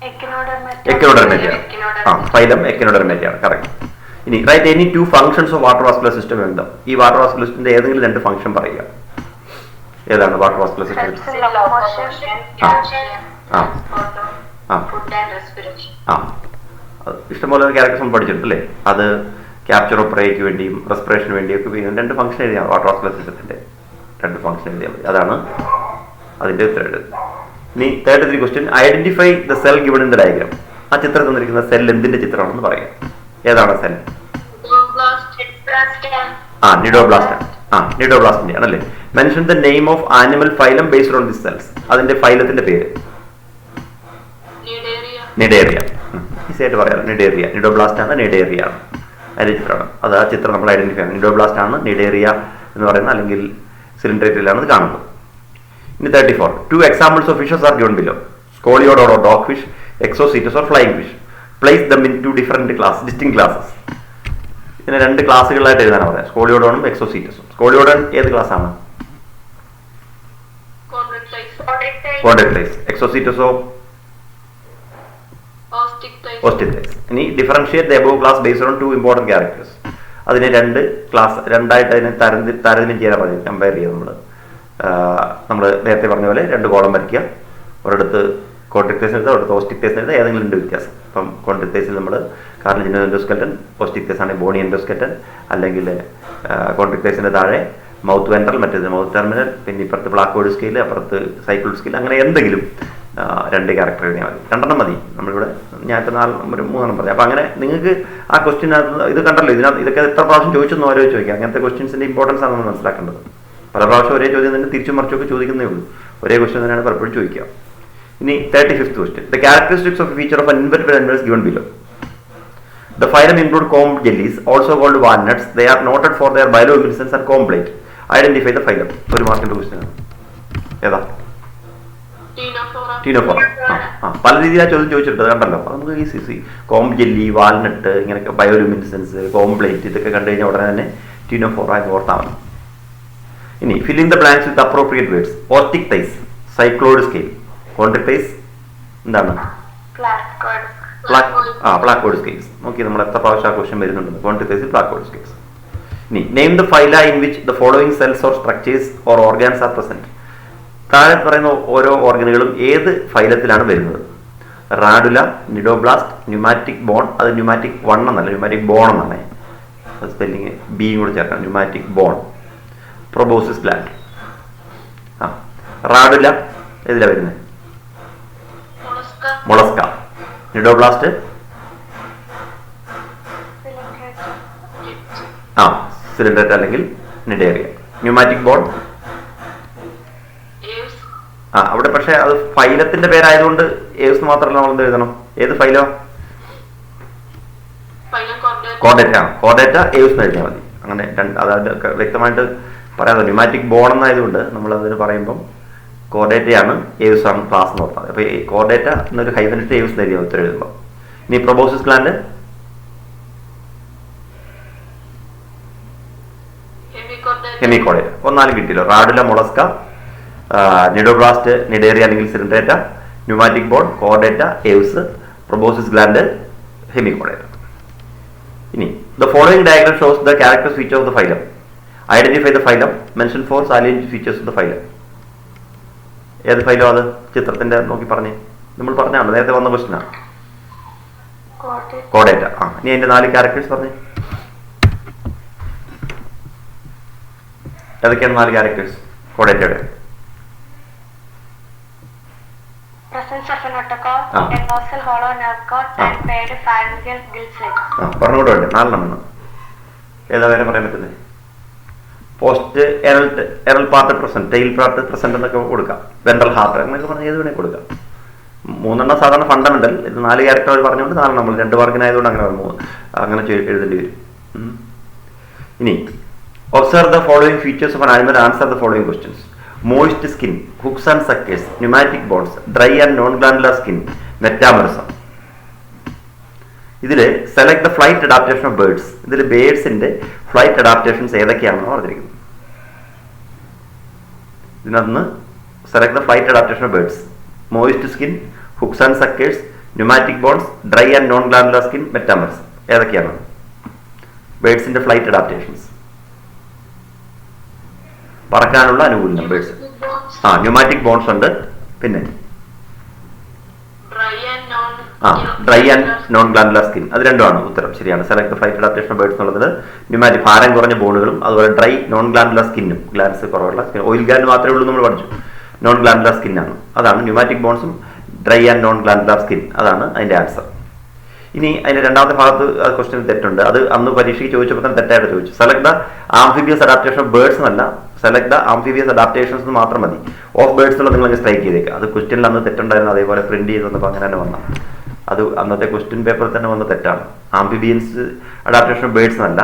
എക്കനോഡെർമേറ്റ. ഫൈലം എക്കനോഡെർമേറ്റയാണ്. കറക്റ്റ്. ഇനി write any two functions of water vascular system എന്താ? ഈ വാട്ടർ വാസ്കുലർ സിസ്റ്റത്തിന്റെ ഏതെങ്കിലും രണ്ട് ഫംഗ്ഷൻ പറയുക. ഏതാണ് വാട്ടർ വാസ്കുലർ സിസ്റ്റം? ഇഷ്ടംപോലെ ക്യാരക്ടേഴ്സ് നമ്മൾ പഠിച്ചിട്ടുണ്ടല്ലേ. അത് ക്യാപ്ചർ ഓഫ് പ്രേക്ക് വേണ്ടിയും റെസ്പിറേഷന് വേണ്ടിയൊക്കെ രണ്ട് ഫംഗ്ഷൻ എഴുതിയാൽ വാട്ടർ വാസ്കുലർ സിസ്റ്റത്തിന്റെ രണ്ട് ഫംഗ്ഷൻ എഴുതിയാൽ മതി. അതാണ് അതിന്റെ തേർഡ്. ഇനി 33 question. Identify the cell given in the diagram. ആ ചിത്രം തന്നിരിക്കുന്ന സെൽ എന്തിന്റെ ചിത്രമാണെന്ന് പറയാം. ഏതാണ് സെൽ? നിഡോബ്ലാസ്റ്റ്. നിഡോബ്ലാസ്റ്റിന്റെ ആണല്ലേ. Mention the name of animal phylum based on this cells. അതിന്റെ ഫൈലത്തിന്റെ പേര്? നിഡേറിയ. ഈസിയായിട്ട് പറയാം. നിഡേറിയ. നിഡോബ്ലാസ്റ്റ് ആണ്, നിഡേറിയ ആണ് അതിന്റെ ചിത്രമാണ്. അത് ആ ചിത്രം നമ്മൾ ഐഡന്റിഫൈ ചെയ്യണം. നിഡോബ്ലാസ്റ്റ് ആണ്, നിഡേറിയ എന്ന് പറയുന്ന അല്ലെങ്കിൽ സിലിണ്ടറേറ്ററിലാണ് ഇത് കാണുന്നത്. ഇനി 34. 2 examples of fishes are given below. Scoliodon or dogfish, Exocetus or flying fish. Place them in 2 different classes, distinct classes. ഇതിനെ രണ്ട് ക്ലാസ്സുകളായിട്ട് എഴുതാനാണ് പറയാം. സ്കോളിയോഡോണും എക്സോസീറ്റസും. സ്കോളിയോഡോൺ ഏത് ക്ലാസ് ആണ്? കോൺട്രക്ടൈസ്. എക്സോസീറ്റസോ? ഓസ്റ്റിക്ടൈസ്. ഇനി differentiate the above class based on 2 important characters. അതിനെ രണ്ടായിട്ട് അതിനെ താരതമ്യം ചെയ്യാൻ പറയും. കമ്പയർ ചെയ്യുക. നമ്മൾ നേരത്തെ പറഞ്ഞ പോലെ 2 കോളം വരയ്ക്കുക. ഒരിടത്ത് കോൺട്രക്ടൈസ് എഴുതുക, ഒരിടത്ത് ഓസ്റ്റിക്ടൈസ് എഴുതുക. ഏതെങ്കിലും 2 വ്യത്യാസം. ഇപ്പം കോൺട്രക്ടൈസിൽ നമ്മൾ കാർണിജിനൽ എൻഡോസ്കെൽറ്റൻ, ഓസ്റ്റിക്ടൈസ് ആണെങ്കിൽ ബോണി എൻഡോസ്കെൽറ്റൻ, അല്ലെങ്കിൽ കോൺട്രക്ടൈസിന്റെ താഴെ മൗത്ത് വെൻട്രൽ, മറ്റേത് മൗത്ത് ടെർമിനൽ, പിന്നെ ഇപ്പുറത്ത് പ്ലാക്കോയിഡ് സ്കെയിൽ, അപ്പുറത്ത് സൈക്ലോയിഡ് സ്കെയിൽ. അങ്ങനെ എന്തെങ്കിലും 2 ക്യാരക്ടർ എഴുതിയാൽ മതി. 2 മതി. നമ്മളിവിടെ ഞാൻ ഇപ്പോൾ 3 പറഞ്ഞു. അപ്പം അങ്ങനെ നിങ്ങൾക്ക് ആ ക്വസ്റ്റ്യനകത്ത് ഇത് കണ്ടല്ലോ. ഇതൊക്കെ എത്ര പ്രാവശ്യം ചോദിച്ചെന്ന് ഓരോ ചോദിക്കുക. അങ്ങനത്തെ ക്വസ്റ്റ്യൻസിന്റെ ഇമ്പോർട്ടൻസ് ആണ് നമ്മൾ മനസ്സിലാക്കേണ്ടത്. പല പ്രാവശ്യം ഒരേ ചോദ്യം തന്നെ തിരിച്ചും മറിച്ചൊക്കെ ചോദിക്കുന്നേ ഉള്ളൂ. ഒരേ ക്വസ്റ്റ്യൻ തന്നെയാണ് പലപ്പോഴും ചോദിക്കുക. ഇനി 35th question. The characteristics of feature of invertebrate animals given below. The phylum include comb jellies, also called walnuts. They are noted for their bioluminescence and complete. Identify the phylum. 1 മാർക്കിന്റെ question ആണ്. ഏതാ? Ctenophora. പല രീതിയിലാണ് ചോദ്യം ചോദിച്ചിട്ടുണ്ട്. കണ്ടല്ലോ. അത് നമുക്ക് ഈസി. കോംബ് ജെല്ലി, വാൽനട്ട്, ഇങ്ങനെയൊക്കെ ബയോലുമിനസൻസ്, കോംപ്ലേറ്റ്, ഇതൊക്കെ കണ്ടു കഴിഞ്ഞാൽ ഉടനെ തന്നെ ടീനോഫോറ എന്ന് ഓർത്താൽ മതി. ഇനി filling the blanks with appropriate words. Osteichthyes, cycloid scale. Chondrichthyes എന്താണ്? Placoid scales. നോക്കി നമ്മൾ എത്ര പ്രാവശ്യം ആ ക്വസ്റ്റ്യൻ വരുന്നുണ്ട്. Chondrichthyes, placoid scales. ഇനി name the phyla in which the following cells or structures or organs are present. താഴെ പറയുന്ന ഓരോ ഓർഗനുകളും ഏത് ഫൈലത്തിലാണ് വരുന്നത്? Radula, cnidoblast, pneumatic bone. അത് ന്യൂമാറ്റിക് 1 എന്നല്ല, ന്യൂമാറ്റിക് ബോൺ എന്നാണ്. അത് സ്പെല്ലിങ് ബിയും കൂടെ ചേർക്കണം. Pneumatic bone. Proboscis gland. Radula ഏതിലാണ് വരുന്നത്? മൊളസ്ക. നിഡോബ്ലാസ്റ്റ് സിലിണ്ടറേറ്റ അല്ലെങ്കിൽ നിഡേറിയ. ന്യൂമാറ്റിക് ബോൺ അവിടെ പക്ഷെ അത് ഫൈലത്തിന്റെ പേരായതുകൊണ്ട് ഏവ്സ് മാത്രമല്ല നമ്മൾ എഴുതണം. ഏത് ഫൈലോ? കോർഡേറ്റ. കോർഡേറ്റ ഏവ്സ് എഴുതിയാൽ മതി. അങ്ങനെ അതായത് വ്യക്തമായിട്ട് പറയാതെ ന്യൂമാറ്റിക് ബോൺ എന്നായതുകൊണ്ട് നമ്മൾ അതിന് പറയുമ്പം കോർഡേറ്റയാണ് ഏവ്സ് ആണ് ക്ലാസ് എന്ന് പറഞ്ഞത്. അപ്പൊ ഈ കോർഡേറ്റ എന്നൊരു ഹൈഫനറ്റ് ഏവ്സ് എഴുതിയാൽ ഉത്തരം എഴുതുമ്പോൾ. ഇനി പ്രൊബോസിസ് ഗ്ലാൻഡ് ഹെമികോർഡേറ്റ. 4 കിട്ടിയല്ലോ. റാഡുല, മൊളസ്ക, നിഡോബ്ലാസ്റ്റ്, നിഡേറിയ അല്ലെങ്കിൽ Coelenterata, pneumatic bone, Chordata, Aves, proboscis gland, Hemichordata. ഇനി the following diagram shows the character feature of the phylum. Identify the phylum. Mention 4 salient features of the phylum. ഏത് ഫൈലോ അത്? ചിത്രത്തിന്റെ നോക്കി പറഞ്ഞേ. നമ്മൾ പറഞ്ഞാണ് നേരത്തെ വന്ന ക്വസ്റ്റ്യനാണ്. കോർഡേറ്റ. ഇനി അതിന്റെ 4 ക്യാരക്ടേഴ്സ് പറഞ്ഞേ. ഏതൊക്കെയാണ് 4 ക്യാരക്ടേഴ്സ് കോർഡേറ്റയുടെ? പറഞ്ഞുകൂടെ 4 ഏതാ വേറെ പറയാൻ പറ്റുന്നത്? പോസ്റ്റ് എറൽ part present, tail part present എന്നൊക്കെ കൊടുക്കാം. വെൻട്രൽ ഹാർട്ട് എന്നൊക്കെ പറഞ്ഞാൽ ഏത് വേണമെങ്കിൽ കൊടുക്കാം. 3 സാധാരണ ഫണ്ടമെന്റൽ, ഇത് 4 ക്യാരക്ടർ പറഞ്ഞുകൊണ്ട് 4 നമ്മൾ 2 മാർക്കിനായതുകൊണ്ട് അങ്ങനെ എഴുതേണ്ടി വരും. ഇനി observe the following features of an animal, answer the following questions. Moist skin, hooks and suckers, pneumatic bones, dry and non glandular skin, metamerism. ഇതിൽ select the flight adaptation of birds. ഇതിൽ ബേർഡ്സിന്റെ flight adaptations ഏതൊക്കെയാണെന്ന് പറഞ്ഞിരിക്കുന്നത്. ഇതിനകത്ത് select the flight adaptation of birds. Moist skin, hooks and suckers, pneumatic bones, dry and non glandular skin, metamerism. ഏതൊക്കെയാണ് ബേർഡ്സിന്റെ flight adaptations? പറക്കാനുള്ള അനുകൂലനം ബേർഡ്സ്. ന്യൂമാറ്റിക് ബോൺസ് ഉണ്ട്. പിന്നെ dry and non glandular skin. അത് രണ്ടുമാണ് ഉത്തരം. ശരിയാണ്. Select flight adaptation of birds എന്നുള്ളത് ന്യൂമാറ്റിക്, ഭാരം കുറഞ്ഞ ബോണുകളും അതുപോലെ ഡ്രൈ നോൺ ഗ്ലാൻഡുലർ സ്കിന്നും, ഗ്ലാൻസ് കുറവുള്ള സ്കിൻ. ഓയിൽ ഗ്ലാൻഡ് മാത്രമേ ഉള്ളൂ നമ്മൾ പഠിച്ചു. നോൺ ഗ്ലാൻഡുലർ സ്കിന്നാണ്. അതാണ് ന്യൂമാറ്റിക് ബോൺസും dry and non glandular skin. അതാണ് അതിന്റെ ആൻസർ. ഇനി അതിന്റെ രണ്ടാമത്തെ ഭാഗത്ത് ക്വസ്റ്റ്യൻ തെറ്റുണ്ട്. അത് അന്ന് പരീക്ഷയ്ക്ക് ചോദിച്ചപ്പോൾ തന്നെ തെറ്റായിട്ട് ചോദിച്ചു. Select the amphibious adaptation of birds എന്നല്ല, സെലക്ട് ദ ആംഫിബിയസ് അഡാപ്റ്റേഷൻസ് എന്ന് മാത്രം മതി. ഓഫ് ബേർഡ്സ് എന്നുള്ള നിങ്ങൾ സ്ട്രൈക്ക് ചെയ്തേക്കുക. അത് ക്വസ്റ്റ്യനിൽ അന്ന് തെറ്റുണ്ടായിരുന്നു. അതേപോലെ പ്രിന്റ് ചെയ്ത് വന്നപ്പോൾ അങ്ങനെ തന്നെ വന്ന അത് അന്നത്തെ ക്വസ്റ്റ്യൻ പേപ്പറിൽ തന്നെ വന്ന തെറ്റാണ്. ആംഫിബിയൻസ് അഡാപ്റ്റേഷൻ ഓഫ് ബേർഡ്സ് എന്നല്ല,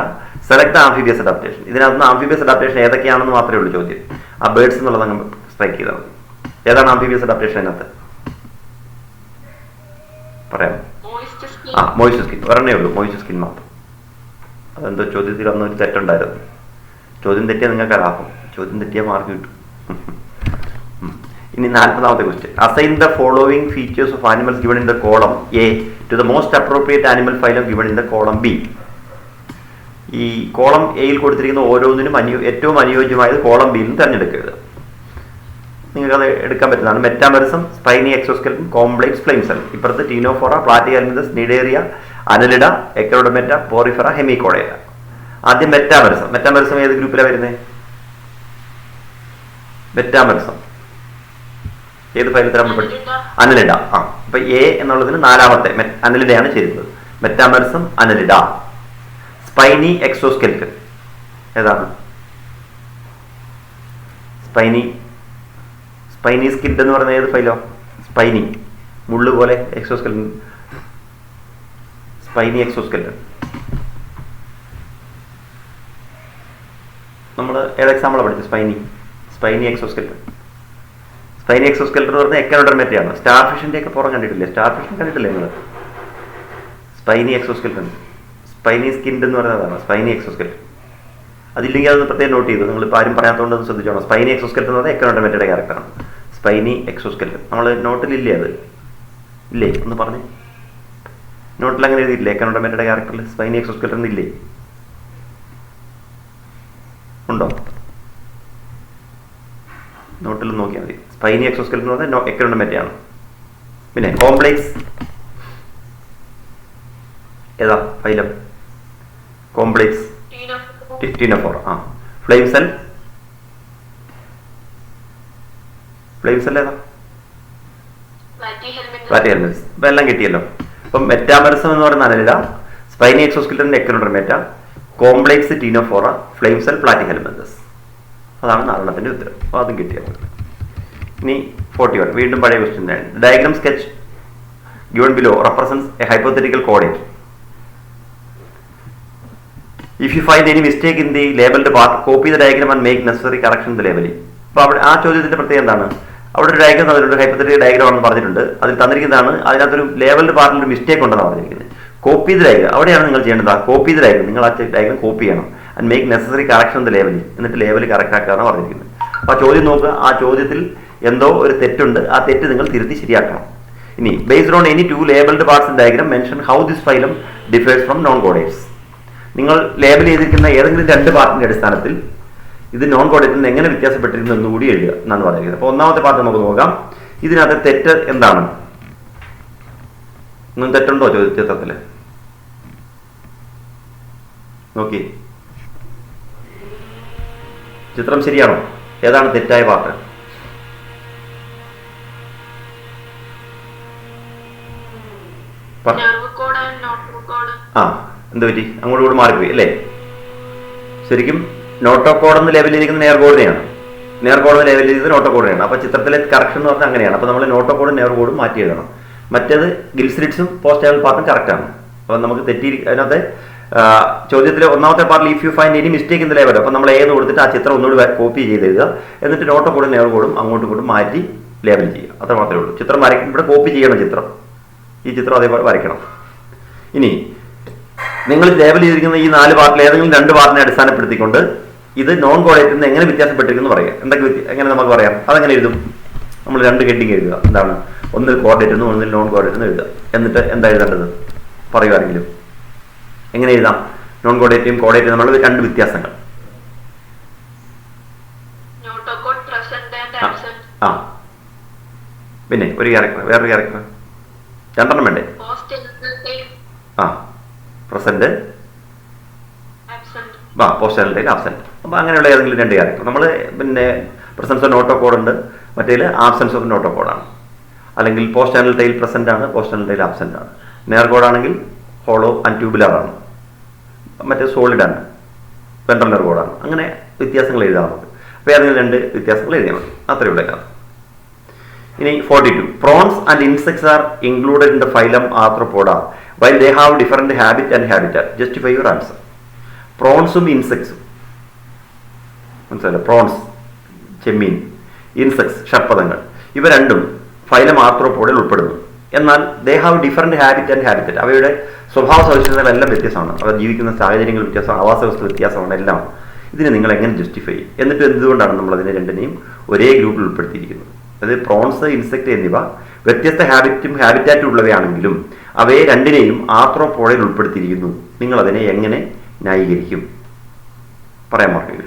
സെലക്ട് ദ ആംഫിബിയസ് അഡാപ്റ്റേഷൻ. ഇതിനകത്ത് ആംഫിബിയസ് അഡാപ്റ്റേഷൻ ഏതൊക്കെയാണെന്ന് മാത്രമേ ഉള്ളൂ ചോദ്യം. ആ ബേർഡ്സ് എന്നുള്ളത് അങ്ങ് സ്ട്രൈക്ക് ചെയ്താൽ മതി. ഏതാണ് ആംഫിബിയസ് അഡാപ്റ്റേഷൻ അതിനകത്ത് പറയാം? Moist skin. ഒരെണ്ണേ ഉള്ളൂ, മോയിസ്റ്റ് സ്കിൻ മാത്രം. അതെന്തോ ചോദ്യത്തിൽ അന്നൊരു തെറ്റുണ്ടായിരുന്നു. ചോദ്യം തെറ്റിയാൽ നിങ്ങൾക്ക് ലാഭം, ചോദ്യം തെറ്റിയാൽ മാർക്ക് കിട്ടും. ഇനി 40ാമത്തെ question. Assign the following features of animals given in the column A to the most appropriate animal phylum given in the column B. ഈ കോളം എയിൽ കൊടുത്തിരിക്കുന്ന ഓരോന്നിനും ഏറ്റവും അനുയോജ്യമായത് കോളം ബിയിൽ നിന്ന് തിരഞ്ഞെടുക്കരുത്. നിങ്ങൾക്കത് എടുക്കാൻ പറ്റുന്നതാണ്. Metamerism, spiny exoskeleton, complex flame cell. ഇപ്പുറത്ത് Ctenophora, Platyhelminthes, Cnidaria, Annelida, Echinodermata, Porifera, Hemichordata. ആദ്യം മെറ്റാമറിസം. മെറ്റാമറിസം ഏത് ഗ്രൂപ്പിലാണ് വരുന്നത്? മെറ്റാമറിസം ഏത് ഫൈലത്തിൽ നമ്മൾ പഠിച്ചു? അനലിഡ. അപ്പൊ എ എന്നുള്ളതിന് 4ാമത്തെ അനലിഡയാണ് ചേരുന്നത്. Metamerism, annelida. സ്പൈനി എക്സോസ്കെലറ്റൻ ഏതാണ്? സ്പൈനി സ്കിഡ് എന്ന് പറയുന്നത് ഏത് ഫൈലോ? സ്പൈനി, മുള്ളു പോലെ എക്സോസ്കെലറ്റൻ. സ്പൈനി എക്സോസ്കെലറ്റൻ നമ്മൾ ഏത് എക്സാമ്പിളാണ് പഠിച്ചത്? സ്പൈനി എക്സോസ്കെലറ്റൻ. സ്പൈനി എക്സോസ്കെലറ്റൻ എന്ന് പറഞ്ഞാൽ എക്കനോഡർമേറ്റയാണ്. സ്റ്റാർ ഫിഷിന്റെ ഒക്കെ പുറം കണ്ടിട്ടില്ലേ? സ്റ്റാർ ഫിഷിൻ കണ്ടിട്ടില്ലേ നിങ്ങൾ? സ്പൈനി എക്സോസ്കെലറ്റൻ. സ്പൈനി സ്കിൻഡ് എന്ന് പറയുന്നതാണ് സ്പൈനി എക്സോസ്കെലറ്റൻ. അതില്ലെങ്കിൽ അത് പ്രത്യേകം നോട്ട് ചെയ്തു. നിങ്ങൾ ആരും പറയാത്തതുകൊണ്ട് അത് ശ്രദ്ധിച്ചോണം. സ്പൈനി എക്സോസ്കെലറ്റൻ എന്ന് പറഞ്ഞാൽ എക്കനോഡർമേറ്റയുടെ ക്യാരക്ടറാണ്. സ്പൈനി എക്സോസ്കെലറ്റൻ നമ്മൾ നോട്ടിലില്ലേ? അത് ഇല്ലേ? ഒന്ന് പറഞ്ഞേ. നോട്ടിൽ അങ്ങനെ എഴുതിയില്ലേ? എക്കനോഡർമേറ്റയുടെ ക്യാരക്ടറിൽ സ്പൈനി എക്സോസ്കെലറ്റൻ ഇല്ലേ? ഉണ്ടോ? നോട്ടിൽ നോക്കിയാൽ മതി. സ്പൈനി എക്സോസ്കെലറ്റൻ എന്ന് പറഞ്ഞാൽ എക്കനോഡർമേറ്റയാണ്. പിന്നെ കോംപ്ലെക്സ് ഏതാ phylum? Complex Ctenophora. Flame cell ഏതാ? പ്ലാറ്റിഹെൽമിന്തസ്. ഇപ്പൊ എല്ലാം കിട്ടിയല്ലോ. അപ്പം മെറ്റാമറിസം എന്ന് പറയുന്ന Annelida, spiny exoskeleton Echinodermata, complex Ctenophora, flame cell Platyhelminthes. അതാണ് 4ാമത്തിന്റെ ഉത്തരം. അപ്പോൾ അതും കിട്ടിയത്. ഇനി 41 വീണ്ടും പഴയ question. Diagram sketch given below represents A hypothetical coordinate. If you find any mistake in the labeled part, copy the diagram and make necessary correction in the labeling. അപ്പോൾ അവിടെ ആ ചോദ്യത്തിന്റെ പ്രത്യേകത എന്താണ്? അവിടെ ഒരു ഡയഗ്രാം തന്നിട്ടുണ്ട്, ഹൈപ്പോത്തറ്റിക്കൽ ഡയഗ്രാം ആണെന്ന് പറഞ്ഞിട്ടുണ്ട്. അതിൽ തന്നിരിക്കുന്നതാണ് അതിനകത്തൊരു ലേബൽഡ് പാർട്ടിൽ ഒരു മിസ്റ്റേക്ക് ഉണ്ടെന്ന് പറഞ്ഞിരിക്കുന്നത്. Copy the diagram. അവിടെയാണ് നിങ്ങൾ ചെയ്യേണ്ടത്. Copy the diagram. നിങ്ങൾ ആ ഡയഗ്രാം കോപ്പി ചെയ്യണം. And make necessary correction in the labelling. എന്നിട്ട് ലേബൽ കറക്റ്റ് ആക്കാന്നാണ് പറഞ്ഞിരിക്കുന്നത്. അപ്പോൾ ആ ചോദ്യം നോക്കുക. ആ ചോദ്യത്തിൽ എന്തോ ഒരു തെറ്റുണ്ട്. ആ തെറ്റ് നിങ്ങൾ തിരുത്തി ശരിയാക്കണം. ഇനി based on any 2 labelled parts in diagram mention how this phylum differs from non chordates. നിങ്ങൾ ലേബൽ ചെയ്തിരിക്കുന്ന ഏതെങ്കിലും 2 പാർട്ടിന്റെ അടിസ്ഥാനത്തിൽ ഇത് നോൺ കോഡേറ്റിൽ നിന്ന് എങ്ങനെ വ്യത്യാസപ്പെട്ടിരിക്കുന്നു എന്നുകൂടി എഴുതുക എന്നാണ് പറയുന്നത്. അപ്പോൾ 1ാമത്തെ പാർട്ട് നമുക്ക് നോക്കാം. ഇതിനകത്ത് തെറ്റ് എന്താണ്? ഒന്നും തെറ്റുണ്ടോ ചിത്രത്തില്? നോക്കി, ചിത്രം ശരിയാണോ? ഏതാണ് തെറ്റായ പാർട്ട്? എന്ത് പറ്റി? അങ്ങോട്ട് കൂടെ മാറിപ്പോയി അല്ലേ? ശരിക്കും നോട്ടോകോഡ് എന്ന് ലേബൽ ചെയ്തിരിക്കുന്ന നേർകോഡിനെയാണ്. നേർകോഡ് ലേബൽ ചെയ്തത് നോട്ടോകോഡിനെയാണ്. അപ്പോൾ ചിത്രത്തിലെ കറക്ഷൻ എന്ന് പറഞ്ഞാൽ അങ്ങനെയാണ്. അപ്പോൾ നമ്മൾ നോട്ടോകോഡും നേർകോഡും മാറ്റി എഴുതണം. മറ്റേത് ഗിൽസ്രിറ്റ്സും പോസ്റ്റ് ചാനൽ പാർട്ടും കറക്റ്റാണ്. അപ്പോൾ നമുക്ക് അതിനകത്ത് ചോദ്യത്തിലെ ഒന്നാമത്തെ പാർട്ടിൽ if you find any mistake in the label, അപ്പോൾ നമ്മൾ ഏത് കൊടുത്തിട്ട് ആ ചിത്രം ഒന്നുകൂടി കോപ്പി ചെയ്ത് എഴുതുക. എന്നിട്ട് നോട്ടോകോഡും നേർകോഡും അങ്ങോട്ടും ഇങ്ങോട്ടും മാറ്റി ലേബൽ ചെയ്യുക. അത്ര മാത്രമേ ഉള്ളൂ. ചിത്രം വരയ്ക്കും, ഇവിടെ കോപ്പി ചെയ്യണം ചിത്രം, ഈ ചിത്രം അതേപോലെ വരയ്ക്കണം. ഇനി നിങ്ങൾ ലേബൽ ചെയ്തിരിക്കുന്ന ഈ 4 പാർട്ടിൽ ഏതെങ്കിലും 2 പാർട്ടിനെ അടിസ്ഥാനപ്പെടുത്തിക്കൊണ്ട് ഇത് നോൺ കോഡേറ്റിൽ നിന്ന് എങ്ങനെ വ്യത്യാസപ്പെട്ടിരിക്കുന്നു പറയാം. എന്തൊക്കെ എങ്ങനെ നമുക്ക് പറയാം? അതെങ്ങനെ എഴുതും? നമ്മൾ 2 ഹെഡിങ് എഴുതുക. എന്താണ്? ഒന്നിൽ കോഡേറ്റ് എന്നും ഒന്നിൽ നോൺ കോഡേറ്റ് എന്നും എഴുതുക. എന്നിട്ട് എന്താ എഴുതേണ്ടത് പറയുവാണെങ്കിലും എങ്ങനെ എഴുതാം? നോൺ കോഡേറ്റും കോഡേറ്റും തമ്മിലുള്ള 2 വ്യത്യാസങ്ങൾ. ആ പിന്നെ ഒരു ക്യാരക്ടർ, വേറൊരു ക്യാരക്ടർ, 2 വേണ്ടേ? ആ പ്രസന്റ്, പോസ്റ്റ് ചാനൽ ആബ്സെന്റ്. അപ്പോൾ അങ്ങനെയുള്ള ഏതെങ്കിലും 2 ക്യാരക്ടർ നമ്മൾ പിന്നെ പ്രസൻസ് ഓഫ് നോട്ടോകോഡ് ഉണ്ട്, മറ്റേതിൽ ആബ്സെൻസ് ഓഫ് നോട്ടോകോഡാണ്. അല്ലെങ്കിൽ പോസ്റ്റ് ചാനൽ ടൈൽ പ്രസന്റ് ആണ്, പോസ്റ്റ് ചാനൽ ടൈൽ ആബ്സെന്റ് ആണ്. നേർകോഡാണെങ്കിൽ ഹോളോ ആൻഡ് ട്യൂബുലർ ആണ്, മറ്റേ സോളിഡ് ആണ്, വെൻട്രൽ നെർകോഡാണ്. അങ്ങനെ വ്യത്യാസങ്ങൾ എഴുതാം നമുക്ക്. അപ്പോൾ ഏതെങ്കിലും 2 വ്യത്യാസങ്ങൾ എഴുതിയാൽ മതി. അത്രയേ ഉള്ളൂ എല്ലാം. ഇനി 42. Prawns and insects are included in the phylum Arthropoda while they have different habit and habitat. Justify your answer. പ്രോൺസും ഇൻസെക്ട്സും മനസ്സിലായില്ല? പ്രോൺസ് ചെമ്മീൻ, ഇൻസെക്ട്സ് ഷർപ്പതങ്ങൾ, ഇവ രണ്ടും ഫൈലം ആർത്രോപോഡിൽ ഉൾപ്പെടുന്നു. എന്നാൽ they have different habit and habitat. അവയുടെ സ്വഭാവ സവിശേഷതകളെല്ലാം വ്യത്യാസമാണ്. അവർ ജീവിക്കുന്ന സാഹചര്യങ്ങൾ വ്യത്യാസമാണ്, ആവാസ വ്യവസ്ഥ വ്യത്യാസമാണ്, എല്ലാം. ഇതിനെ നിങ്ങൾ എങ്ങനെ ജസ്റ്റിഫൈ ചെയ്യും? എന്നിട്ട് എന്തുകൊണ്ടാണ് നമ്മൾ അതിനെ രണ്ടിനെയും ഒരേ ഗ്രൂപ്പിൽ ഉൾപ്പെടുത്തിയിരിക്കുന്നത്? അതായത് പ്രോൺസ്, ഇൻസെക്ട് എന്നിവ വ്യത്യസ്ത ഹാബിറ്റാറ്റും ഉള്ളവയാണെങ്കിലും അവയെ രണ്ടിനെയും ആർത്രോപോഡയിൽ ഉൾപ്പെടുത്തിയിരിക്കുന്നു. നിങ്ങൾ അതിനെ എങ്ങനെ ന്യായീകരിക്കും? പറയാൻ മാർക്കില്ല.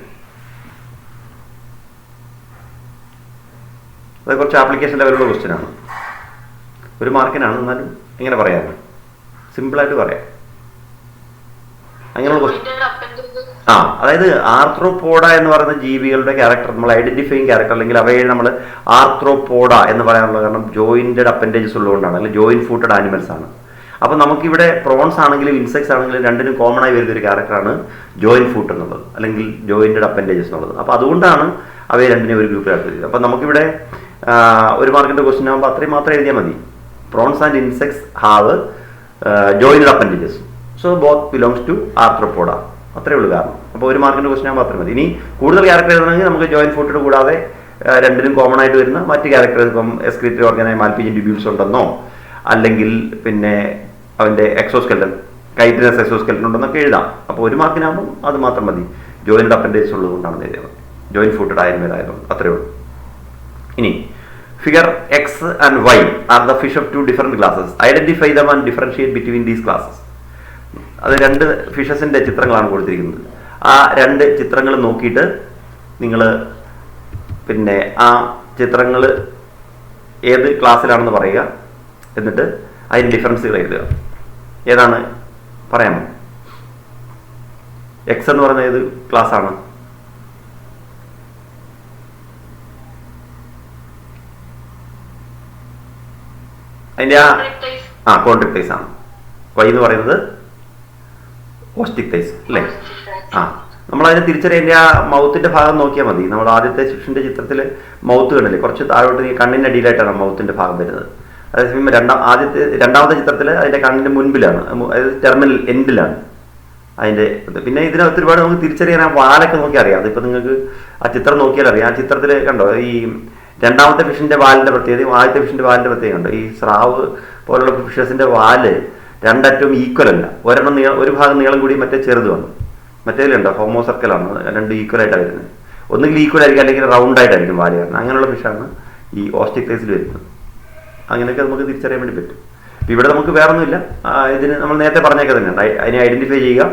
അത് കുറച്ച് ആപ്ലിക്കേഷൻ ലെവലുള്ള ക്വസ്റ്റ്യൻ ആണ്. 1 മാർക്കിനാണ്, എന്നാലും എങ്ങനെ പറയാം? സിമ്പിളായിട്ട് പറയാം. അങ്ങനെയുള്ള ക്വസ്റ്റ്യൻ. അതായത് ആർത്രോപോഡ എന്ന് പറയുന്ന ജീവികളുടെ ക്യാരക്ടർ നമ്മൾ ഐഡന്റിഫൈയിങ് ക്യാരക്ടർ, അല്ലെങ്കിൽ അവയെ നമ്മൾ ആർത്രോപോഡ എന്ന് പറയാനുള്ള കാരണം ജോയിന്റഡ് അപ്പൻഡേജസ് ഉള്ളതുകൊണ്ടാണ്, അല്ലെങ്കിൽ ജോയിന്റ് ഫൂട്ടഡ് ആനിമൽസ് ആണ്. അപ്പോൾ നമുക്കിവിടെ പ്രോൺസ് ആണെങ്കിലും ഇൻസെക്ട്സ് ആണെങ്കിലും രണ്ടിനും കോമൺ ആയി വരുന്ന ഒരു ക്യാരക്ടറാണ് ജോയിന്റ് ഫൂട്ട് എന്നുള്ളത്, അല്ലെങ്കിൽ ജോയിന്റഡ് അപ്പൻഡേജസ് എന്നുള്ളത്. അപ്പോൾ അതുകൊണ്ടാണ് അവയെ രണ്ടിനെയും ഒരു ഗ്രൂപ്പിൽ എടുത്തത്. അപ്പോൾ നമുക്കിവിടെ 1 മാർക്കിന്റെ ക്വസ്റ്റ്യൻ ആകുമ്പോൾ അത്രയും മാത്രം എഴുതിയാൽ മതി. Prawns and insects have jointed appendages, so both belongs to Arthropoda. അത്രേ ഉള്ളൂ കാരണം. അപ്പോൾ 1 മാർക്കിന്റെ ക്വസ്റ്റ്യൻ ആകുമ്പോൾ അത്രയും മതി. ഇനി കൂടുതൽ ക്യാരക്ടർ എഴുതണമെങ്കിൽ നമുക്ക് ജോയിന്റ് ഫൂട്ടഡ് കൂടാതെ രണ്ടിനും കോമൺ ആയിട്ട് വരുന്ന മറ്റ് ക്യാരക്ടർ, ഇപ്പം എസ്ക്രീറ്ററി ഓർഗനായ മാൽപിജിൻ ട്യൂബ്യൂൾസ് ഉണ്ടെന്നോ, അല്ലെങ്കിൽ പിന്നെ അവൻ്റെ എക്സോസ്കെൽറ്റൻ, കൈറ്റിനസ് എക്സോസ്കെൽറ്റൻ ഉണ്ടെന്നൊക്കെ എഴുതാം. അപ്പോൾ 1 മാർക്കിനാകുമ്പോൾ അത് മാത്രം മതി. ജോയിന്റ് അപ്പൻഡേജസ് ഉള്ളതുകൊണ്ടാണ് എഴുതിയത്, ജോയിന്റ് ഫൂട്ടഡ് ആയിരുന്നതായതുകൊണ്ട്. അത്രേ ഉള്ളൂ. ഇനി figure X and Y are the fish of 2 different classes. Identify them and differentiate between these classes. അത് 2 ഫിഷസിന്റെ ചിത്രങ്ങളാണ് കൊടുത്തിരിക്കുന്നത്. ആ 2 ചിത്രങ്ങൾ നോക്കിയിട്ട് നിങ്ങൾ പിന്നെ ആ ചിത്രങ്ങൾ ഏത് ക്ലാസ്സിലാണെന്ന് പറയുക. എന്നിട്ട് അതിന് ഡിഫറൻസുകൾ എഴുതുക. ഏതാണ് പറയാമോ? എക്സ് എന്ന് പറയുന്നത് ഏത് ക്ലാസ്സാണ്? അതിൻ്റെ കോൺട്രിക്ടൈസ് ആണ്. വൈ എന്ന് പറയുന്നത് ഓസ്റ്റിക് തൈസ് അല്ലേ? നമ്മളതിനെ തിരിച്ചറിയാൻ ആ മൗത്തിന്റെ ഭാഗം നോക്കിയാൽ മതി. നമ്മൾ ആദ്യത്തെ ഫിഷിന്റെ ചിത്രത്തിൽ മൗത്ത് കണ്ടില്ലേ, കുറച്ച് താഴോട്ട് കണ്ണിന്റെ അടിയിലായിട്ടാണ് മൗത്തിന്റെ ഭാഗം വരുന്നത്. അതേസമയം രണ്ടാമത്തെ ചിത്രത്തിൽ അതിന്റെ കണ്ണിന്റെ മുൻപിലാണ്, അതായത് ടെർമിനൽ എൻഡിലാണ് അതിന്റെ. പിന്നെ ഇതിനകത്ത് ഒരുപാട് നമുക്ക് തിരിച്ചറിയാൻ ആ വാലൊക്കെ നോക്കി അറിയാം. അതിപ്പോൾ നിങ്ങൾക്ക് ആ ചിത്രം നോക്കിയാൽ അറിയാം. ആ ചിത്രത്തിൽ കണ്ടോ ഈ രണ്ടാമത്തെ ഫിഷിന്റെ വാലിന്റെ പ്രത്യേകതയും ആദ്യത്തെ ഫിഷിന്റെ വാലിന്റെ പ്രത്യേകത കണ്ടോ? ഈ സ്രാവ് പോലുള്ള ഫിഷസിന്റെ വാല് രണ്ടറ്റവും ഈക്വൽ അല്ല. ഒരു ഭാഗം നീളം കൂടി മറ്റേ ചെറുതുമാണ്. മറ്റേതിലുണ്ടോ ഹോമോ സർക്കിളാണ്, 2 ഈക്വൽ ആയിട്ടാണ് വരുന്നത്. ഒന്നുകിൽ ഈക്വൽ ആയിരിക്കും, അല്ലെങ്കിൽ റൗണ്ട് ആയിട്ടായിരിക്കും വാല് വരുന്നത്. അങ്ങനെയുള്ള ഫിഷാണ് ഈ ഓസ്റ്റിക് തൈസിൽ വരുന്നത്. അങ്ങനെയൊക്കെ നമുക്ക് തിരിച്ചറിയാൻ വേണ്ടി പറ്റും. ഇവിടെ നമുക്ക് വേറെ ഒന്നുമില്ല. ഇതിന് നമ്മൾ നേരത്തെ പറഞ്ഞൊക്കെ തന്നെയാണ്, അതിനെ ഐഡന്റിഫൈ ചെയ്യുക.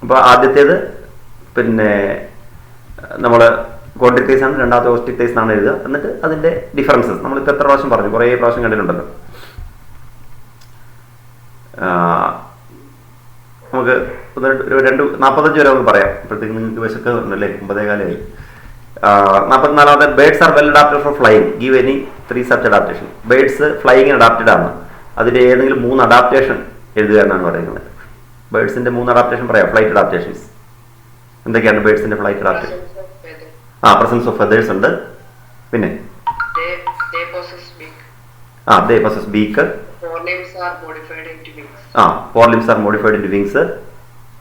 അപ്പോൾ ആദ്യത്തേത് പിന്നെ നമ്മൾ കോൺട്രിക് തൈസ് ആണ്, രണ്ടാമത്തെ ഓസ്റ്റിക് തൈസ് എന്നാണ് എഴുതുക. എന്നിട്ട് അതിന്റെ ഡിഫറൻസസ് നമ്മളിപ്പോൾ എത്ര പ്രാവശ്യം പറഞ്ഞു, കുറേ പ്രാവശ്യം കണ്ടിട്ടുണ്ടല്ലോ. നമുക്ക് 45 വരെ നമുക്ക് പറയാം. ഇപ്പോഴത്തേക്ക് നിങ്ങൾക്ക് വിശക്ക് ഉണ്ടല്ലേ, 9:15 ആയി. 44ാമത്തെ birds are well adapted for flying. Give any 3 such adaptation. Birds ഫ്ലൈയിങ്ങിന് അഡാപ്റ്റഡ് ആണ്. അതിന്റെ ഏതെങ്കിലും 3 അഡാപ്റ്റേഷൻ എഴുതുക എന്നാണ് പറയുന്നത്. ബേഡ്സിന്റെ 3 അഡാപ്റ്റേഷൻ പറയാം. ഫ്ലൈറ്റ് അഡാപ്റ്റേഷൻസ് എന്തൊക്കെയാണ് ബേർഡ്സിന്റെ flight adapt? Presence of feathers ഉണ്ട്. പിന്നെ they possess beak. Forelimbs are modified into wings. Forelimbs are modified into wings.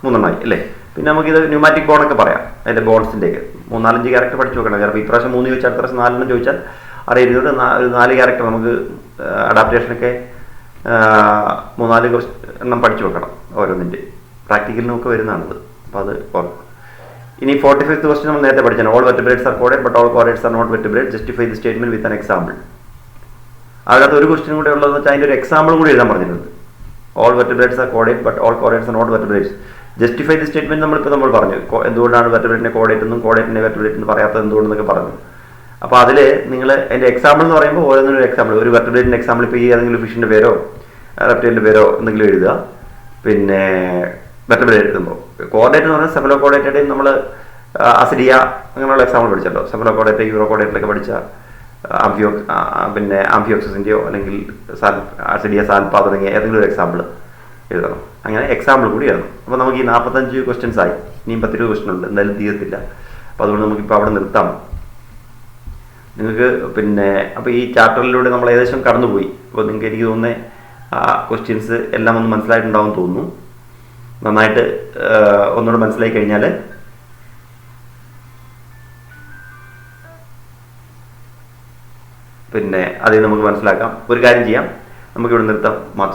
മൂന്നെണ്ണമായി അല്ലേ? പിന്നെ നമുക്കിത് ന്യൂമാറ്റിക് ബോൺ ഒക്കെ പറയാം. അതിന്റെ ബോൺസിന്റെ ഒക്കെ 3-4 ക്യാരക്ടർ പഠിച്ചു വെക്കണം. കാരണം ഇപ്രാവശ്യം 3 ചോദിച്ചാൽ അടുത്ത പ്രാവശ്യം 4 ചോദിച്ചാൽ അറിയുന്നത് 4 ക്യാരക്ടർ നമുക്ക് അഡാപ്റ്റേഷനൊക്കെ 3-4 എണ്ണം പഠിച്ചു വെക്കണം ഓരോന്നിൻ്റെ. പ്രാക്ടിക്കലിനൊക്കെ വരുന്നതാണത്. അപ്പോൾ അത് ഓർക്കും. ഇനി 45th ക്വസ്റ്റ്യൻ നമ്മൾ നേരത്തെ പഠിച്ചാണ്. ഓൾ വെർട്ടിബ്രേറ്റ്സ് ആർ കോഡഡ് but all chordates are not vertebrate. Justify the statement with an example. അതിനകത്ത് ഒരു ക്വസ്റ്റ്യൻ കൂടെ ഉള്ളതെന്ന് വെച്ചാൽ അതിൻ്റെ ഒരു എക്സാമ്പിൾ കൂടി എഴുതാൻ പറഞ്ഞിട്ടുണ്ട്. ഓൾ വെർട്ടിബ്രേറ്റ്സ് ആർ കോഡേറ്റ് but all chordates are not vertebrates. Justify the statement നമ്മൾ പറഞ്ഞു. എന്തുകൊണ്ടാണ് വെർട്ടിബ്രേറ്റിനെ കോഡേറ്റ് എന്നും കോഡേറ്റിനെ വെർട്ടിബ്രേറ്റ് എന്ന് പറയാത്തത് എന്തുകൊണ്ടെന്നൊക്കെ പറഞ്ഞു. അപ്പോൾ അതിൽ നിങ്ങൾ അതിൻ്റെ എക്സാമ്പിൾ എന്ന് പറയുമ്പോൾ ഓരോന്നിനും ഒരു എക്സാമ്പിൾ. ഒരു വെർട്ടിബ്രേറ്റിൻ്റെ എക്സാമ്പിൾ ഇപ്പോൾ ഈ ഏതെങ്കിലും ഫിഷിൻ്റെ പേരോ റെപ്റ്റൈലിൻ്റെ പേരോ എന്തെങ്കിലും എഴുതുക. പിന്നെ വെർട്ടിബ്രേറ്റ് എഴുതുമ്പോൾ കോഡേറ്റ് എന്ന് പറഞ്ഞാൽ സെഫലോ കോഡേറ്റയുടെയും നമ്മൾ അസിഡിയ അങ്ങനെയുള്ള എക്സാമ്പിൾ പഠിച്ചല്ലോ. സെഫലോ കോഡേറ്റ് യൂറോ കോഡേറ്റിലൊക്കെ പഠിച്ച പിന്നെ ആംഫിയോക്സിൻ്റെയോ അല്ലെങ്കിൽ അസിഡിയ സാൽപ്പ തുടങ്ങിയ ഏതെങ്കിലും ഒരു എക്സാമ്പിൾ എഴുതണം. അങ്ങനെ എക്സാമ്പിൾ കൂടി എഴുതണം. അപ്പോൾ നമുക്ക് ഈ 45 ക്വസ്റ്റ്യൻസ് ആയി. ഇനിയും 10-20 ക്വസ്റ്റ്യൻ ഉണ്ട്. എന്തായാലും തീരത്തില്ല. അപ്പോൾ അതുകൊണ്ട് നമുക്കിപ്പോൾ അവിടെ നിർത്താം. നിങ്ങൾക്ക് പിന്നെ അപ്പോൾ ഈ ചാപ്റ്ററിലൂടെ നമ്മൾ ഏകദേശം കടന്നുപോയി. അപ്പോൾ നിങ്ങൾക്ക് എനിക്ക് തോന്നുന്നത് ക്വസ്റ്റ്യൻസ് എല്ലാം ഒന്ന് മനസ്സിലായിട്ടുണ്ടാവും തോന്നുന്നു. നന്നായിട്ട് ഒന്നുകൂടെ മനസ്സിലായി കഴിഞ്ഞാൽ പിന്നെ അതിൽ നമുക്ക് മനസ്സിലാക്കാം. ഒരു കാര്യം ചെയ്യാം, നമുക്കിവിടെ നിർത്താം.